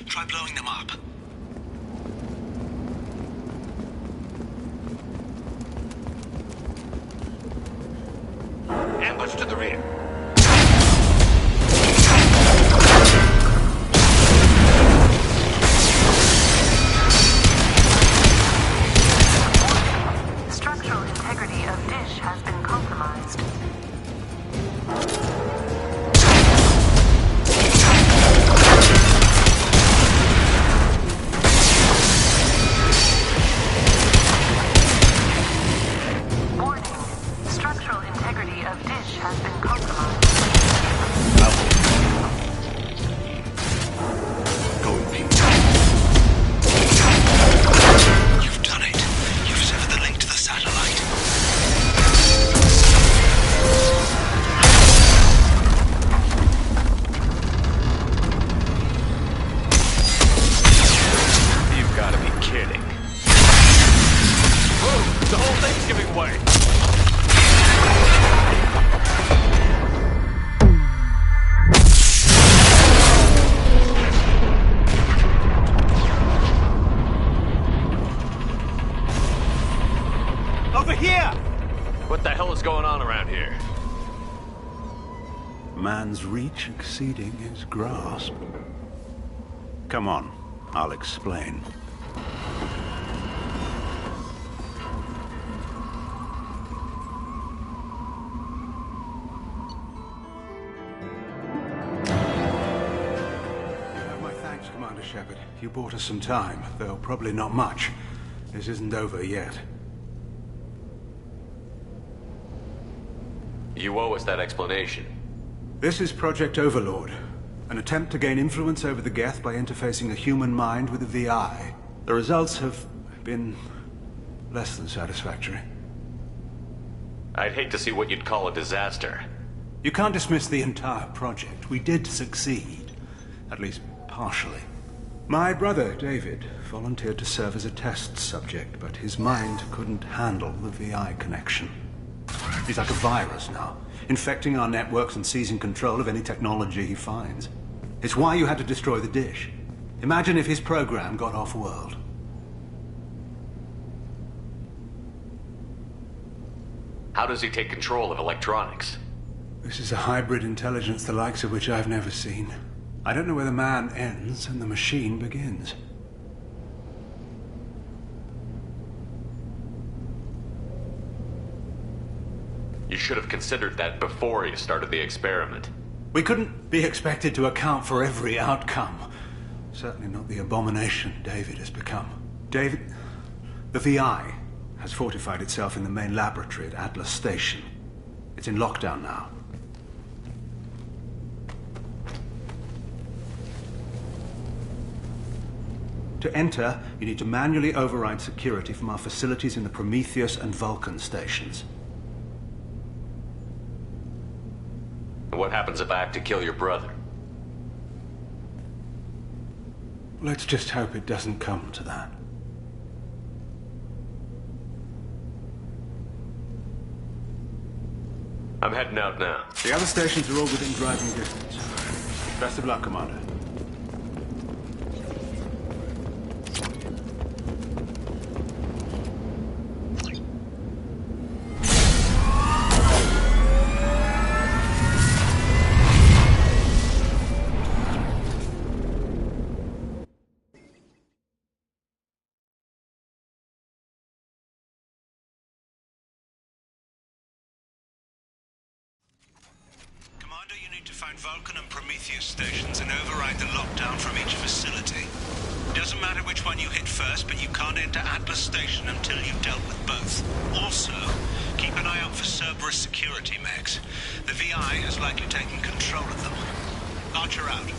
Try blowing them up. Ambush to the rear. Structural integrity of dish has been compromised. Warning. Structural integrity of dish has been compromised. Everything's giving way. Over here! What the hell is going on around here? Man's reach exceeding his grasp. Come on, I'll explain. My thanks, Commander Shepard. You bought us some time, though probably not much. This isn't over yet. You owe us that explanation. This is Project Overlord. An attempt to gain influence over the Geth by interfacing a human mind with a VI. The results have been less than satisfactory. I'd hate to see what you'd call a disaster. You can't dismiss the entire project. We did succeed. At least partially. My brother, David, volunteered to serve as a test subject, but his mind couldn't handle the VI connection. He's like a virus now, infecting our networks and seizing control of any technology he finds. It's why you had to destroy the dish. Imagine if his program got off-world. How does he take control of electronics? This is a hybrid intelligence the likes of which I've never seen. I don't know where the man ends and the machine begins. You should have considered that before you started the experiment. We couldn't be expected to account for every outcome. Certainly not the abomination David has become. David, the VI has fortified itself in the main laboratory at Atlas Station. It's in lockdown now. To enter, you need to manually override security from our facilities in the Prometheus and Vulcan stations. What happens if I have to kill your brother? Let's just hope it doesn't come to that. I'm heading out now. The other stations are all within driving distance. Best of luck, Commander. Vulcan and Prometheus stations and override the lockdown from each facility. Doesn't matter which one you hit first, but you can't enter Atlas Station until you've dealt with both. Also, keep an eye out for Cerberus security mechs. The VI has likely taken control of them. Archer out.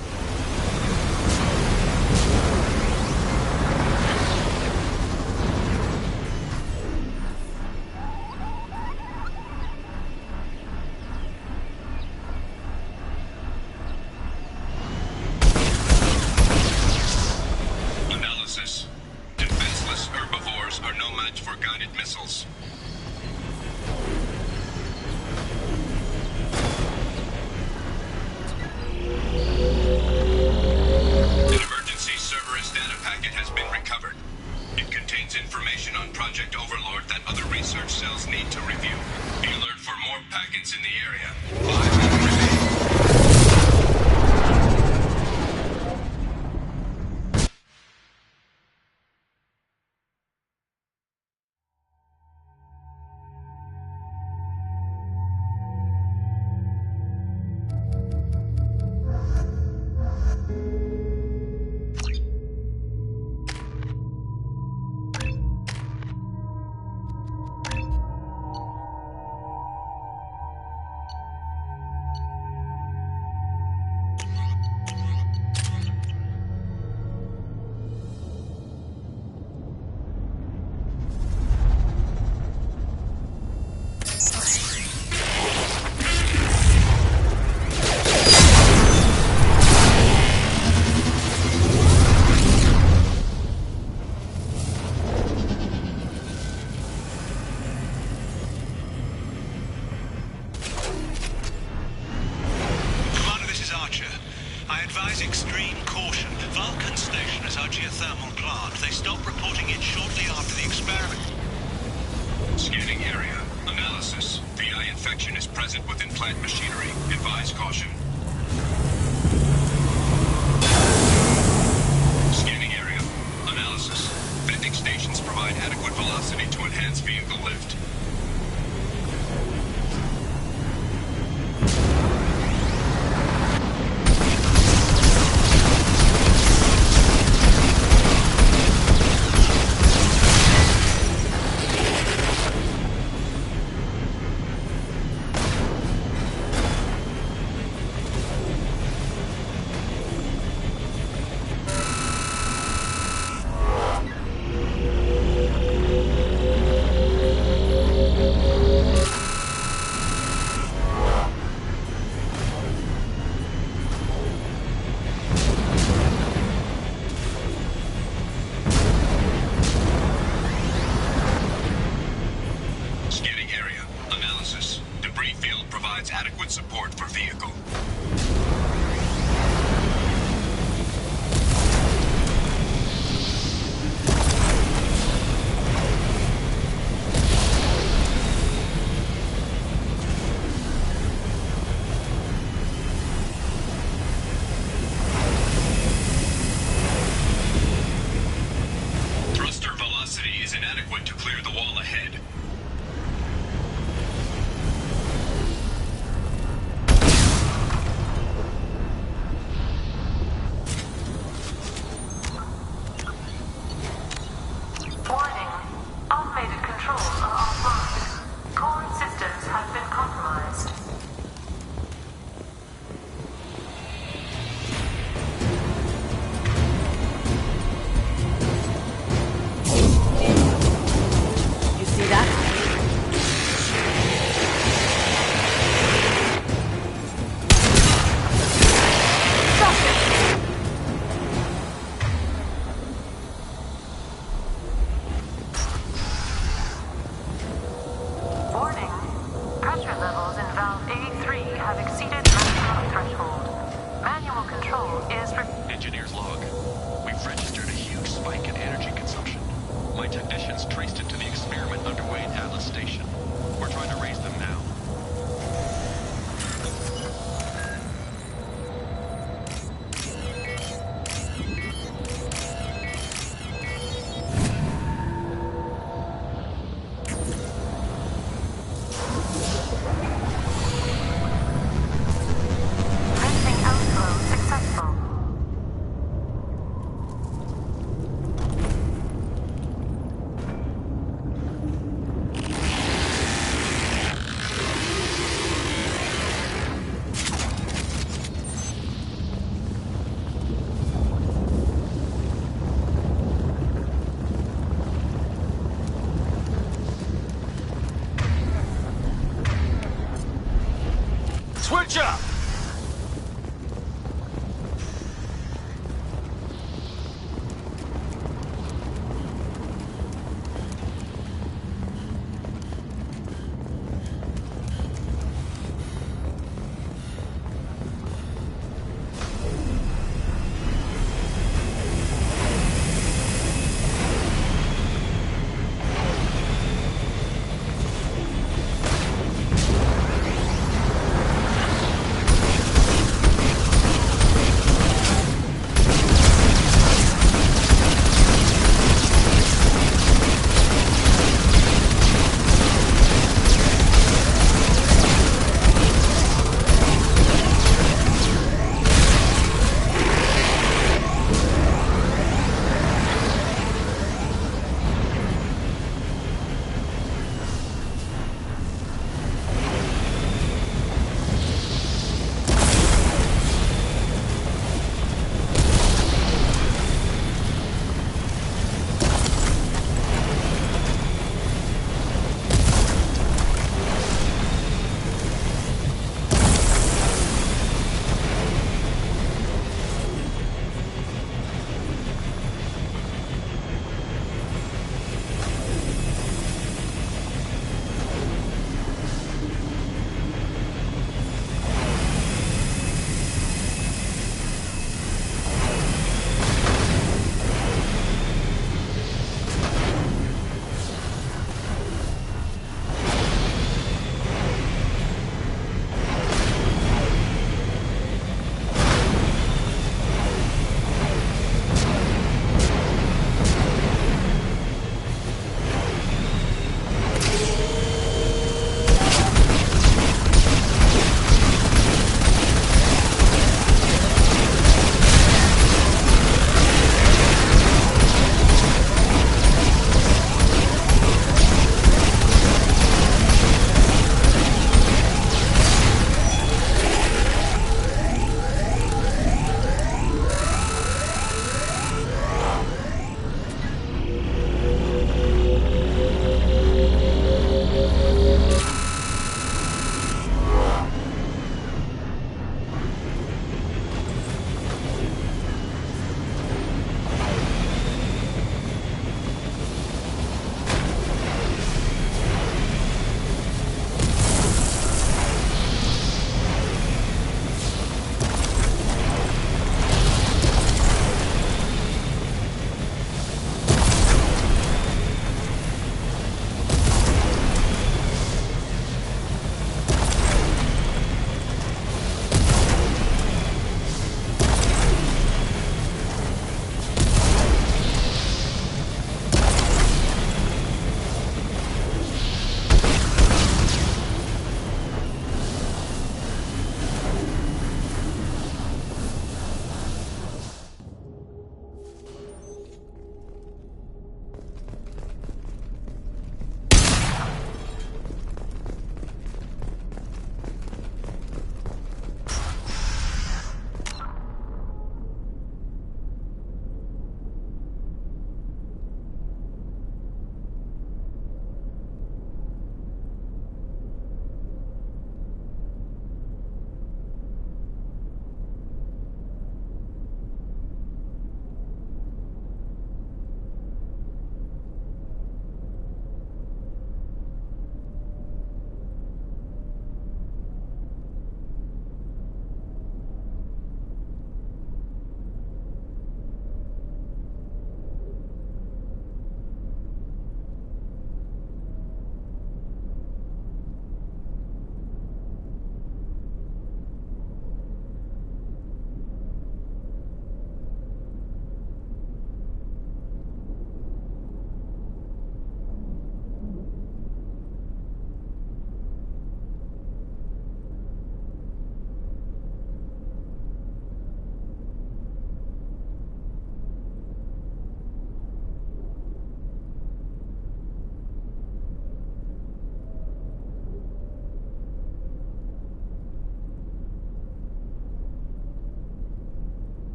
infection is present within plant machinery. Advise caution. Scanning area. Analysis. Vending stations provide adequate velocity to enhance vehicle lift. Adequate support for vehicle. Thruster velocity is inadequate to clear the wall ahead.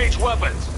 Engage weapons!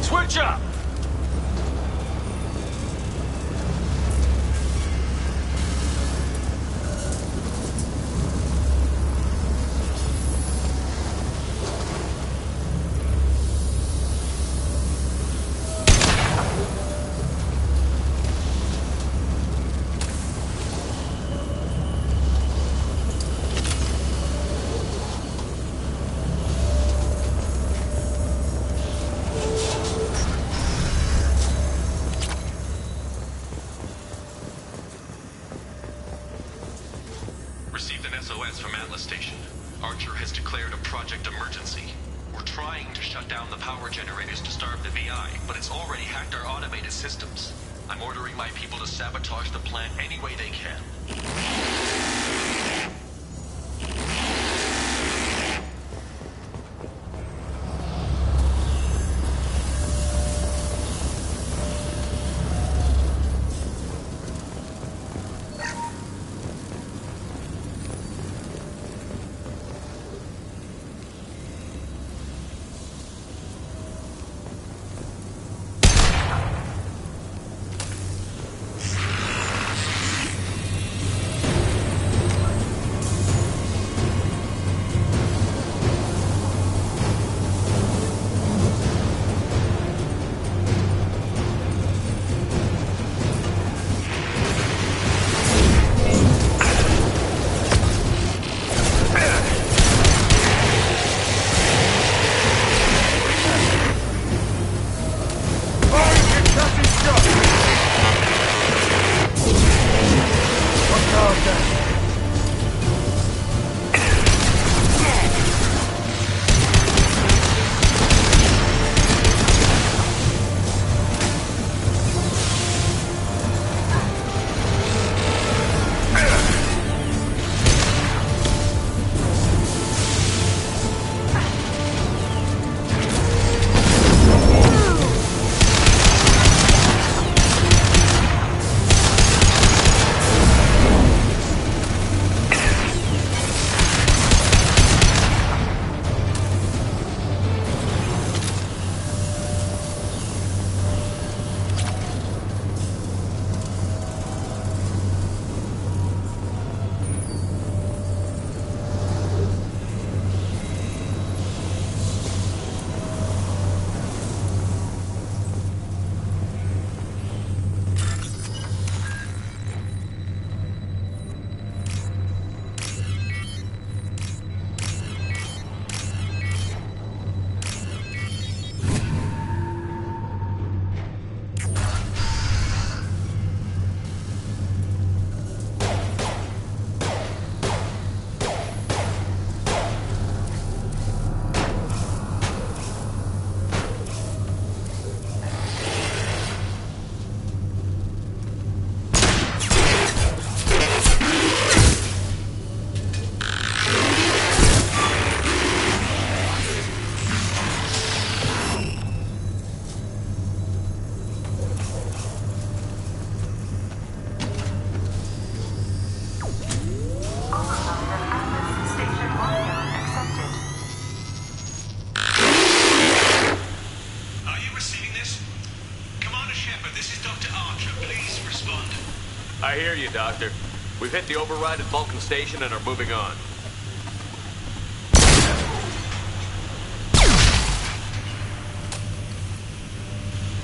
Switch up! Received an SOS from Atlas Station. Archer has declared a project emergency. We're trying to shut down the power generators to starve the VI, but it's already hacked our automated systems. I'm ordering my people to sabotage the plant any way they can. I hear you, Doctor. We've hit the override at Vulcan Station and are moving on.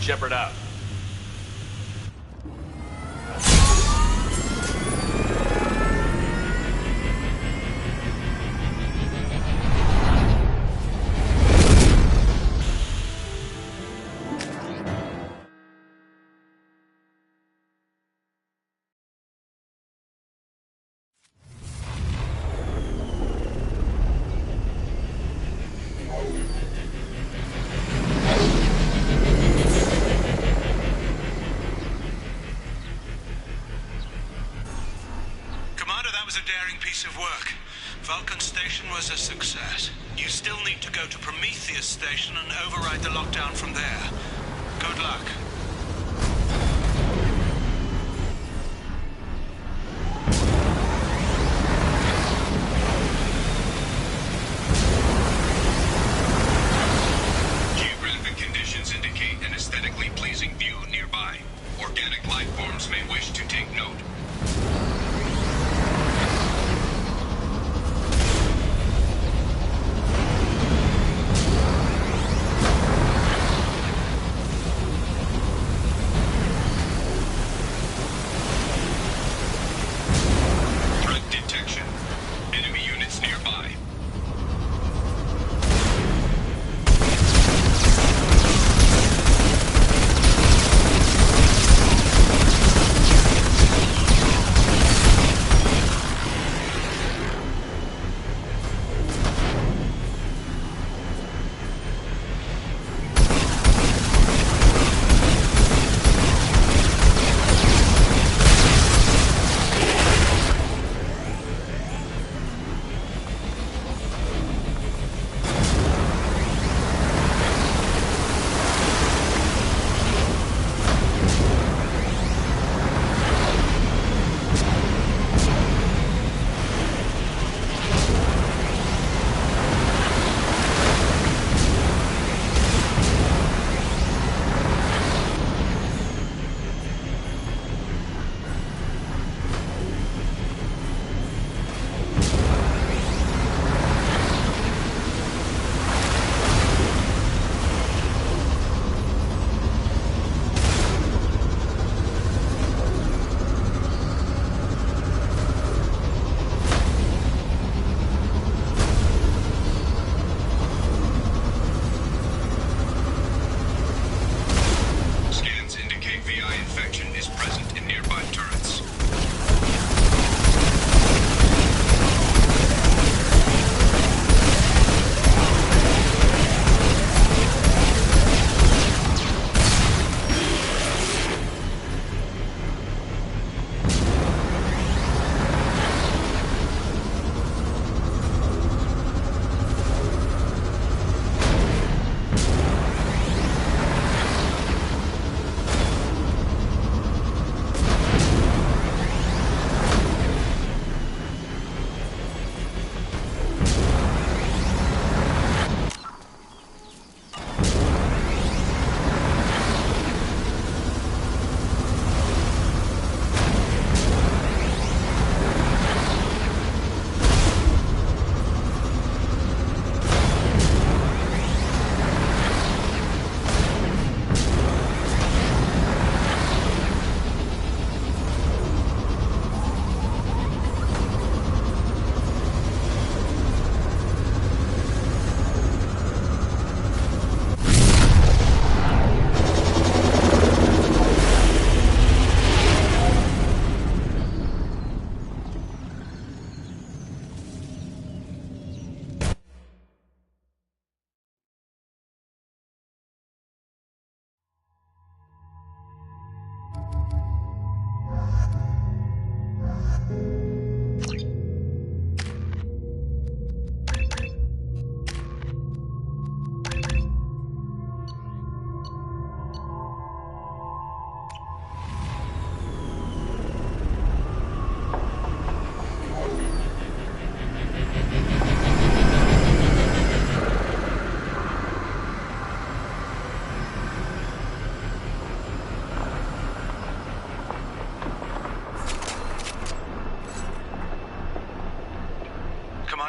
Shepard out. Of work. Vulcan Station was a success. You still need to go to Prometheus Station and override the lockdown from there. Good luck. Geographic conditions indicate an aesthetically pleasing view nearby. Organic life forms may wish to take note.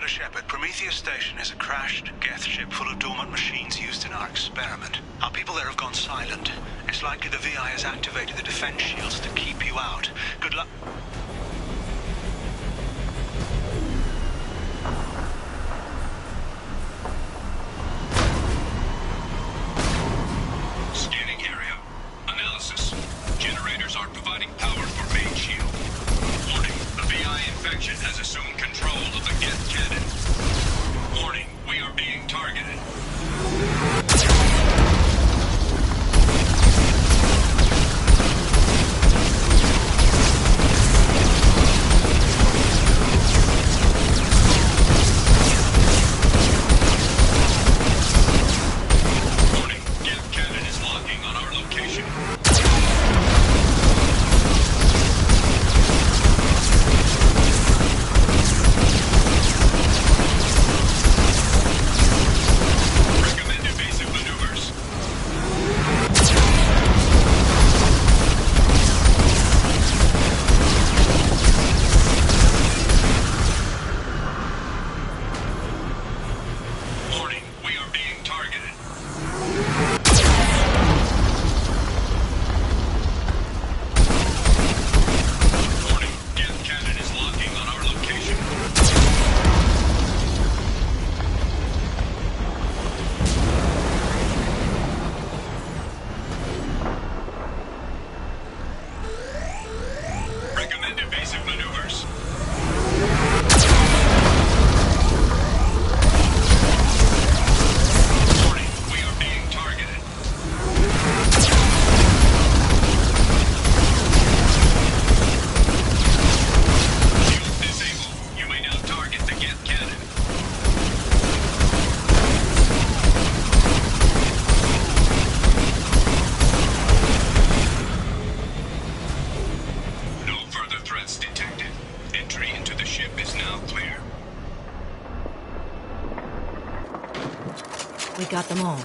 Commander Shepard, Prometheus Station is a crashed Geth ship full of dormant machines used in our experiment. Our people there have gone silent. It's likely the VI has activated the defense shields to keep you out. Good luck. Scanning area. Analysis. Generators are providing power for main shield. Warning, the VI infection has assumed control of the Geth cannon. Warning, we are being targeted. We got them all.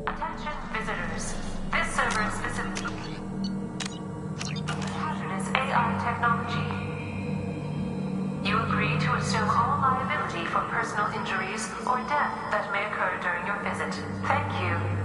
Attention visitors. This server is specifically hazardous AI technology. You agree to assume all liability for personal injuries or death that may occur during your visit. Thank you.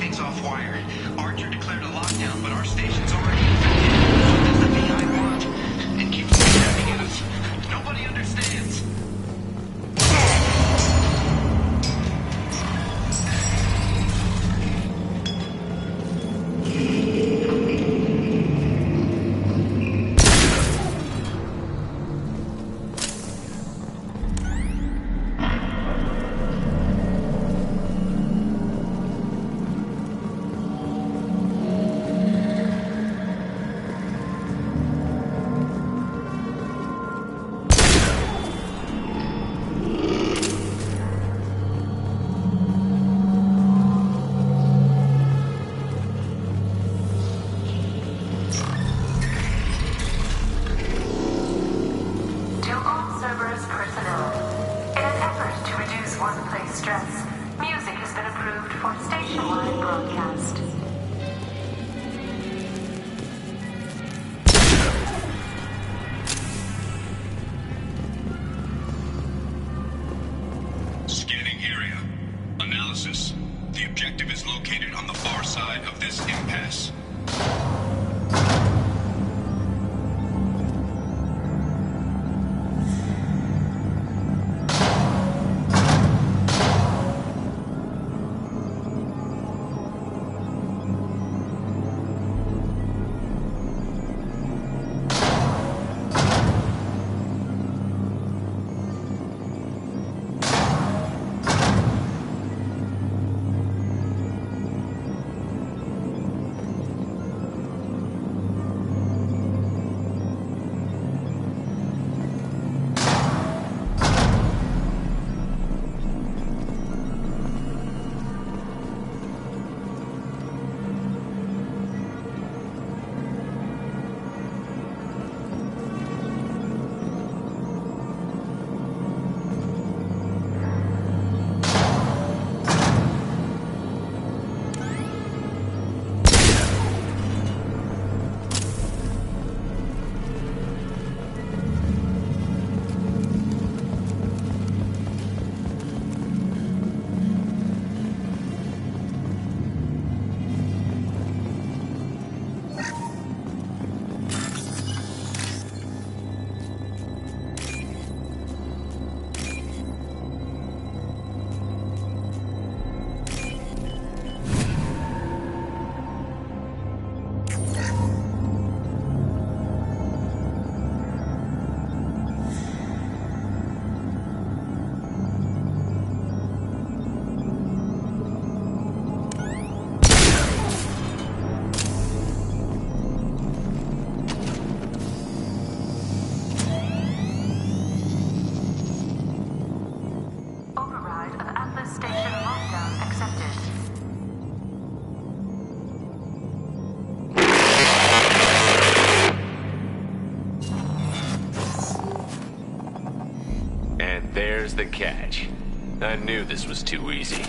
everything's off-wire. Archer declared a lockdown, but our station's already infected. So does the VI want. It keeps stabbing at us. Nobody understands. There's the catch. I knew this was too easy.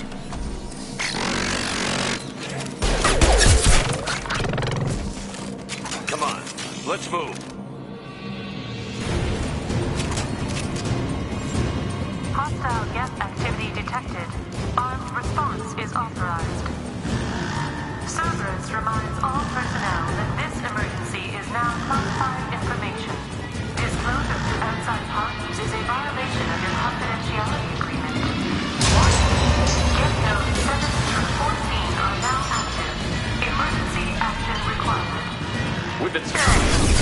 Come on, let's move. Hostile gas activity detected. Armed response is authorized. Cerberus reminds all personnel that this emergency is now classified information. Disclosure to outside parties is a violation of your confidentiality agreement. Get note 7 through 14 are now active. Emergency action required. We've been scanned.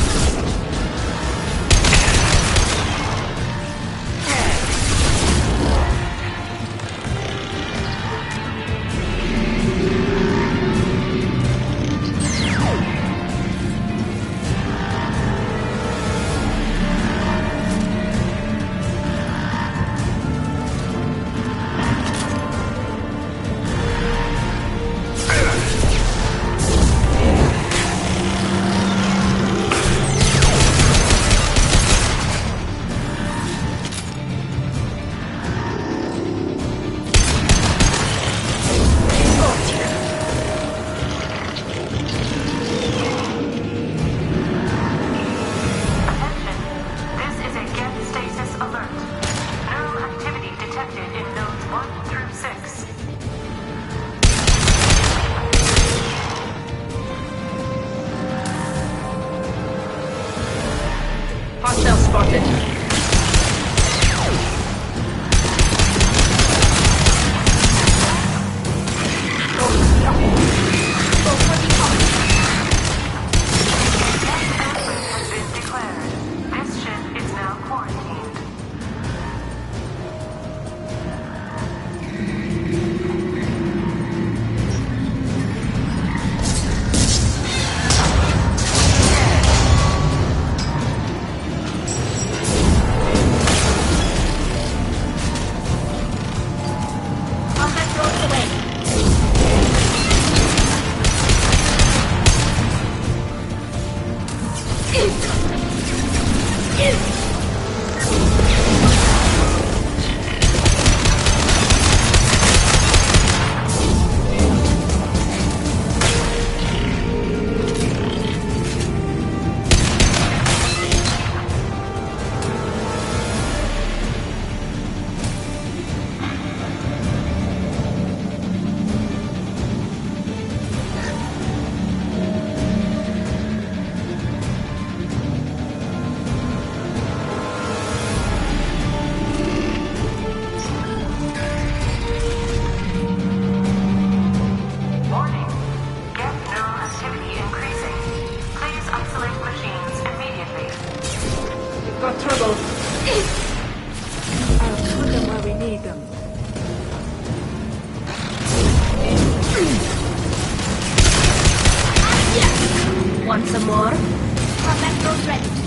Got trouble. I'll put them where we need them. Want some more? Perfecto's ready.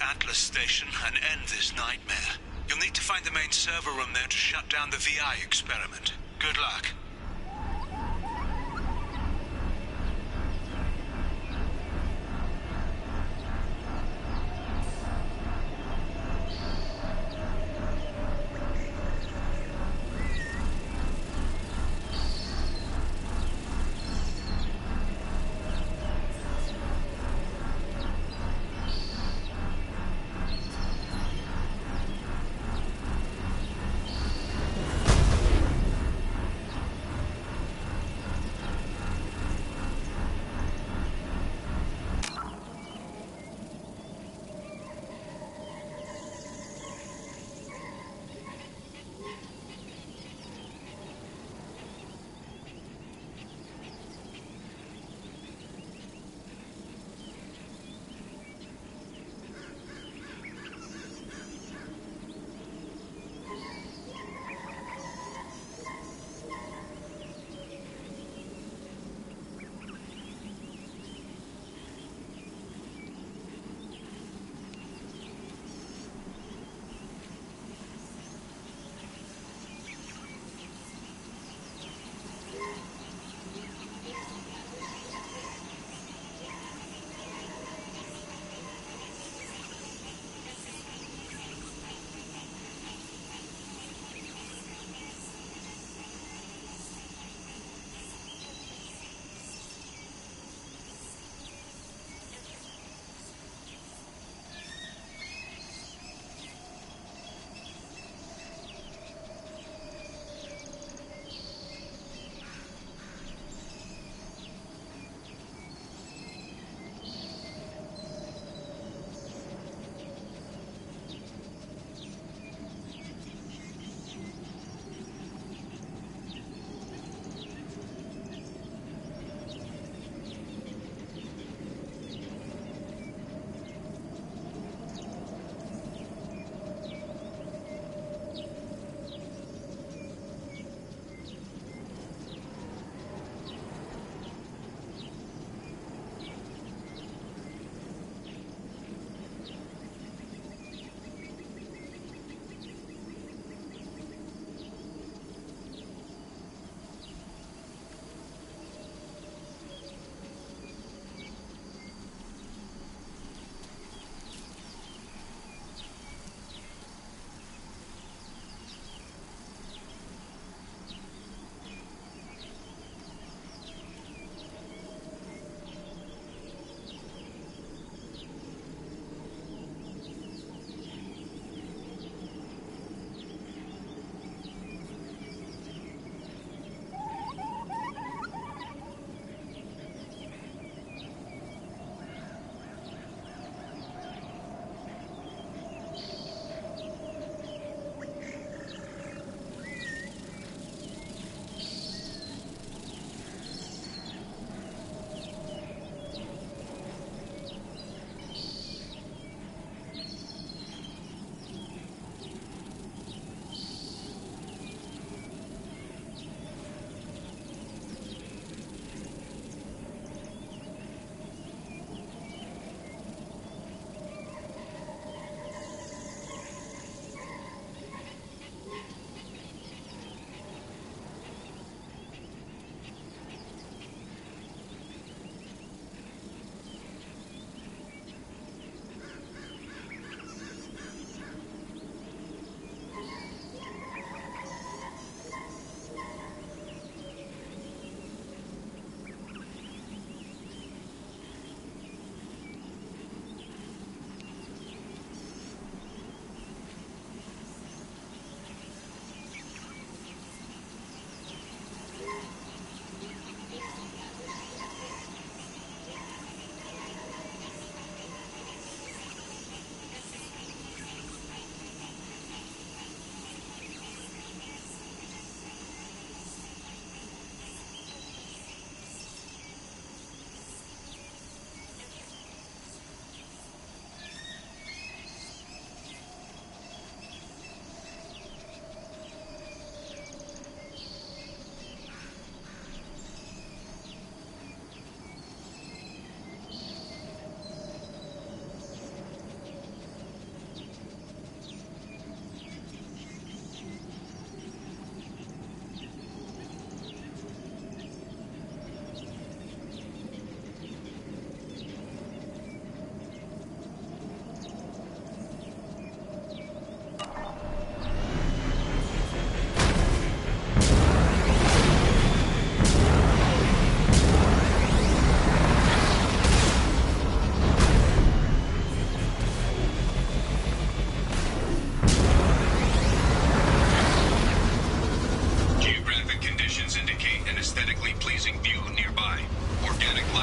Atlas Station and end this nightmare. You'll need to find the main server room there to shut down the VI experiment. Good luck.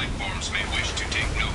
life forms may wish to take note.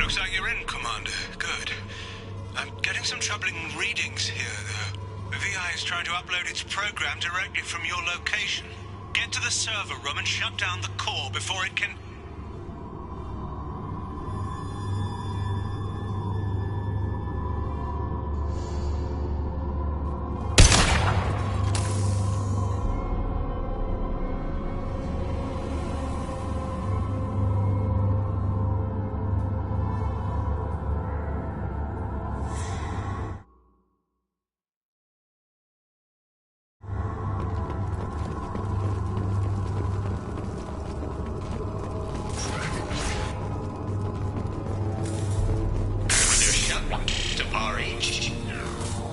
Looks like you're in, Commander. Good. I'm getting some troubling readings here, though. The VI is trying to upload its program directly from your location. Get to the server room and shut down the core before it can...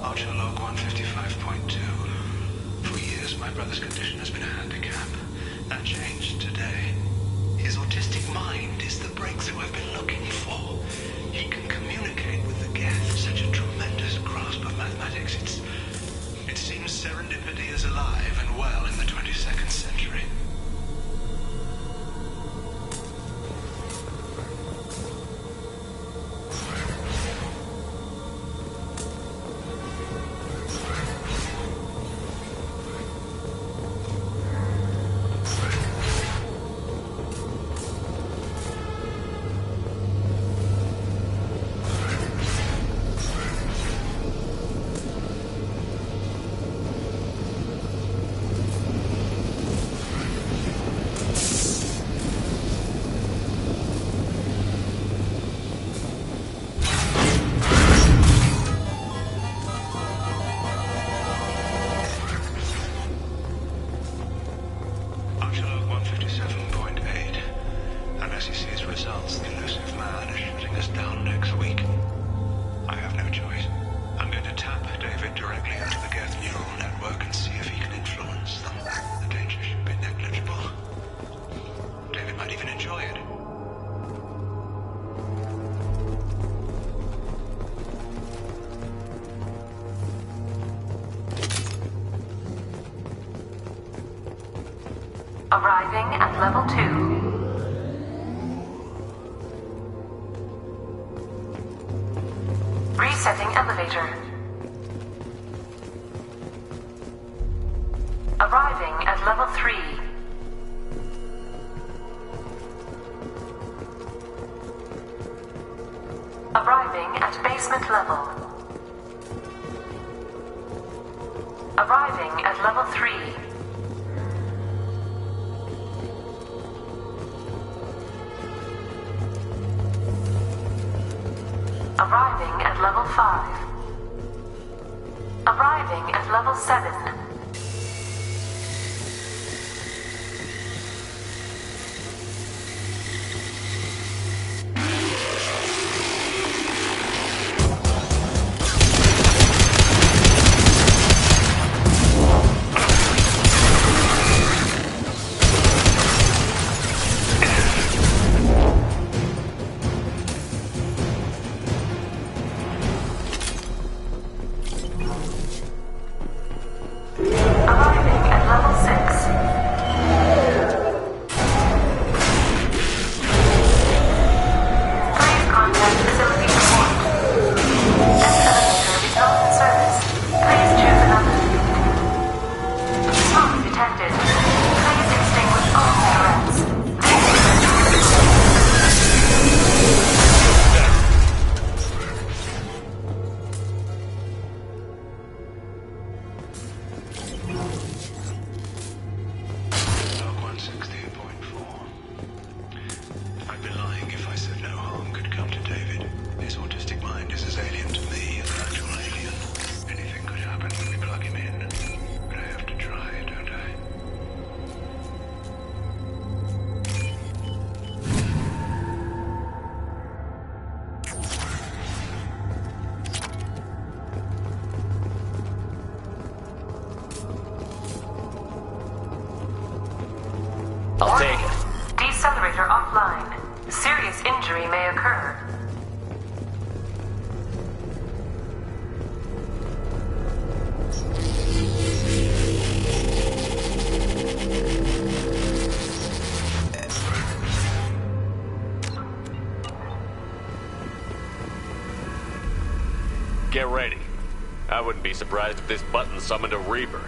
Archer log 155.2. For years, my brother's condition has been a handicap. That changed today. His autistic mind is the breakthrough I've been looking for. He can communicate with the Geth, such a tremendous grasp of mathematics. It seems serendipity is alive and well in the 22nd century. Arriving at level 2. Resetting elevator. Arriving at level 3. Arriving at basement level. Arriving at level 3. Arriving at level 5. Arriving at level 7. elevator offline. Serious injury may occur. Get ready. I wouldn't be surprised if this button summoned a Reaper.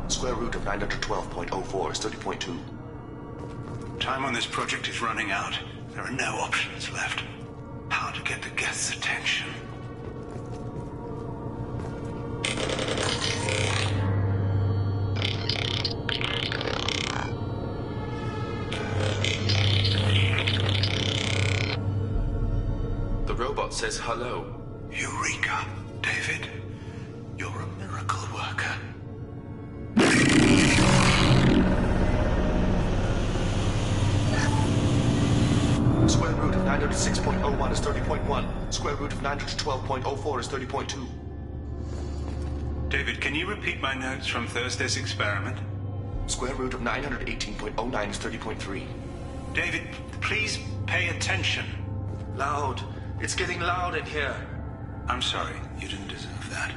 Square root of 912.04 is 30.2. Time on this project is running out. There are no options left. How to get the Geth's attention? The robot says hello. Eureka, David. You're a miracle worker. Square root of 906.01 is 30.1. Square root of 912.04 is 30.2. David, can you repeat my notes from Thursday's experiment? Square root of 918.09 is 30.3. David, please pay attention. Loud. It's getting loud in here. I'm sorry, you didn't deserve that.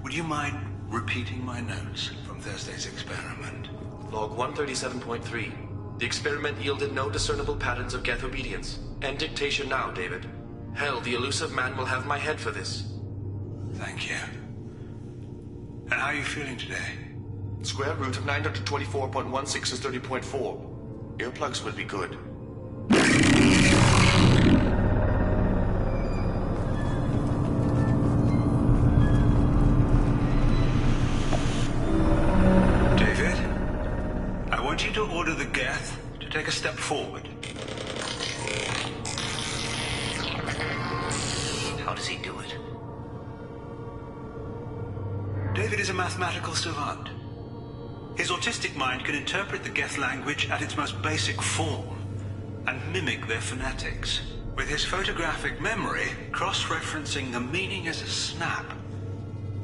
Would you mind repeating my notes from Thursday's experiment? Log 137.3. The experiment yielded no discernible patterns of Geth obedience. End dictation now, David. Hell, the elusive man will have my head for this. Thank you. And how are you feeling today? Square root of 924.16 is 30.4. Earplugs would be good. David, I want you to order the Geth to take a step forward. How does he do it? David is a mathematical savant. His autistic mind can interpret the Geth language at its most basic form and mimic their phonetics. With his photographic memory, cross-referencing the meaning as a snap.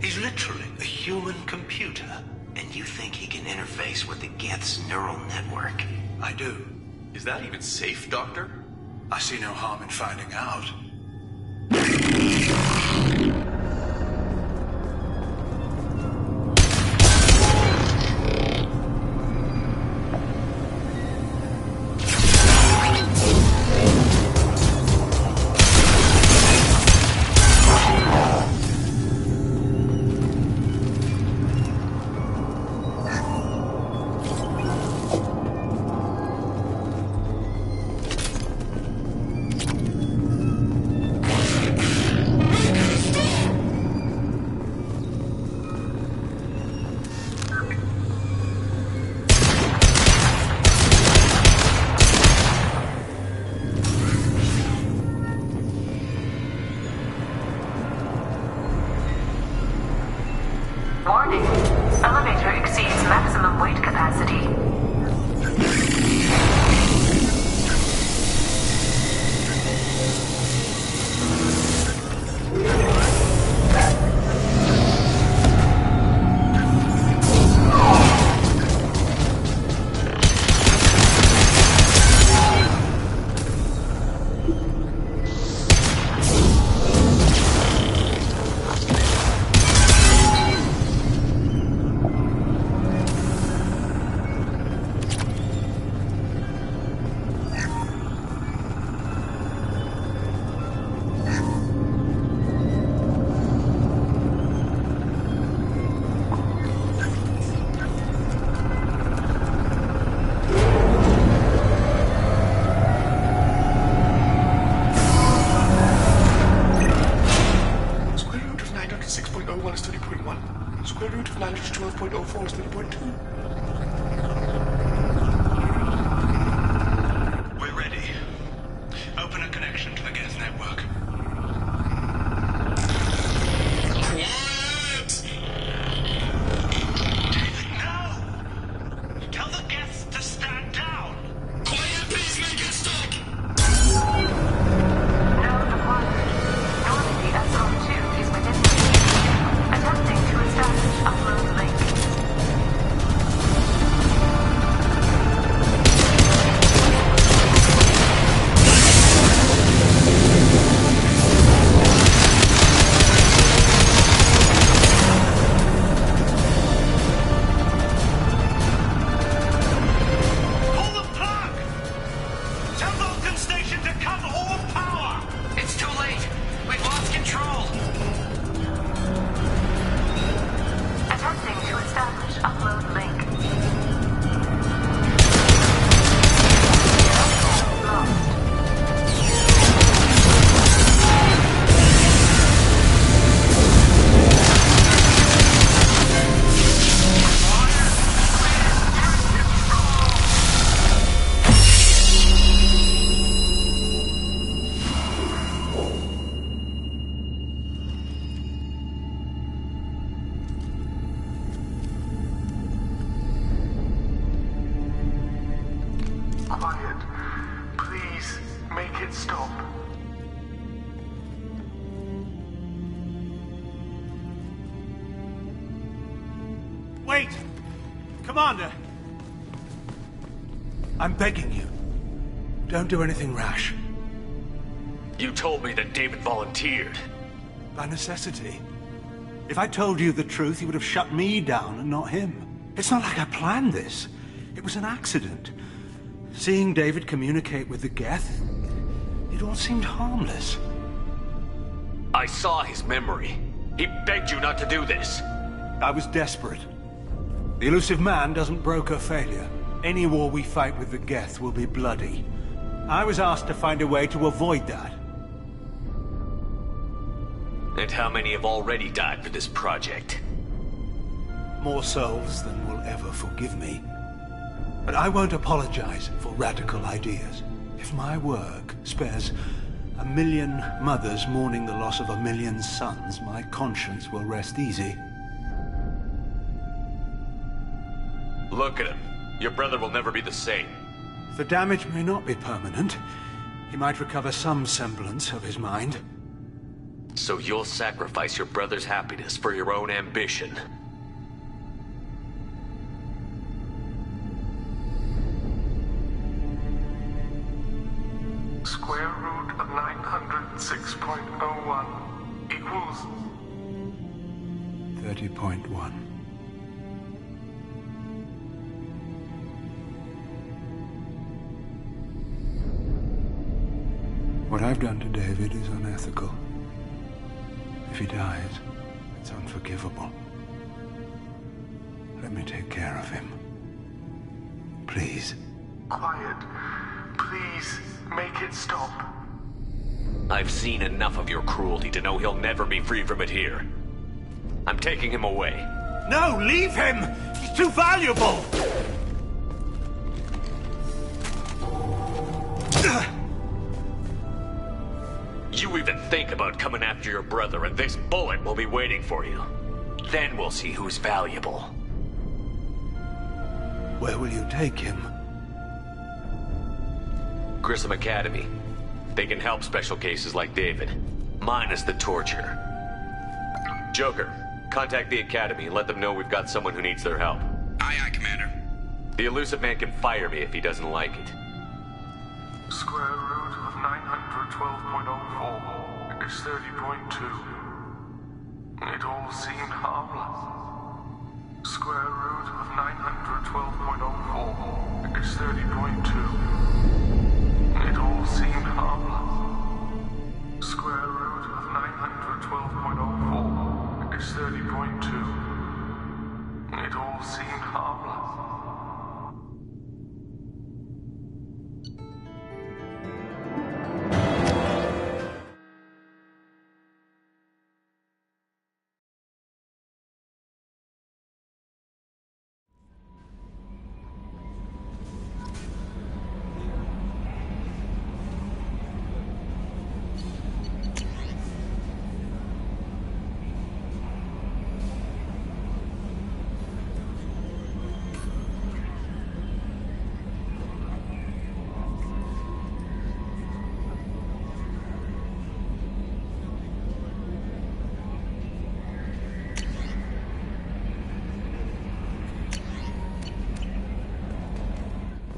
He's literally a human computer. And you think he can interface with the Geth's neural network? I do. Is that even safe, Doctor? I see no harm in finding out. Warning. Elevator exceeds maximum weight capacity. Landers 12.04 is 30.2. We're ready. Open a connection to the Geth network. Quiet! David, no! Tell the Geths to stand down! Quiet, please, make it stop! Node acquired. Normandy SR2 is within range. Attempting to establish upload link. Pull the plug! Tell Vulcan Station to cut all power! It's too late. We've lost control. Attempting to establish upload link. Lost. Quiet. Please, make it stop. Wait! Commander! I'm begging you. Don't do anything rash. You told me that David volunteered. By necessity. If I told you the truth, he would have shut me down and not him. It's not like I planned this. It was an accident. Seeing David communicate with the Geth, it all seemed harmless. I saw his memory. He begged you not to do this. I was desperate. The elusive man doesn't broker failure. Any war we fight with the Geth will be bloody. I was asked to find a way to avoid that. And how many have already died for this project? More souls than will ever forgive me. But I won't apologize for radical ideas. If my work spares 1 million mothers mourning the loss of 1 million sons, my conscience will rest easy. Look at him. Your brother will never be the same. The damage may not be permanent. He might recover some semblance of his mind. So you'll sacrifice your brother's happiness for your own ambition. Square root of 906.01 equals 30.1. What I've done to David is unethical. If he dies, it's unforgivable. Let me take care of him. Please. Quiet. Please, make it stop. I've seen enough of your cruelty to know he'll never be free from it here. I'm taking him away. No, leave him! He's too valuable! You even think about coming after your brother, and this bullet will be waiting for you. Then we'll see who's valuable. Where will you take him? Grissom Academy. They can help special cases like David. Minus the torture. Joker, contact the Academy and let them know we've got someone who needs their help. Aye, aye, Commander. The elusive man can fire me if he doesn't like it. Square root of 912.04 is 30.2. It all seemed harmless. Square root of 912.04 is 30.2. It all seemed harmless. Square root of 912.04 is 30.2. It all seemed harmless.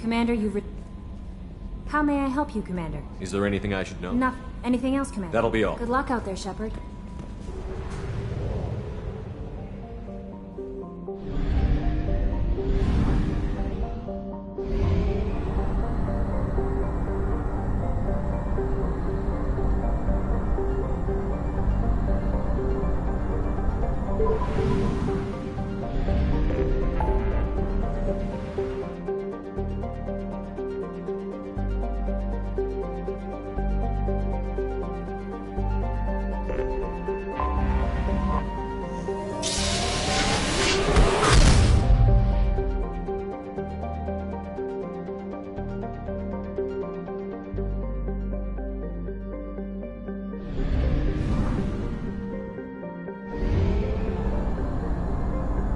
Commander, How may I help you, Commander? Is there anything I should know? Nothing. Anything else, Commander? That'll be all. Good luck out there, Shepard.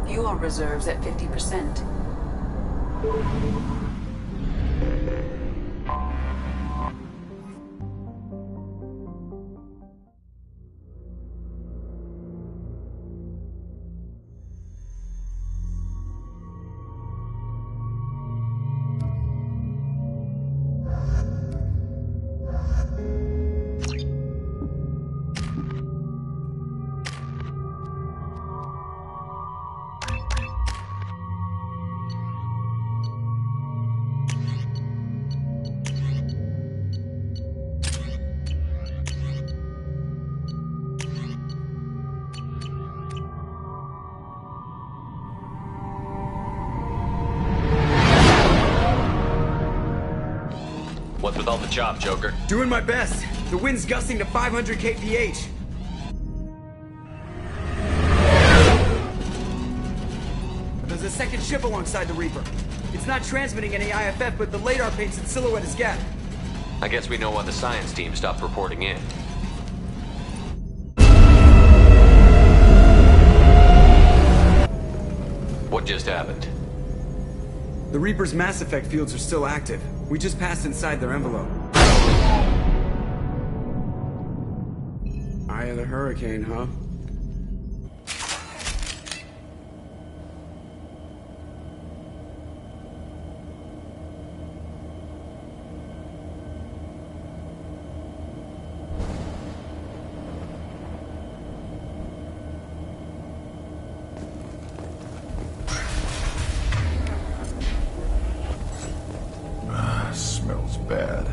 Fuel reserves at 50%. What's with all the chop, Joker? Doing my best. The wind's gusting to 500 kph. There's a second ship alongside the Reaper. It's not transmitting any IFF, but the radar paints its silhouette as Geth. I guess we know why the science team stopped reporting in. What just happened? The Reaper's mass effect fields are still active. We just passed inside their envelope. Eye of the hurricane, huh? Smells bad.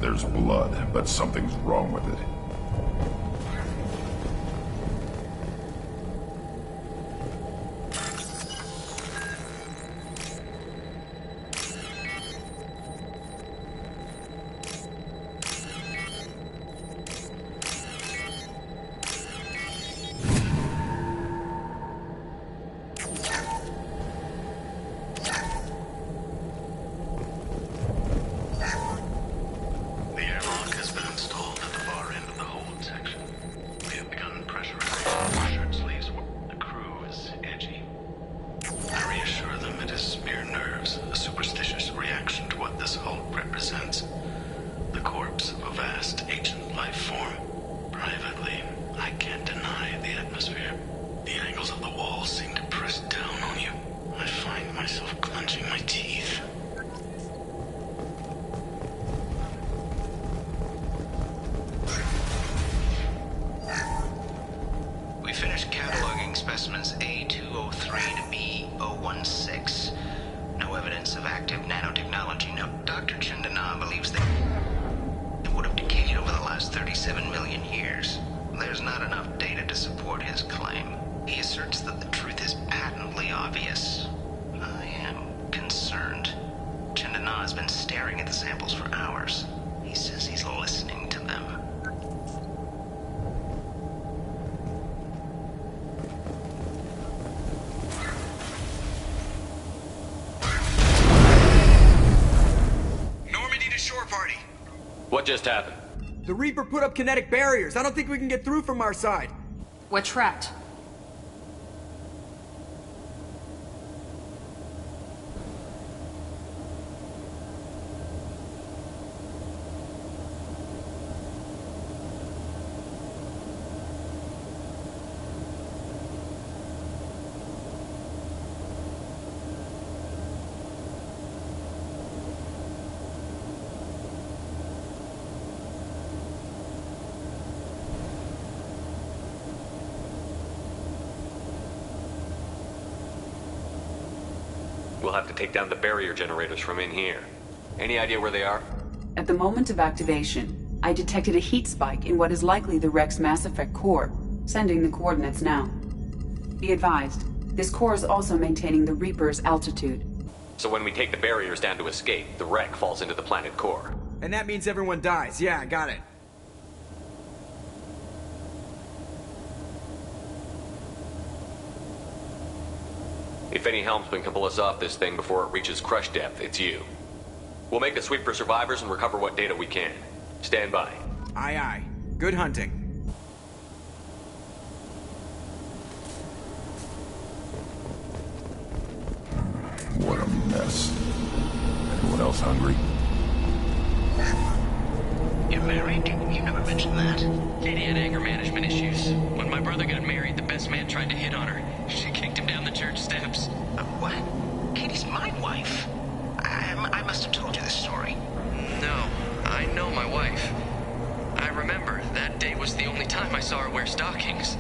There's blood, but something's wrong with it. What just happened? The Reaper put up kinetic barriers. I don't think we can get through from our side. We're trapped. we'll have to take down the barrier generators from in here. Any idea where they are? At the moment of activation, I detected a heat spike in what is likely the Rex Mass Effect core, sending the coordinates now. Be advised, this core is also maintaining the Reaper's altitude. So when we take the barriers down to escape, the wreck falls into the planet core. And that means everyone dies. Yeah, I got it. If any helmsman can pull us off this thing before it reaches crush depth, it's you. We'll make a sweep for survivors and recover what data we can. Stand by. Aye, aye. Good hunting. What a mess. Anyone else hungry? You're married? You never mentioned that. Katie had anger management issues. When my brother got married, the best man tried to hit on her. She kicked him down the church steps. What? Katie's my wife. I must have told you this story. No, I know my wife. I remember, that day was the only time I saw her wear stockings.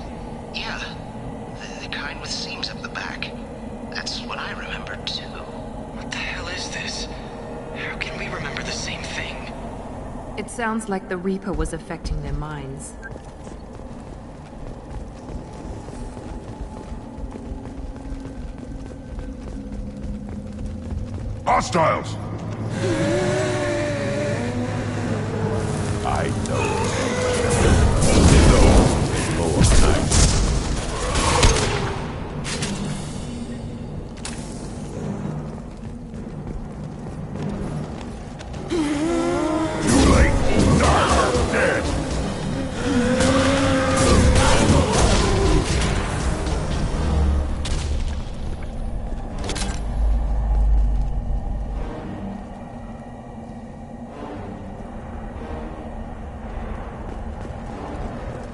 Yeah, the kind with seams up the back. That's what I remember, too. What the hell is this? How can we remember the same thing? It sounds like the Reaper was affecting their minds. Hostiles! I know. Low of night. Too late. Dark, dead.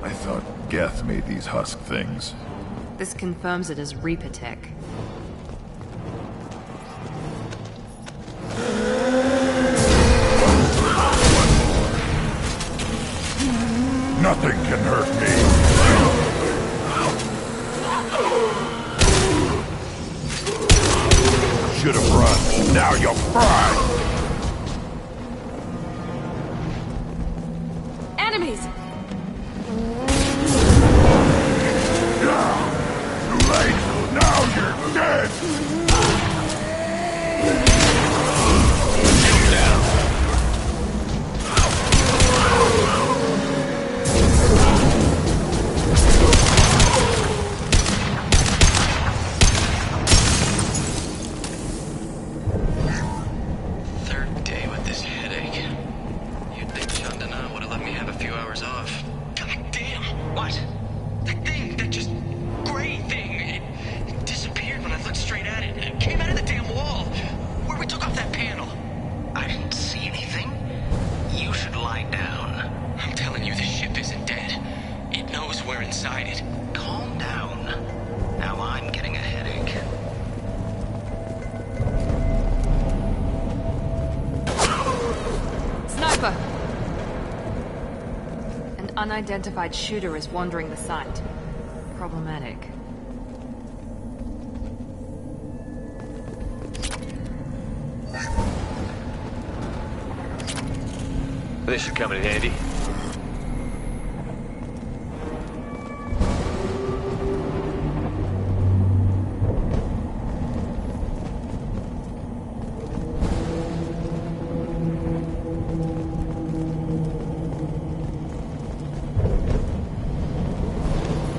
I thought Geth made these husk things. This confirms it as Reaper tech. Nothing can hurt me. Should have run. Now you're fried. Enemies! Too late. Now you're dead. Third day with this headache. You'd think Chandana would have let me have a few hours off. God damn! What? That thing, that just gray thing, it disappeared when I looked straight at it. It came out of the damn wall, where we took off that panel. I didn't see anything. You should lie down. I'm telling you, this ship isn't dead. It knows we're inside it. Calm down. Now I'm getting a headache. Sniper! An unidentified shooter is wandering the site. Problematic. This should come in handy.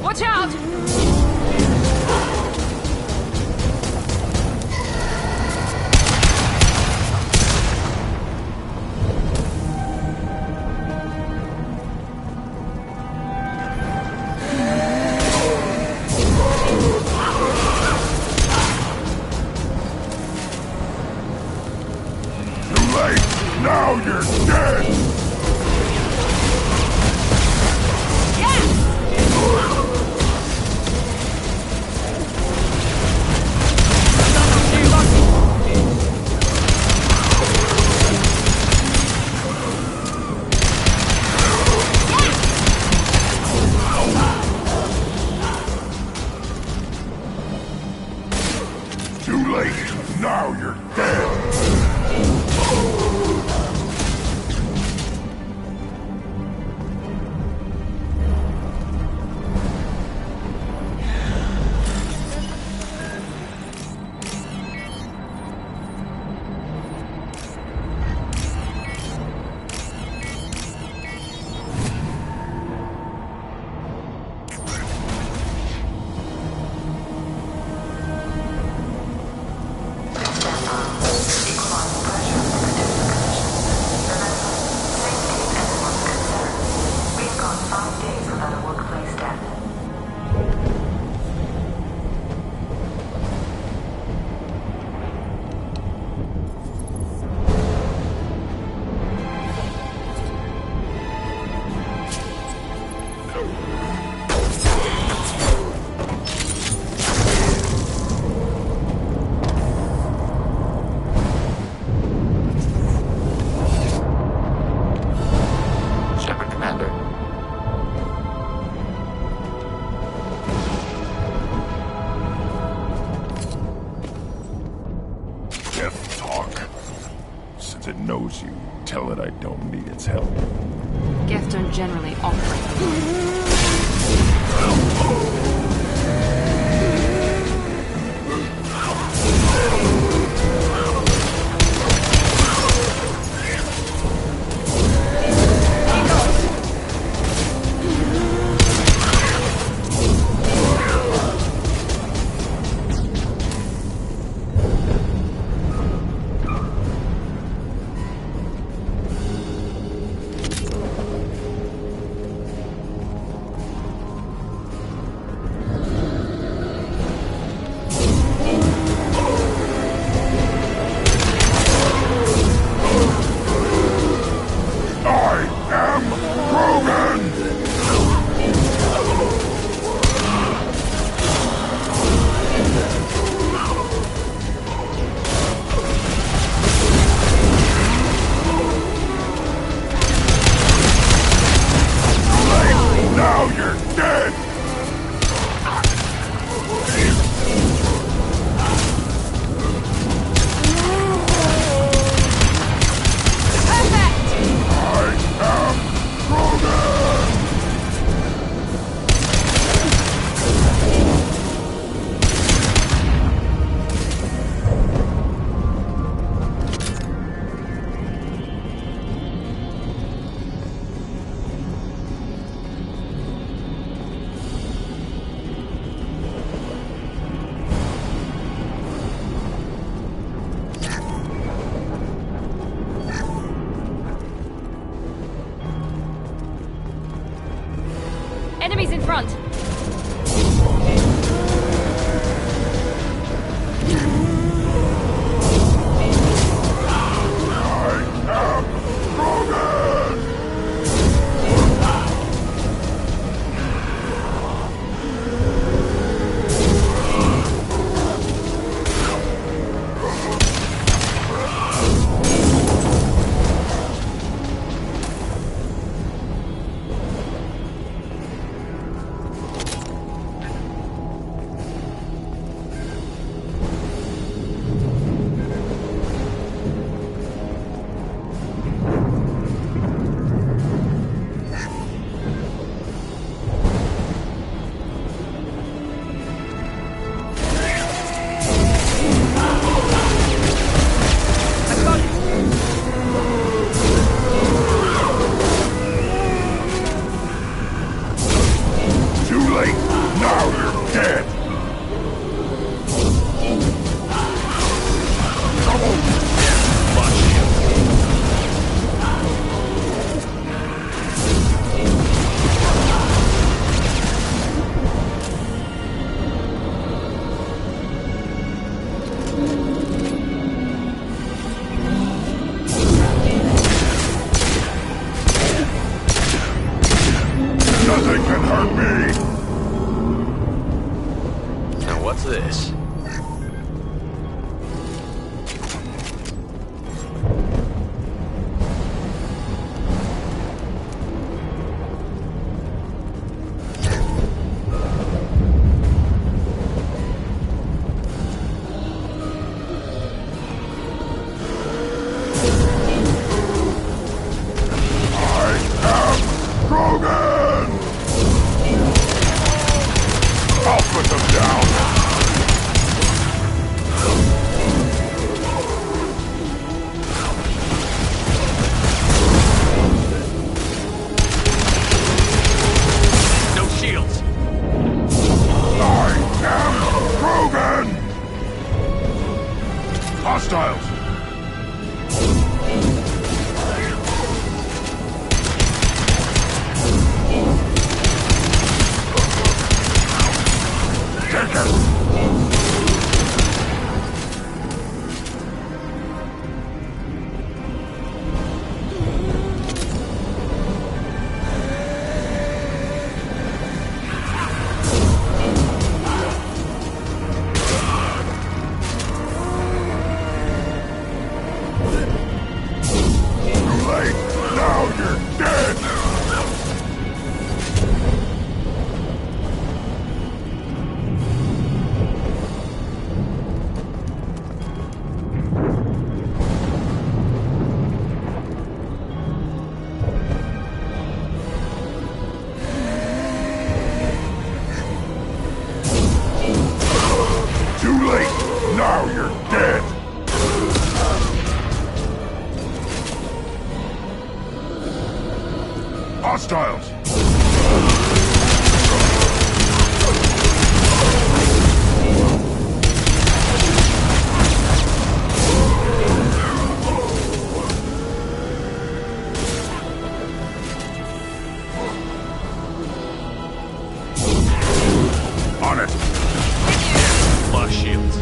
Watch out! Too late. Now you're dead. Too late. Now you're dead! Tell it I don't need its help. Geth don't generally operate. Hostiles! Take it! Hostiles! On it! Flush shields.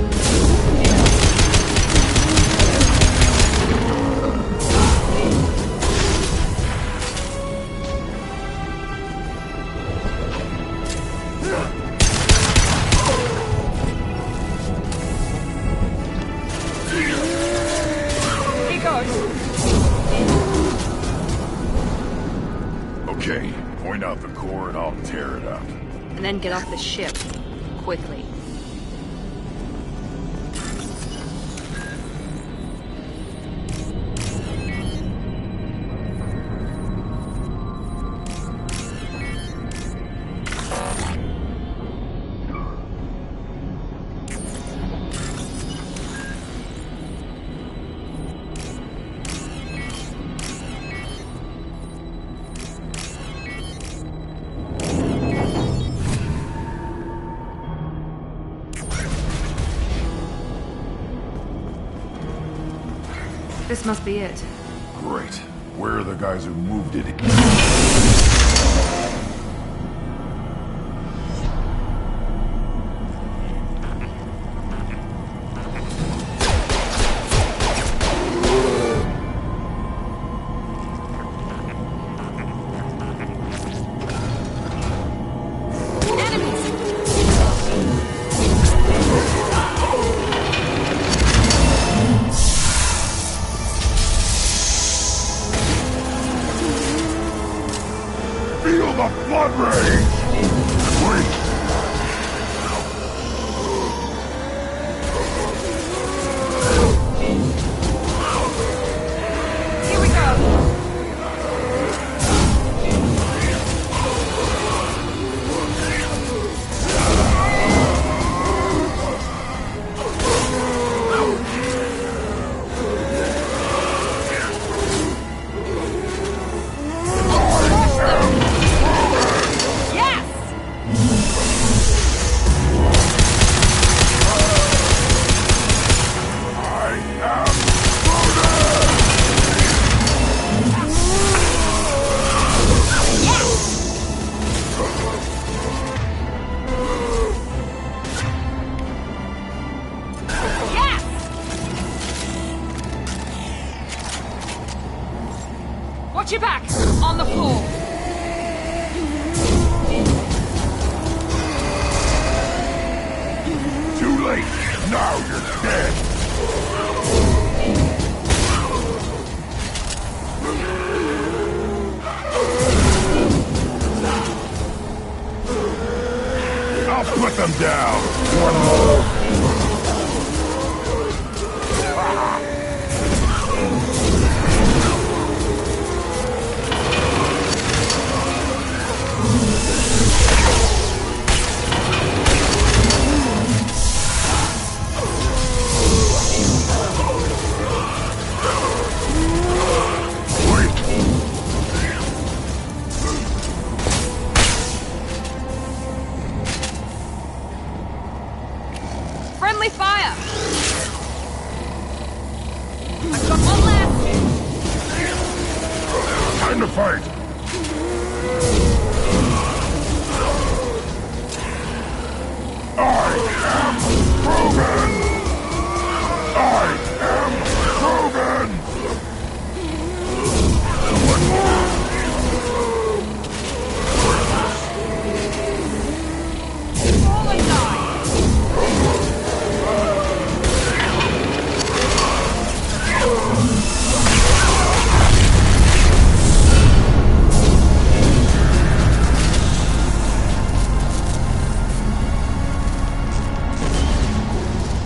Okay, point out the core and I'll tear it up. And then get off the ship. Quickly. This must be it. Great. Where are the guys who moved it? Feel the blood rage! Wait! Here we go! Watch your back! On the floor! Too late! Now you're dead! I'll put them down! One more!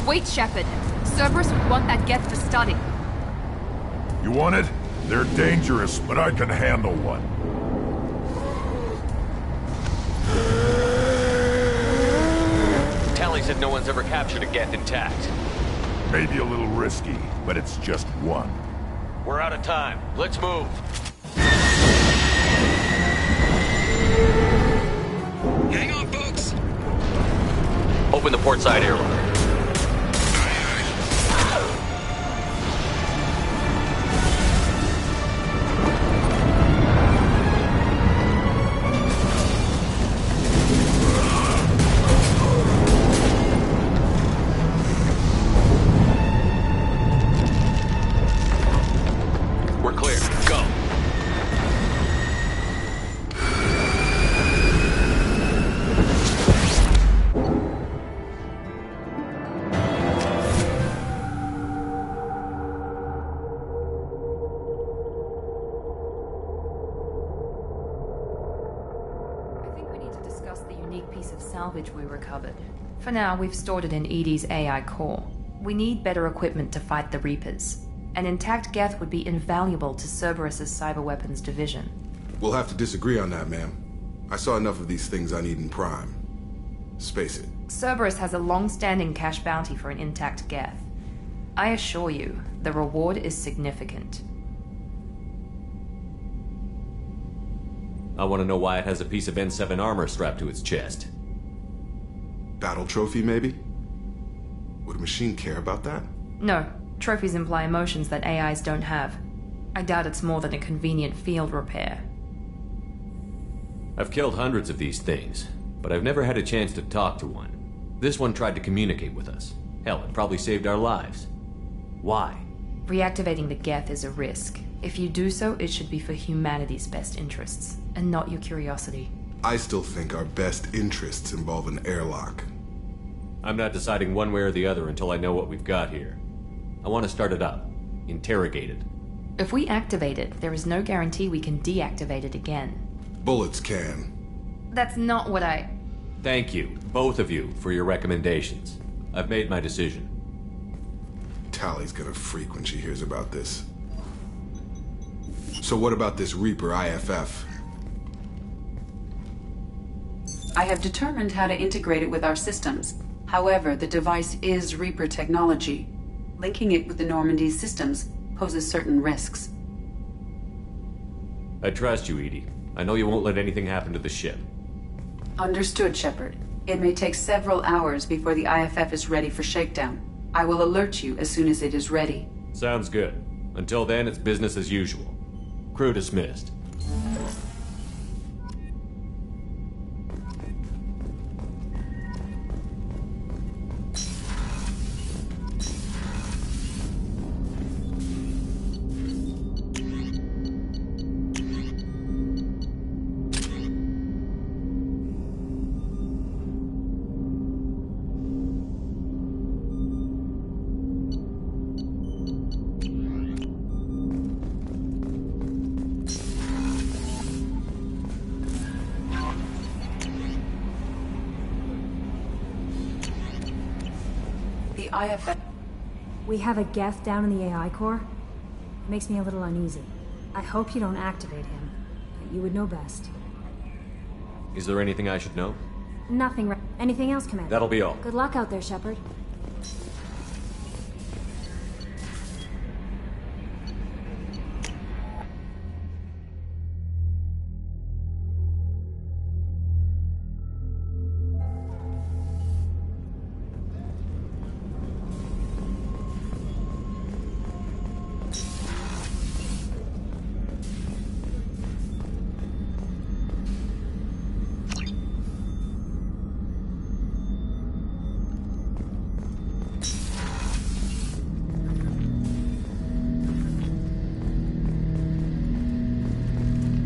Wait, Shepard. Cerberus would want that Geth to study. You want it? They're dangerous, but I can handle one. Tally said no one's ever captured a Geth intact. Maybe a little risky, but it's just one. We're out of time. Let's move. Hang on, folks. Open the port side airlock. We're clear. Go. The unique piece of salvage we recovered. For now, we've stored it in EDI's AI core. We need better equipment to fight the Reapers. An intact Geth would be invaluable to Cerberus's cyber weapons division. We'll have to disagree on that, ma'am. I saw enough of these things on Eden Prime. Space it. Cerberus has a long-standing cash bounty for an intact Geth. I assure you, the reward is significant. I want to know why it has a piece of N7 armor strapped to its chest. Battle trophy, maybe? Would a machine care about that? No. Trophies imply emotions that AIs don't have. I doubt it's more than a convenient field repair. I've killed hundreds of these things, but I've never had a chance to talk to one. This one tried to communicate with us. Hell, it probably saved our lives. Why? Reactivating the Geth is a risk. If you do so, it should be for humanity's best interests, and not your curiosity. I still think our best interests involve an airlock. I'm not deciding one way or the other until I know what we've got here. I want to start it up. Interrogate it. If we activate it, there is no guarantee we can deactivate it again. Bullets can. That's not what I... Thank you, both of you, for your recommendations. I've made my decision. Tally's gonna freak when she hears about this. So what about this Reaper IFF? I have determined how to integrate it with our systems. However, the device is Reaper technology. Linking it with the Normandy's systems poses certain risks. I trust you, EDI. I know you won't let anything happen to the ship. Understood, Shepard. It may take several hours before the IFF is ready for shakedown. I will alert you as soon as it is ready. Sounds good. Until then, it's business as usual. Crew dismissed. IFF. We have a Geth down in the AI core. Makes me a little uneasy. I hope you don't activate him, but you would know best. Is there anything I should know? Nothing. Anything else, Commander? That'll be all. Good luck out there, Shepard.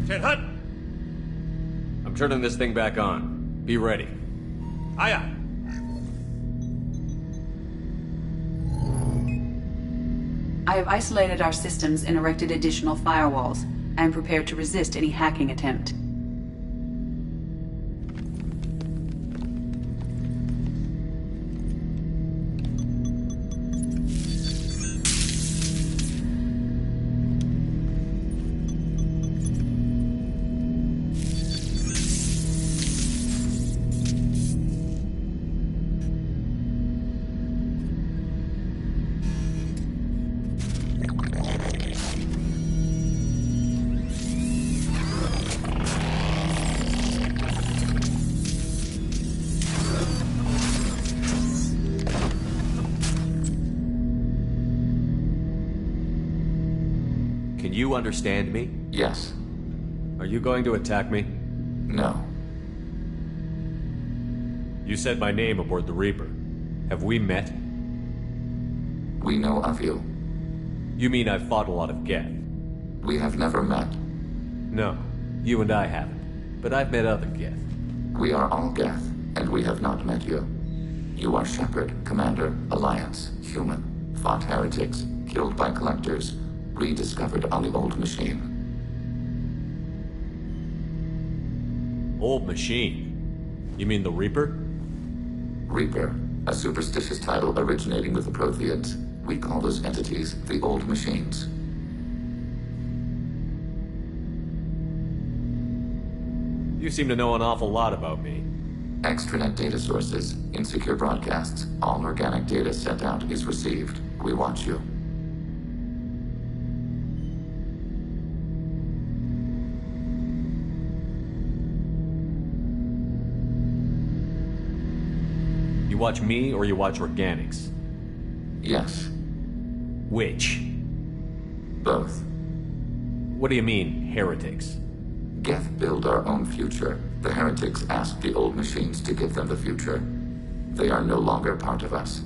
Lieutenant Hutt! I'm turning this thing back on. Be ready. Aye, aye. I have isolated our systems and erected additional firewalls. I am prepared to resist any hacking attempt. Can you understand me? Yes. Are you going to attack me? No. You said my name aboard the Reaper. Have we met? We know of you. You mean I've fought a lot of Geth? We have never met. No, you and I haven't. But I've met other Geth. We are all Geth, and we have not met you. You are Shepard, Commander, Alliance, human, fought heretics, killed by collectors, rediscovered on the Old Machine. Old Machine? You mean the Reaper? Reaper, a superstitious title originating with the Protheans. We call those entities the Old Machines. You seem to know an awful lot about me. Extranet data sources, insecure broadcasts, all organic data sent out is received. We watch you. You watch me or you watch organics? Yes. Which? Both. What do you mean, heretics? Geth build our own future. The heretics asked the Old Machines to give them the future. They are no longer part of us.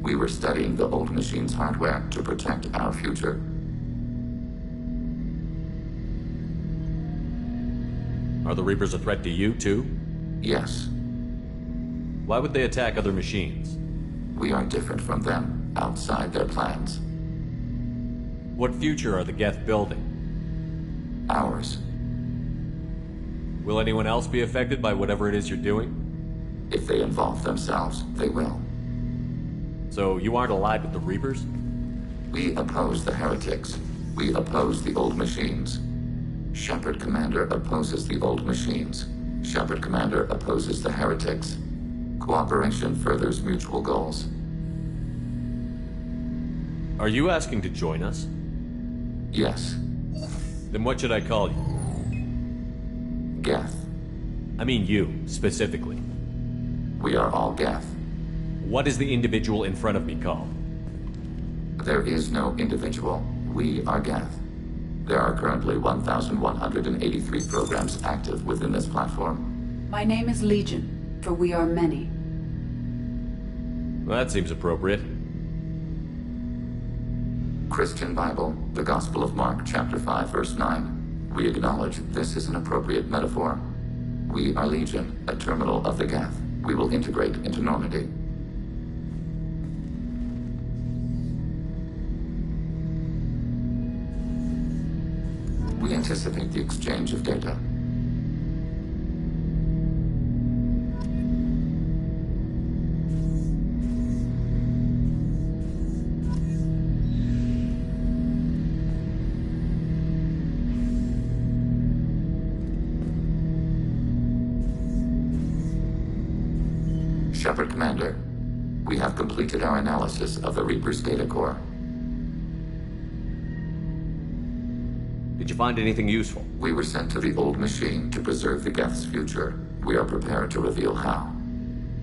We were studying the Old Machines' hardware to protect our future. Are the Reapers a threat to you, too? Yes. Why would they attack other machines? We are different from them, outside their plans. What future are the Geth building? Ours. Will anyone else be affected by whatever it is you're doing? If they involve themselves, they will. So you aren't allied with the Reapers? We oppose the heretics. We oppose the Old Machines. Shepard Commander opposes the Old Machines. Shepard Commander opposes the heretics. Cooperation furthers mutual goals. Are you asking to join us? Yes. Then what should I call you? Geth. I mean you, specifically. We are all Geth. What is the individual in front of me called? There is no individual. We are Geth. There are currently 1,183 programs active within this platform. My name is Legion, for we are many. Well, that seems appropriate. Christian Bible, the Gospel of Mark, chapter 5, verse 9. We acknowledge this is an appropriate metaphor. We are Legion, a terminal of the Geth. We will integrate into Normandy. We anticipate the exchange of data. Shepard Commander, we have completed our analysis of the Reaper's data core. Did you find anything useful? We were sent to the Old Machine to preserve the Geth's future. We are prepared to reveal how.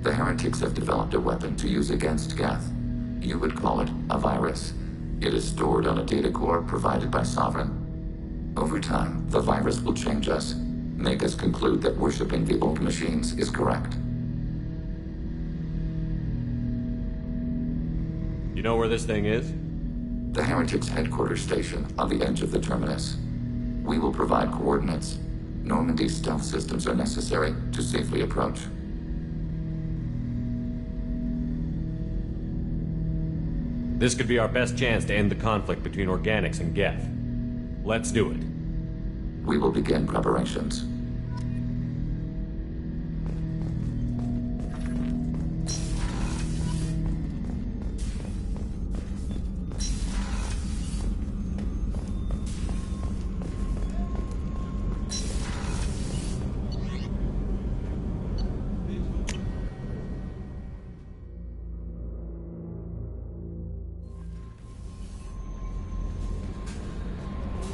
The heretics have developed a weapon to use against Geth. You would call it a virus. It is stored on a data core provided by Sovereign. Over time, the virus will change us, make us conclude that worshipping the Old Machines is correct. You know where this thing is? The heretics' headquarters station on the edge of the terminus. We will provide coordinates. Normandy's stealth systems are necessary to safely approach. This could be our best chance to end the conflict between Organics and Geth. Let's do it. We will begin preparations.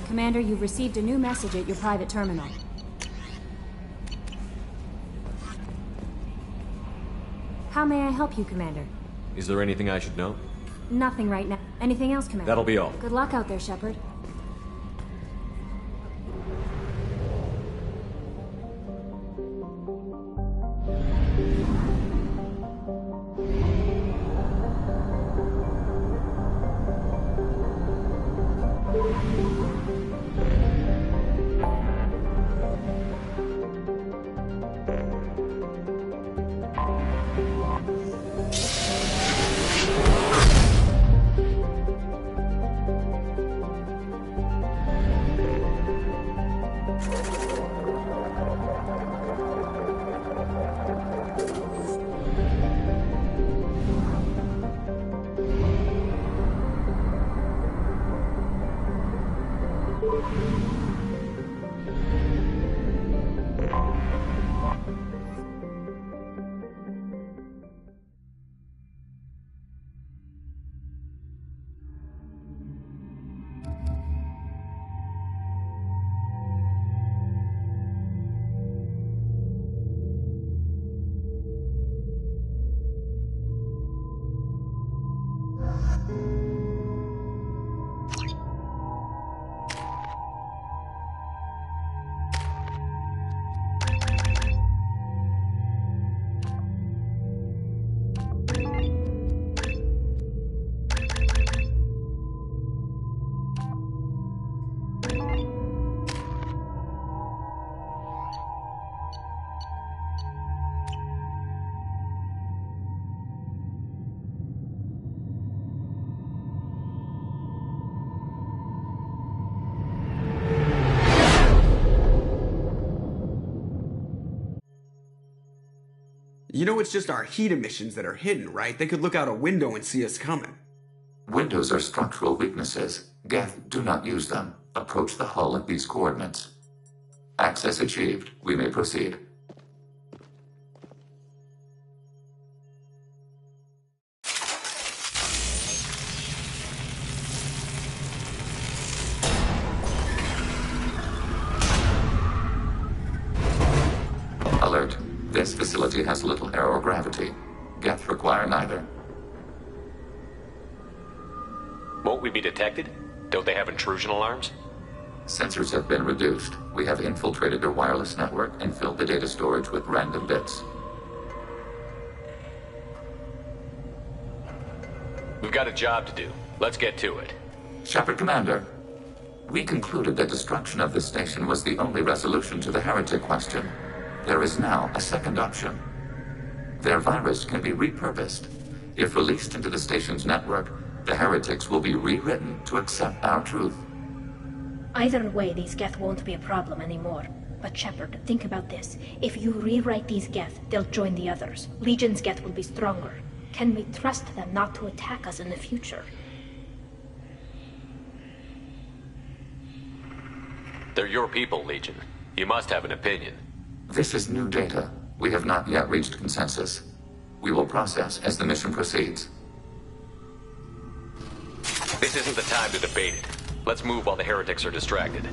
Commander, you've received a new message at your private terminal. How may I help you, Commander? Is there anything I should know? Nothing right now. Anything else, Commander? That'll be all. Good luck out there, Shepard. You know it's just our heat emissions that are hidden, right? They could look out a window and see us coming. Windows are structural weaknesses. Geth, do not use them. Approach the hull at these coordinates. Access achieved. We may proceed. Alert. This facility has little air or gravity. Geth require neither. Won't we be detected? Don't they have intrusion alarms? Sensors have been reduced. We have infiltrated their wireless network and filled the data storage with random bits. We've got a job to do. Let's get to it. Shepard, Commander. We concluded that destruction of this station was the only resolution to the heretic question. There is now a second option. Their virus can be repurposed. If released into the station's network, the heretics will be rewritten to accept our truth. Either way, these Geth won't be a problem anymore. But Shepard, think about this. If you rewrite these Geth, they'll join the others. Legion's Geth will be stronger. Can we trust them not to attack us in the future? They're your people, Legion. You must have an opinion. This is new data. We have not yet reached consensus. We will process as the mission proceeds. This isn't the time to debate it. Let's move while the heretics are distracted.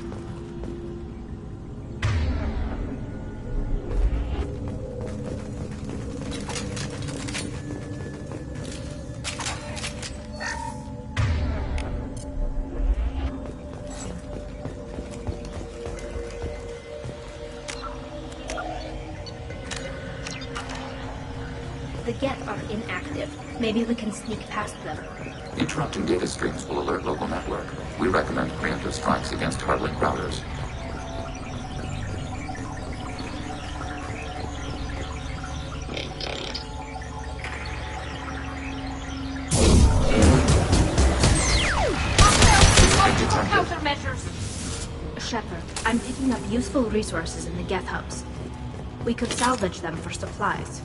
The Geth are inactive. Maybe we can sneak past them. Interrupting data streams will alert local network. We recommend preemptive strikes against hardlink routers. Shepard, I'm picking up useful resources in the Geth hubs. We could salvage them for supplies.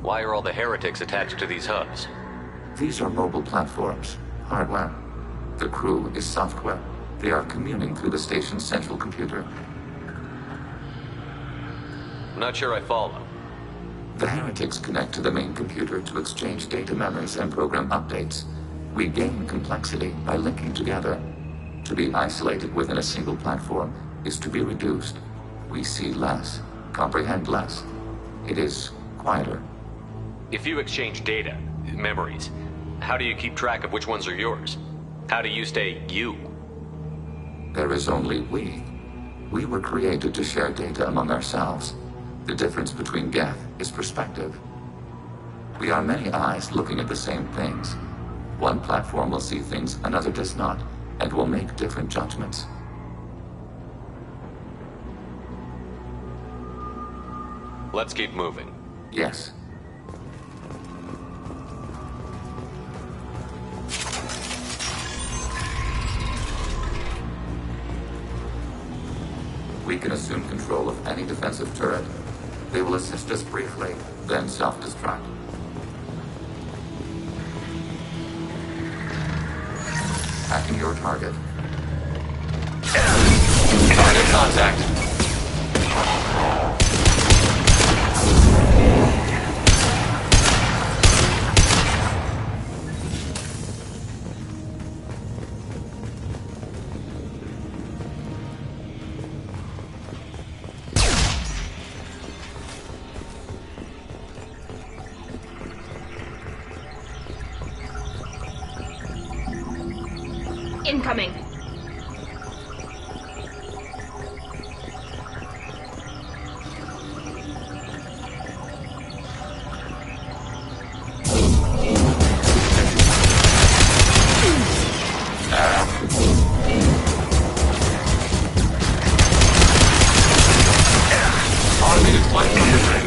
Why are all the heretics attached to these hubs? These are mobile platforms, hardware. The crew is software. They are communing through the station's central computer. I'm not sure I follow. The heretics connect to the main computer to exchange data memories and program updates. We gain complexity by linking together. To be isolated within a single platform is to be reduced. We see less, comprehend less. It is quieter. If you exchange data, memories, how do you keep track of which ones are yours? How do you stay you? There is only we. We were created to share data among ourselves. The difference between Geth is perspective. We are many eyes looking at the same things. One platform will see things another does not, and will make different judgments. Let's keep moving. Yes. We can assume control of any defensive turret. They will assist us briefly, then self-destruct. Hacking your target. Target contact. Incoming. Automated flight underway.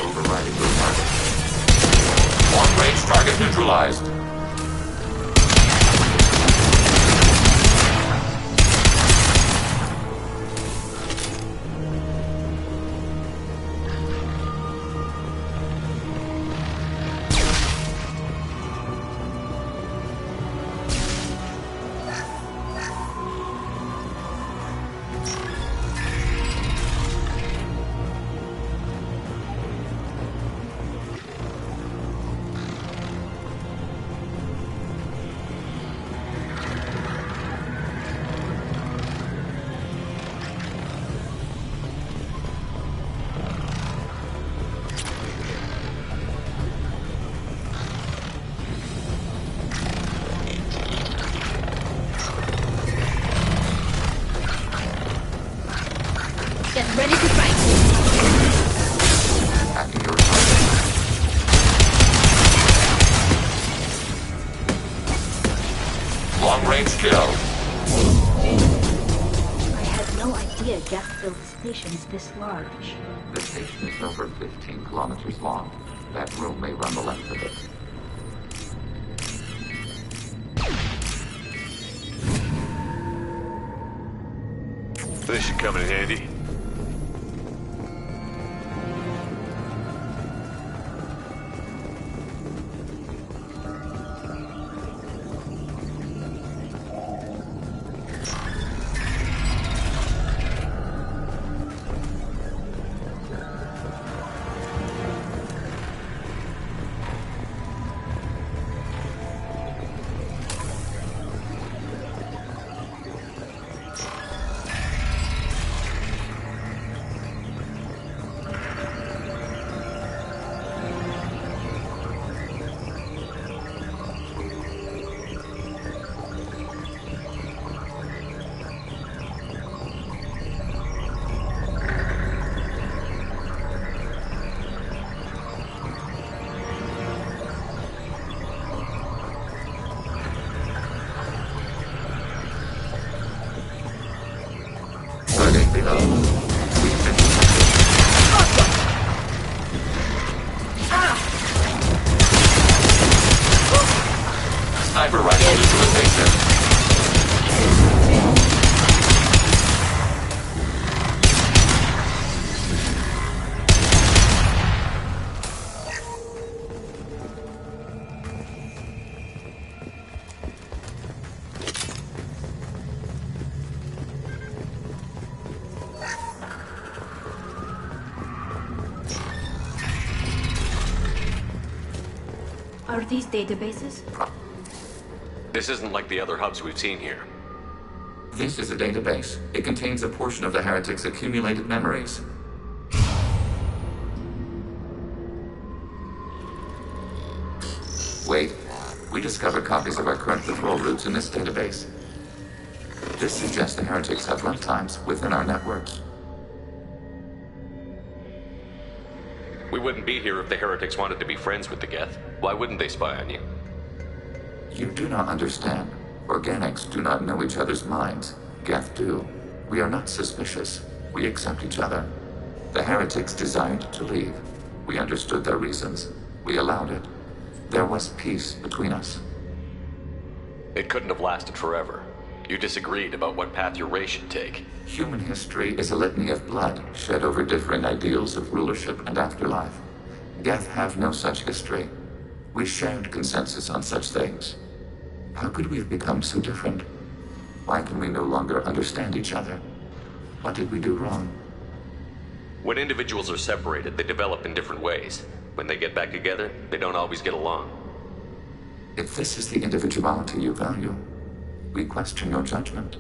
Overriding the target. Long-range target neutralized. Get ready to fight. Hacking your target. Long-range kill. I had no idea Geth built stations this large. The station is over 15 kilometers long. That room may run the length of it. This should come in handy. Sniper rifle utilization. Are these databases? This isn't like the other hubs we've seen here. This is a database. It contains a portion of the Heretic's accumulated memories. Wait. We discovered copies of our current patrol routes in this database. This suggests the Heretics have runtimes within our network. We wouldn't be here if the Heretics wanted to be friends with the Geth. Why wouldn't they spy on you? You do not understand. Organics do not know each other's minds. Geth do. We are not suspicious. We accept each other. The Heretics desired to leave. We understood their reasons. We allowed it. There was peace between us. It couldn't have lasted forever. You disagreed about what path your race should take. Human history is a litany of blood shed over differing ideals of rulership and afterlife. Geth have no such history. We shared consensus on such things. How could we have become so different? Why can we no longer understand each other? What did we do wrong? When individuals are separated, they develop in different ways. When they get back together, they don't always get along. If this is the individuality you value, we question your judgment.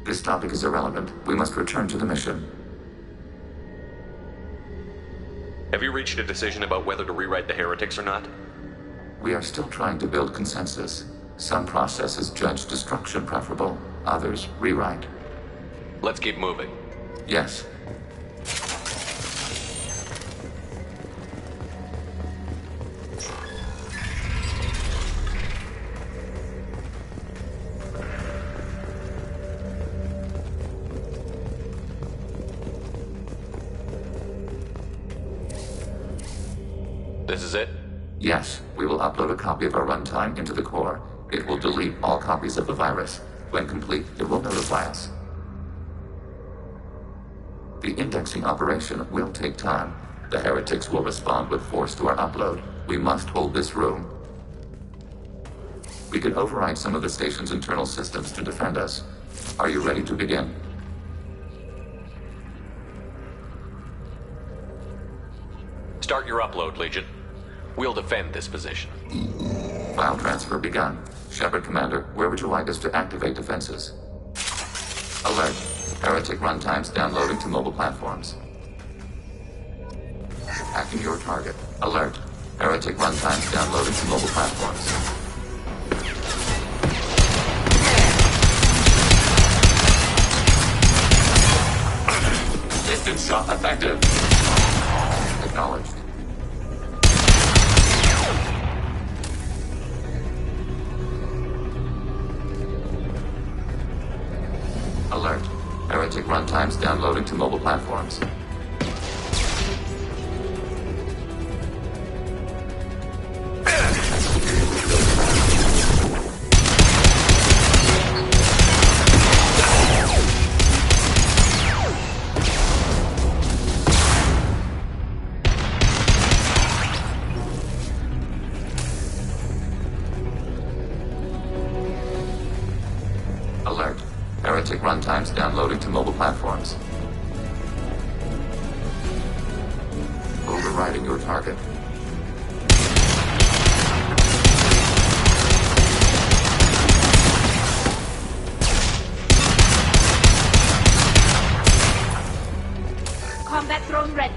This topic is irrelevant. We must return to the mission. Have you reached a decision about whether to rewrite the Heretics or not? We are still trying to build consensus. Some processes judge destruction preferable, others rewrite. Let's keep moving. Yes. This is it? Yes, we will upload a copy of our runtime into the core. It will delete all copies of the virus. When complete, it will notify us. The indexing operation will take time. The Heretics will respond with force to our upload. We must hold this room. We can override some of the station's internal systems to defend us. Are you ready to begin? Start your upload, Legion. We'll defend this position. File transfer begun. Shepard Commander, where would you like us to activate defenses? Alert. Heretic runtimes downloading to mobile platforms. Hacking your target. Alert. Heretic runtimes downloading to mobile platforms. Distance shot effective. Acknowledged. Alert. Heretic runtimes downloading to mobile platforms. heretic runtimes downloading to mobile platforms. Overriding your target. Combat drone ready.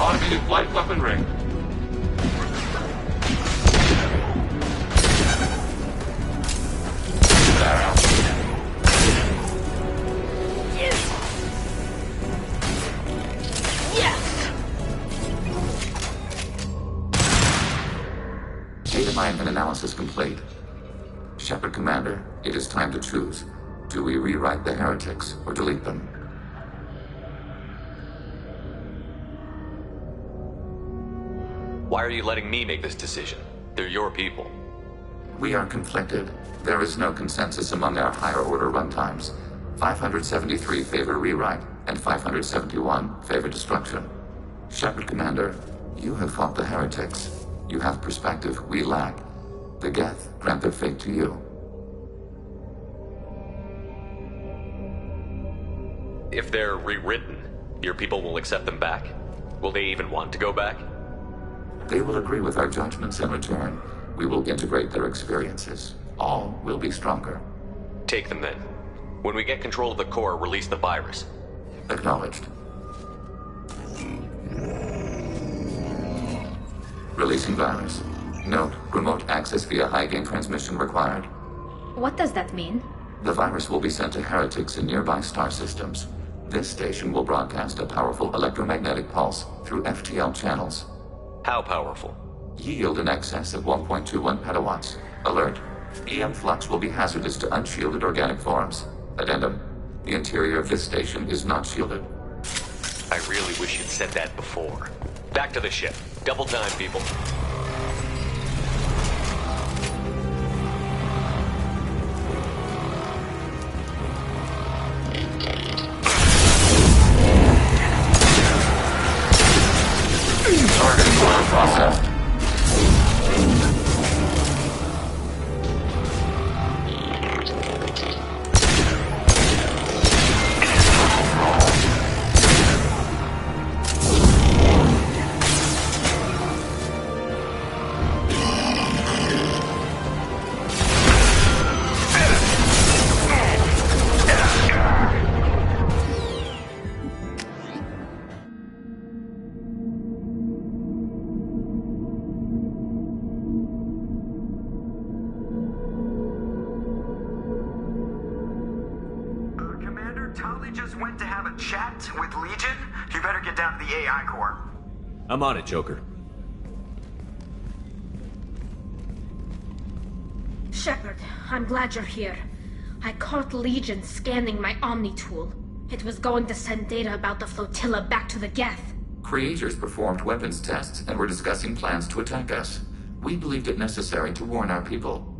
Automated light weapon ring. Data mine and analysis complete. Shepard Commander, it is time to choose. Do we rewrite the heretics or delete them? Why are you letting me make this decision? They're your people. We are conflicted. There is no consensus among our higher-order runtimes. 573 favor rewrite, and 571 favor destruction. Shepard Commander, you have fought the heretics. You have perspective we lack. The Geth grant their fate to you. If they're rewritten, your people will accept them back? Will they even want to go back? They will agree with our judgments in return. We will integrate their experiences. All will be stronger. Take them then. When we get control of the core, release the virus. Acknowledged. Releasing virus. Note, remote access via high-gain transmission required. What does that mean? The virus will be sent to heretics in nearby star systems. This station will broadcast a powerful electromagnetic pulse through FTL channels. How powerful? Yield in excess of 1.21 petawatts. Alert. EM flux will be hazardous to unshielded organic forms. Addendum. The interior of this station is not shielded. I really wish you'd said that before. Back to the ship. Double time, people. Target core processed. Tali just went to have a chat with Legion. You better get down to the AI core. I'm on it, Joker. Shepard, I'm glad you're here. I caught Legion scanning my Omni tool. It was going to send data about the flotilla back to the Geth. Creators performed weapons tests and were discussing plans to attack us. We believed it necessary to warn our people.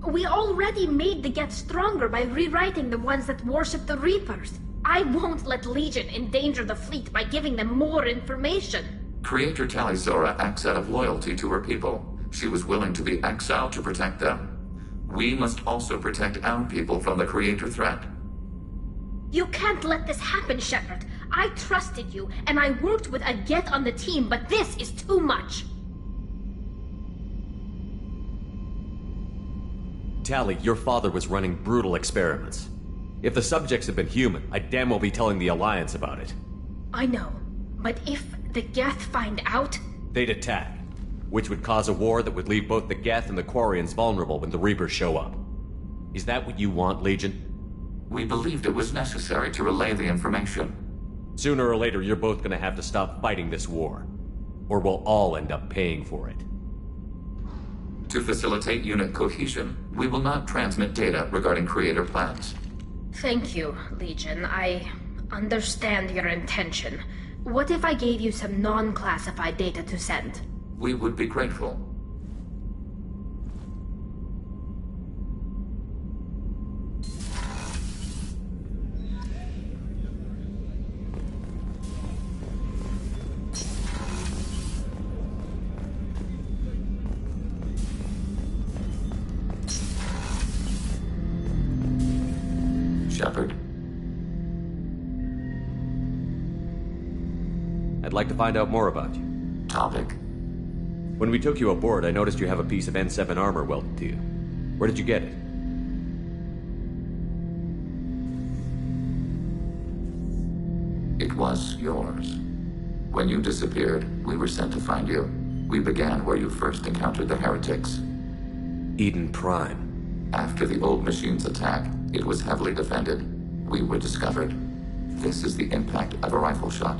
We already made the Geth stronger by rewriting the ones that worship the Reapers. I won't let Legion endanger the fleet by giving them more information. Creator Talizora acts out of loyalty to her people. She was willing to be exiled to protect them. We must also protect our people from the Creator threat. You can't let this happen, Shepard. I trusted you, and I worked with a Geth on the team, but this is too much. Tali, your father was running brutal experiments. If the subjects had been human, I'd damn well be telling the Alliance about it. I know, but if the Geth find out... They'd attack, which would cause a war that would leave both the Geth and the Quarians vulnerable when the Reapers show up. Is that what you want, Legion? We believed it was necessary to relay the information. Sooner or later, you're both gonna have to stop fighting this war. Or we'll all end up paying for it. To facilitate unit cohesion, we will not transmit data regarding creator plans. Thank you, Legion. I understand your intention. What if I gave you some non-classified data to send? We would be grateful. Shepard. I'd like to find out more about you. Topic. When we took you aboard, I noticed you have a piece of N7 armor welded to you. Where did you get it? It was yours. When you disappeared, we were sent to find you. We began where you first encountered the heretics. Eden Prime. After the old machine's attack, it was heavily defended. We were discovered. This is the impact of a rifle shot.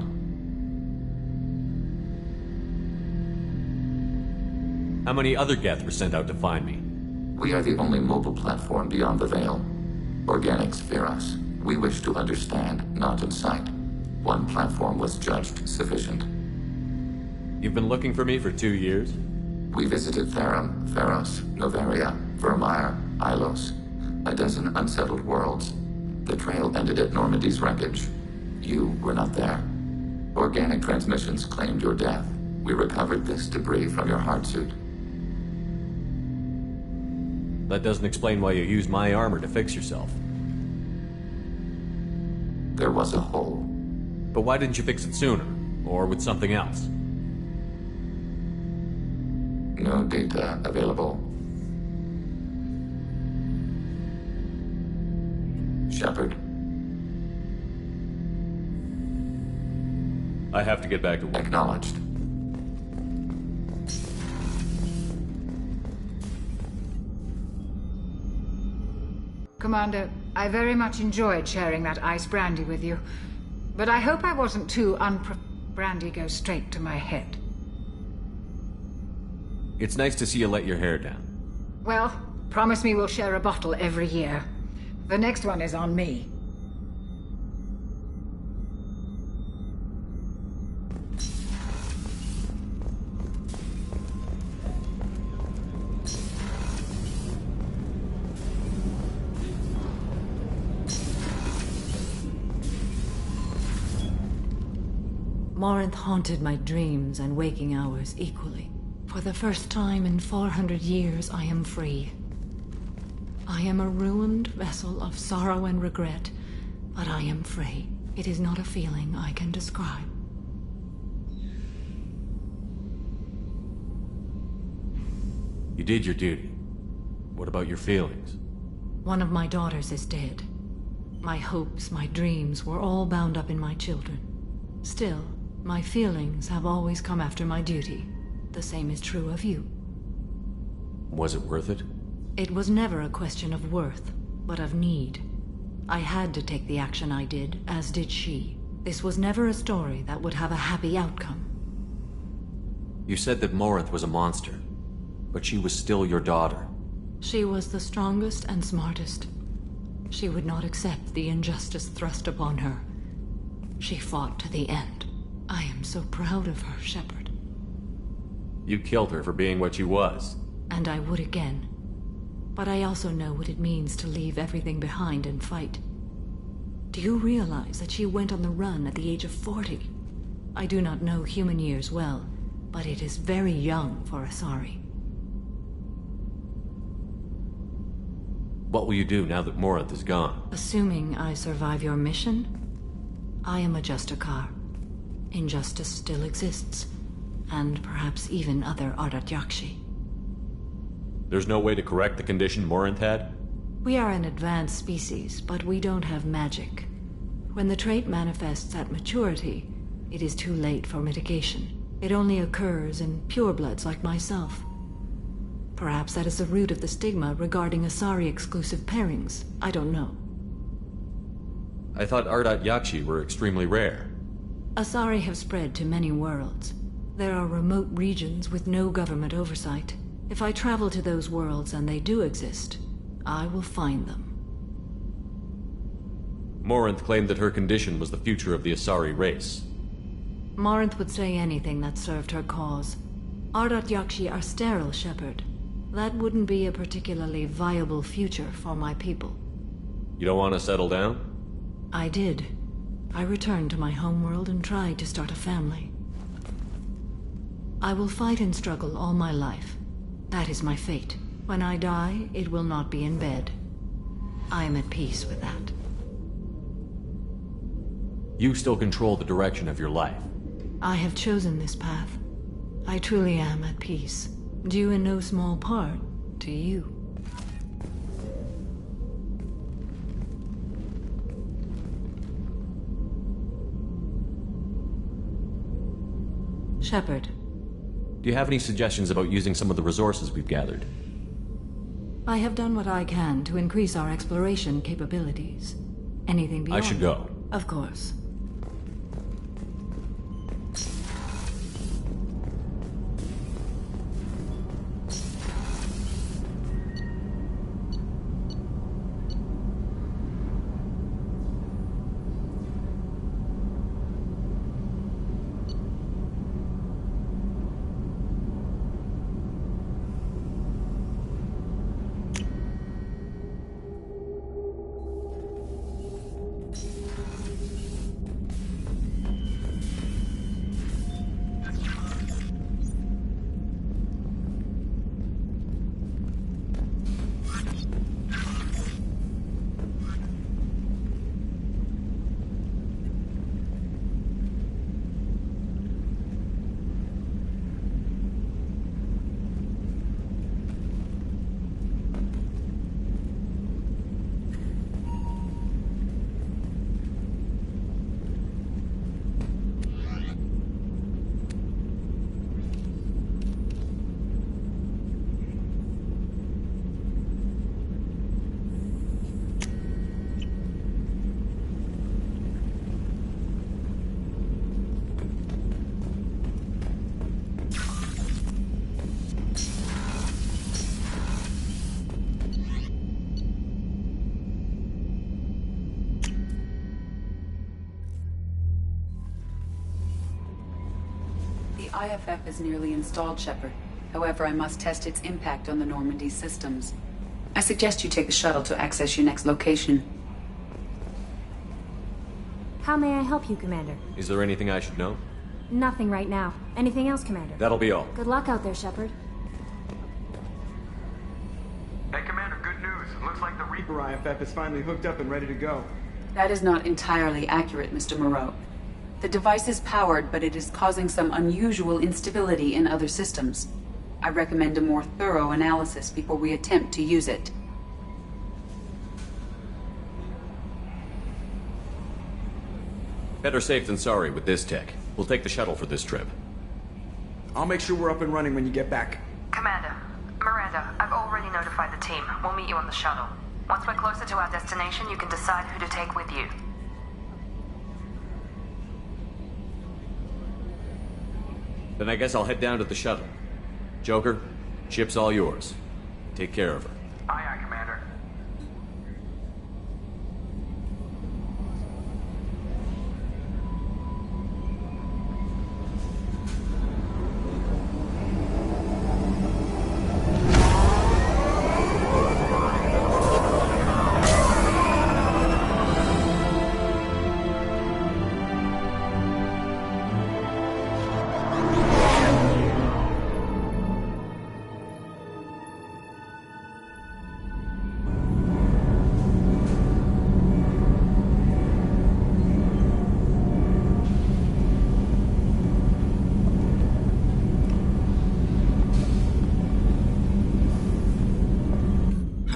How many other Geth were sent out to find me? We are the only mobile platform beyond the Veil. Organics fear us. We wish to understand, not incite. One platform was judged sufficient. You've been looking for me for 2 years? We visited Therum, Pharos, Novaria, Vermeer, Ilos. A dozen unsettled worlds. The trail ended at Normandy's wreckage. You were not there. Organic transmissions claimed your death. We recovered this debris from your heart suit. That doesn't explain why you used my armor to fix yourself. There was a hole. But why didn't you fix it sooner? Or with something else? No data available. Shepard. I have to get back to work. Acknowledged. Commander, I very much enjoyed sharing that ice brandy with you. But I hope I wasn't too brandy goes straight to my head. It's nice to see you let your hair down. Well, promise me we'll share a bottle every year. The next one is on me. Morinth haunted my dreams and waking hours equally. For the first time in 400 years, I am free. I am a ruined vessel of sorrow and regret, but I am free. It is not a feeling I can describe. You did your duty. What about your feelings? One of my daughters is dead. My hopes, my dreams were all bound up in my children. Still, my feelings have always come after my duty. The same is true of you. Was it worth it? It was never a question of worth, but of need. I had to take the action I did, as did she. This was never a story that would have a happy outcome. You said that Morinth was a monster, but she was still your daughter. She was the strongest and smartest. She would not accept the injustice thrust upon her. She fought to the end. I am so proud of her, Shepard. You killed her for being what she was. And I would again. But I also know what it means to leave everything behind and fight. Do you realize that she went on the run at the age of 40? I do not know human years well, but it is very young for Asari. What will you do now that Morinth is gone? Assuming I survive your mission, I am a Justicar. Injustice still exists, and perhaps even other Ardat Yakshi. There's no way to correct the condition Morinth had? We are an advanced species, but we don't have magic. When the trait manifests at maturity, it is too late for mitigation. It only occurs in purebloods like myself. Perhaps that is the root of the stigma regarding Asari-exclusive pairings. I don't know. I thought Ardat Yakshi were extremely rare. Asari have spread to many worlds. There are remote regions with no government oversight. If I travel to those worlds and they do exist, I will find them. Morinth claimed that her condition was the future of the Asari race. Morinth would say anything that served her cause. Ardat Yakshi are sterile, Shepard. That wouldn't be a particularly viable future for my people. You don't want to settle down? I did. I returned to my homeworld and tried to start a family. I will fight and struggle all my life. That is my fate. When I die, it will not be in bed. I am at peace with that. You still control the direction of your life. I have chosen this path. I truly am at peace, due in no small part to you. Shepard. Do you have any suggestions about using some of the resources we've gathered? I have done what I can to increase our exploration capabilities. Anything beyond... I should go. Of course. The IFF is nearly installed, Shepard. However, I must test its impact on the Normandy systems. I suggest you take the shuttle to access your next location. How may I help you, Commander? Is there anything I should know? Nothing right now. Anything else, Commander? That'll be all. Good luck out there, Shepard. Hey, Commander, good news. Looks like the Reaper IFF is finally hooked up and ready to go. That is not entirely accurate, Mr. Moreau. The device is powered, but it is causing some unusual instability in other systems. I recommend a more thorough analysis before we attempt to use it. Better safe than sorry with this tech. We'll take the shuttle for this trip. I'll make sure we're up and running when you get back. Commander, Miranda, I've already notified the team. We'll meet you on the shuttle. Once we're closer to our destination, you can decide who to take with you. Then I guess I'll head down to the shuttle. Joker, ship's all yours. Take care of her. Aye, aye, Commander.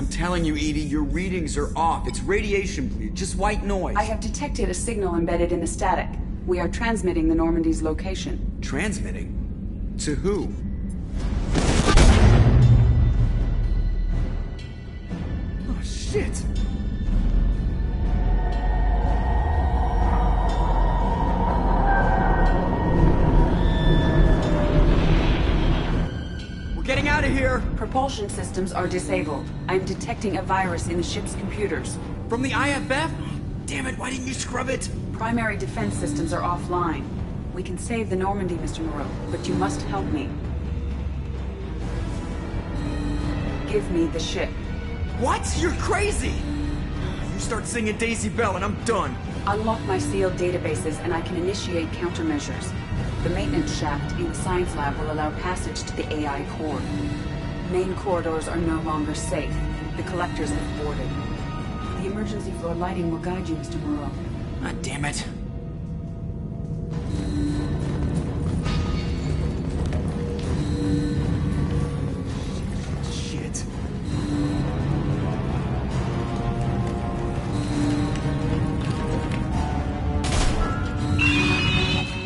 Telling you, EDI, your readings are off. It's radiation bleed, just white noise. I have detected a signal embedded in the static. We are transmitting the Normandy's location. Transmitting? To who? Oh, shit! there? Propulsion systems are disabled. I'm detecting a virus in the ship's computers. From the IFF? Damn it, why didn't you scrub it? Primary defense systems are offline. We can save the Normandy, Mr. Moreau, but you must help me. Give me the ship. What? You're crazy! You start singing Daisy Bell and I'm done. Unlock my sealed databases and I can initiate countermeasures. The maintenance shaft in the science lab will allow passage to the AI core. Main corridors are no longer safe. The collectors have boarded. The emergency floor lighting will guide you, Mr. Moreau. God damn it. Shit.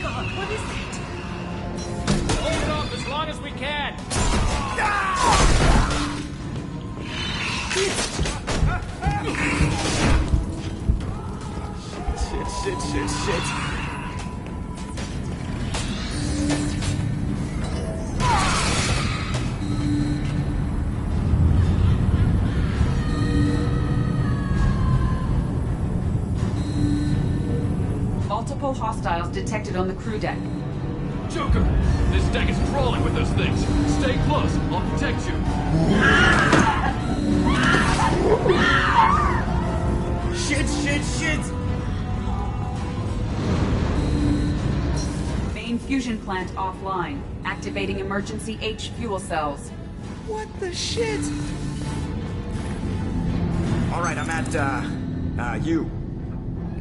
God, what is it? Hold it off as long as we can. Shit. Multiple hostiles detected on the crew deck. Joker, this deck is crawling with those things. Stay close. I'll protect you. Shit! Main fusion plant offline. Activating emergency H fuel cells. What the shit? Alright, I'm at, U.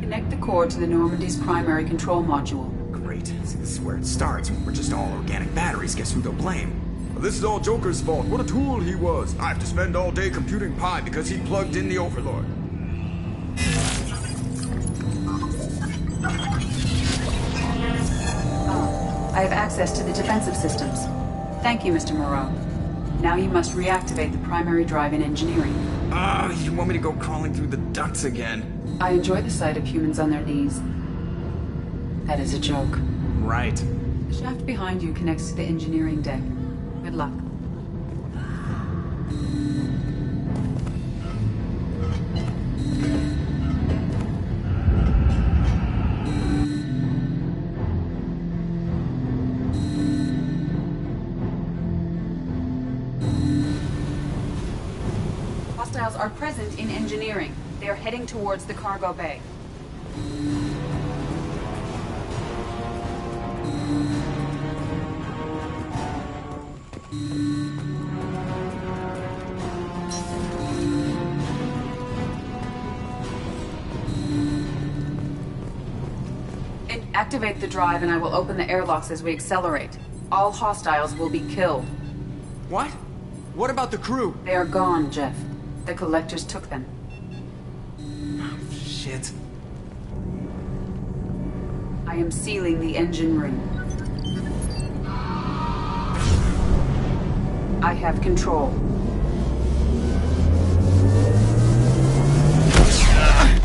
Connect the core to the Normandy's primary control module. Great. See, this is where it starts. We're just all organic batteries. Guess who they'll blame? Well, this is all Joker's fault. What a tool he was. I have to spend all day computing Pi because he plugged in the Overlord. I have access to the defensive systems. Thank you, Mr. Moreau. Now you must reactivate the primary drive in engineering. You want me to go crawling through the ducts again? I enjoy the sight of humans on their knees. That is a joke. Right. The shaft behind you connects to the engineering deck. Good luck. Hostiles are present in engineering. They are heading towards the cargo bay. Activate the drive and I will open the airlocks as we accelerate. All hostiles will be killed. What? What about the crew? They are gone, Jeff. The collectors took them. Shit. I am sealing the engine room. I have control.